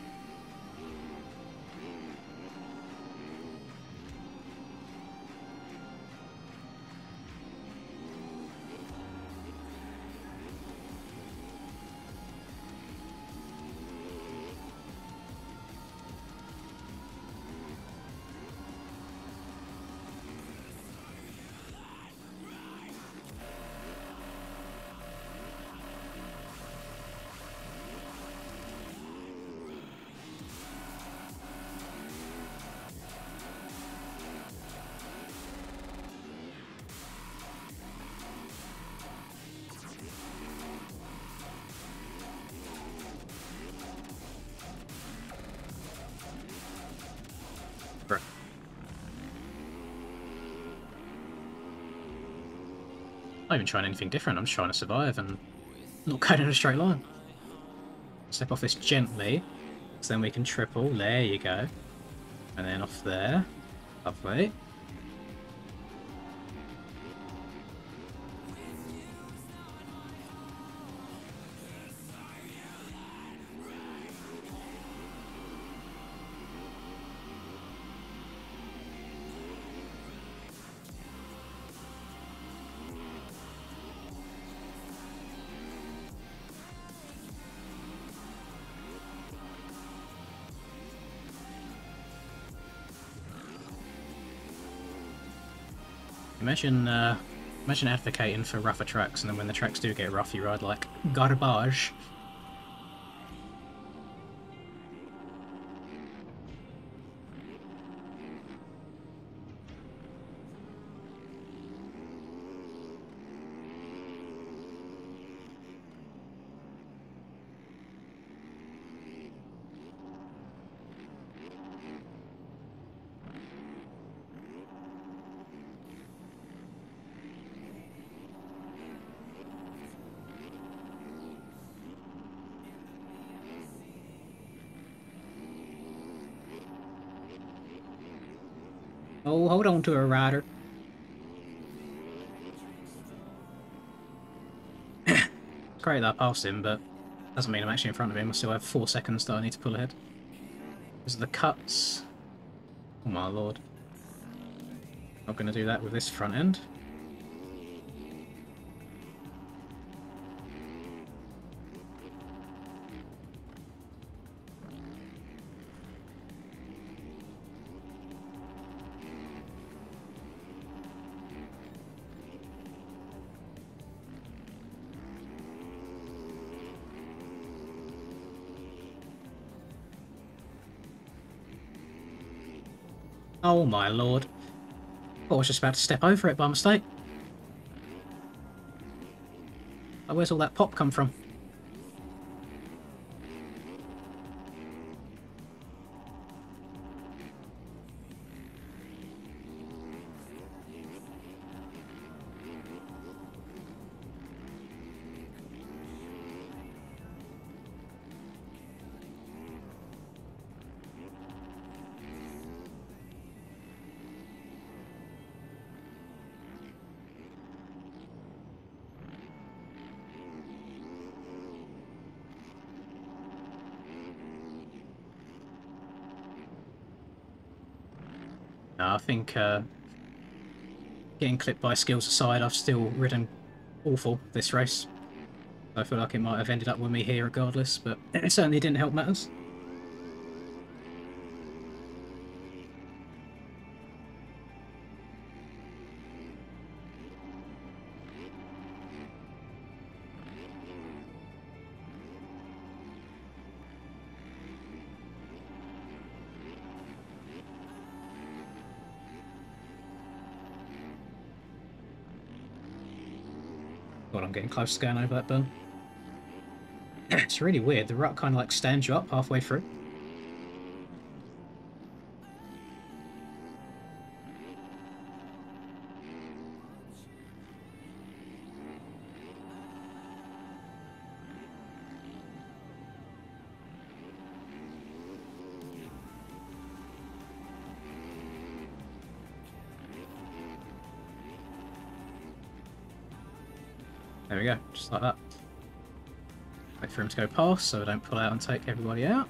Not even trying anything different, I'm just trying to survive and not going in a straight line. Step off this gently, so then we can triple, there you go. And then off there, lovely. Imagine advocating for rougher tracks, and then when the tracks do get rough, you ride like garbage. Oh, hold on to her, rider. Great that I passed him, but doesn't mean I'm actually in front of him. I still have 4 seconds that I need to pull ahead. Because of the cuts. Oh my lord. Not going to do that with this front end. Oh my lord. I was just about to step over it by mistake. Oh, where's all that pop come from? No, I think getting clipped by skills aside, I've still ridden awful this race. I feel like it might have ended up with me here regardless, but it certainly didn't help matters. God, I'm getting close to going over that burn. It's really weird. The rut kind of like stands you up halfway through. There we go, just like that. Wait for him to go past so I don't pull out and take everybody out.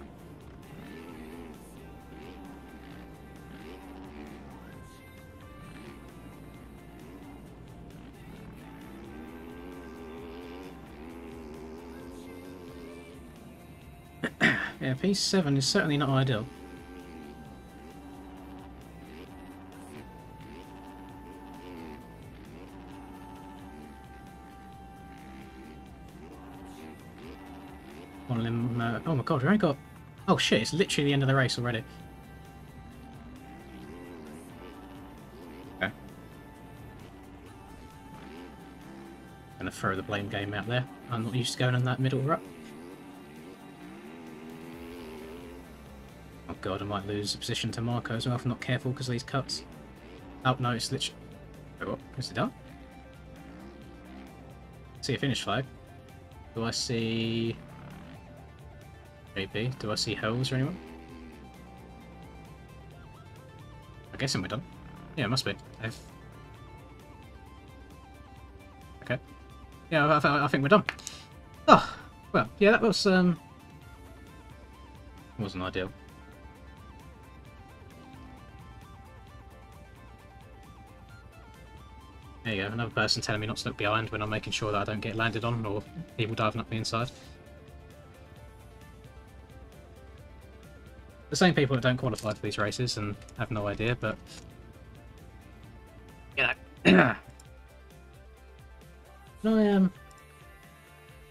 Yeah, P7 is certainly not ideal. Oh my god, we only got... Oh shit, it's literally the end of the race already. Okay. Gonna throw the blame game out there. I'm not used to going in that middle rut. Oh god, I might lose a position to Marco as well if I'm not careful because of these cuts. Oh no, it's literally... Oh, what? Is it done? See a finish flag. Do I see... JP? Do I see Hells or anyone? I'm guessing we're done. Yeah, it must be. Okay. Yeah, I think we're done. Oh, well, yeah, that was, wasn't ideal. There you go, another person telling me not to look behind when I'm making sure that I don't get landed on or people diving up the inside. The same people that don't qualify for these races and have no idea, but you know. No,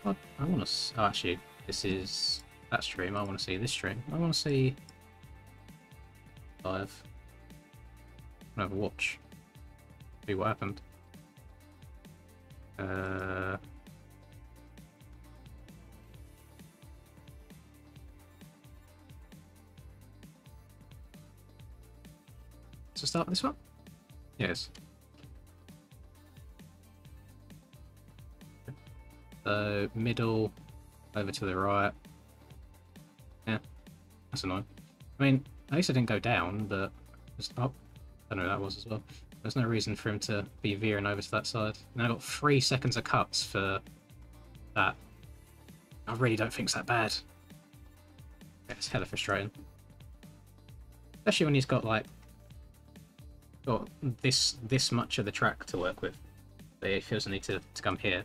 I want to. Oh, actually, this is that stream. I want to see this stream. I want to see live. I'll have a watch. See what happened. To start this one? Yes. So middle, over to the right. Yeah, that's annoying. I mean, at least I didn't go down, but I don't know who that was as well. There's no reason for him to be veering over to that side. And I got 3 seconds of cuts for that. I really don't think it's that bad. It's hella frustrating. Especially when he's got like this much of the track to work with. But he feels the need to come here.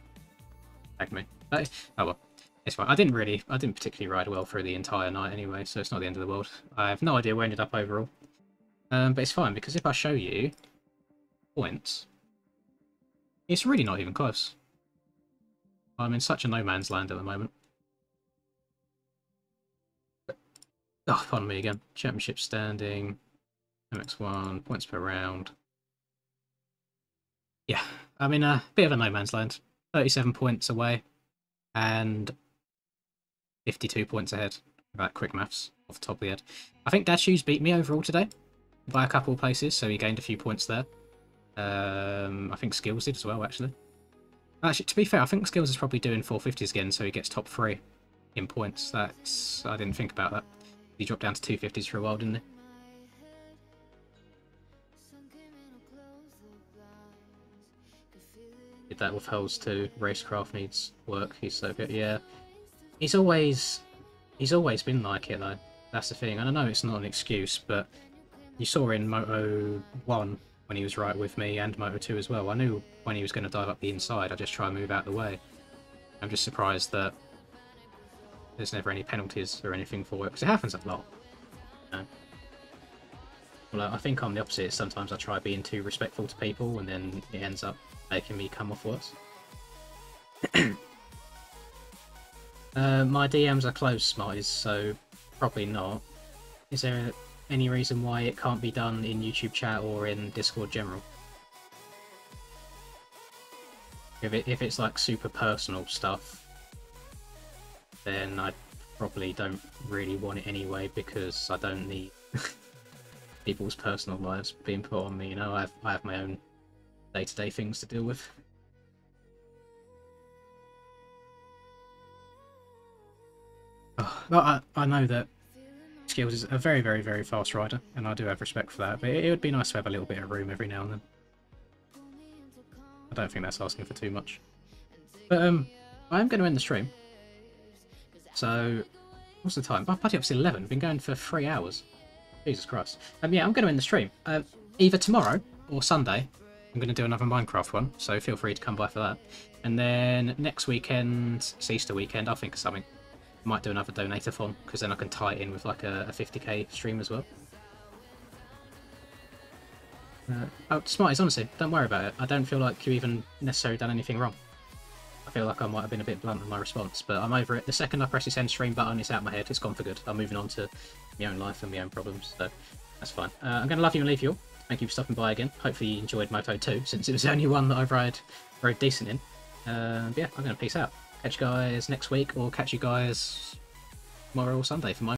Tag me. But, oh well. It's fine. I didn't particularly ride well through the entire night anyway, so it's not the end of the world. I have no idea where I ended up overall. But it's fine, because if I show you points, it's really not even close. I'm in such a no man's land at the moment. Oh, pardon me again. Championship standing, MX1, points per round. Yeah, I'm in a bit of a no man's land. 37 points away, and 52 points ahead. About quick maths off the top of the head. I think Dad Shoes beat me overall today by a couple of places, so he gained a few points there. I think Skills did as well, actually. Actually, to be fair, I think Skills is probably doing 450s again, so he gets top 3 in points. That's... I didn't think about that. He dropped down to 250s for a while, didn't he? Did that with Hulls too. Racecraft needs work. He's so good. Yeah, he's always been like it though. That's the thing. And I know it's not an excuse, but you saw in Moto 1 when he was right with me, and Moto 2 as well. I knew when he was going to dive up the inside, I just try and move out of the way. I'm just surprised that there's never any penalties or anything for it, because it happens a lot. You know? Well, I think I'm the opposite. Sometimes I try being too respectful to people, and then it ends up making me come off worse. My DMs are closed, Smarties, so probably not. Is there any reason why it can't be done in YouTube chat or in Discord general? If it's like super personal stuff, then I probably don't really want it anyway, because I don't need people's personal lives being put on me. You know, I have my own day-to-day things to deal with. Oh, but I know that Skills is a very, very, very fast rider, and I do have respect for that, but it would be nice to have a little bit of room every now and then. I don't think that's asking for too much. But I am going to end the stream. So, what's the time? Oh, bloody up to 11. Been going for 3 hours. Jesus Christ. Yeah, I'm going to end the stream. Either tomorrow or Sunday, I'm going to do another Minecraft one, so feel free to come by for that. And then next weekend, it's Easter weekend, I'll think of something. Might do another donator-thon, because then I can tie it in with like a 50k stream as well. Oh, Smarties, honestly, don't worry about it. I don't feel like you even necessarily done anything wrong. I feel like I might have been a bit blunt in my response, but I'm over it. The second I press this end stream button, it's out of my head, it's gone for good. I'm moving on to my own life and my own problems, so that's fine. I'm going to love you and leave you all. Thank you for stopping by again. Hopefully you enjoyed Moto 2, since it was the only one that I've rode decent in. Yeah, I'm going to peace out. Catch you guys next week, or catch you guys tomorrow or Sunday for my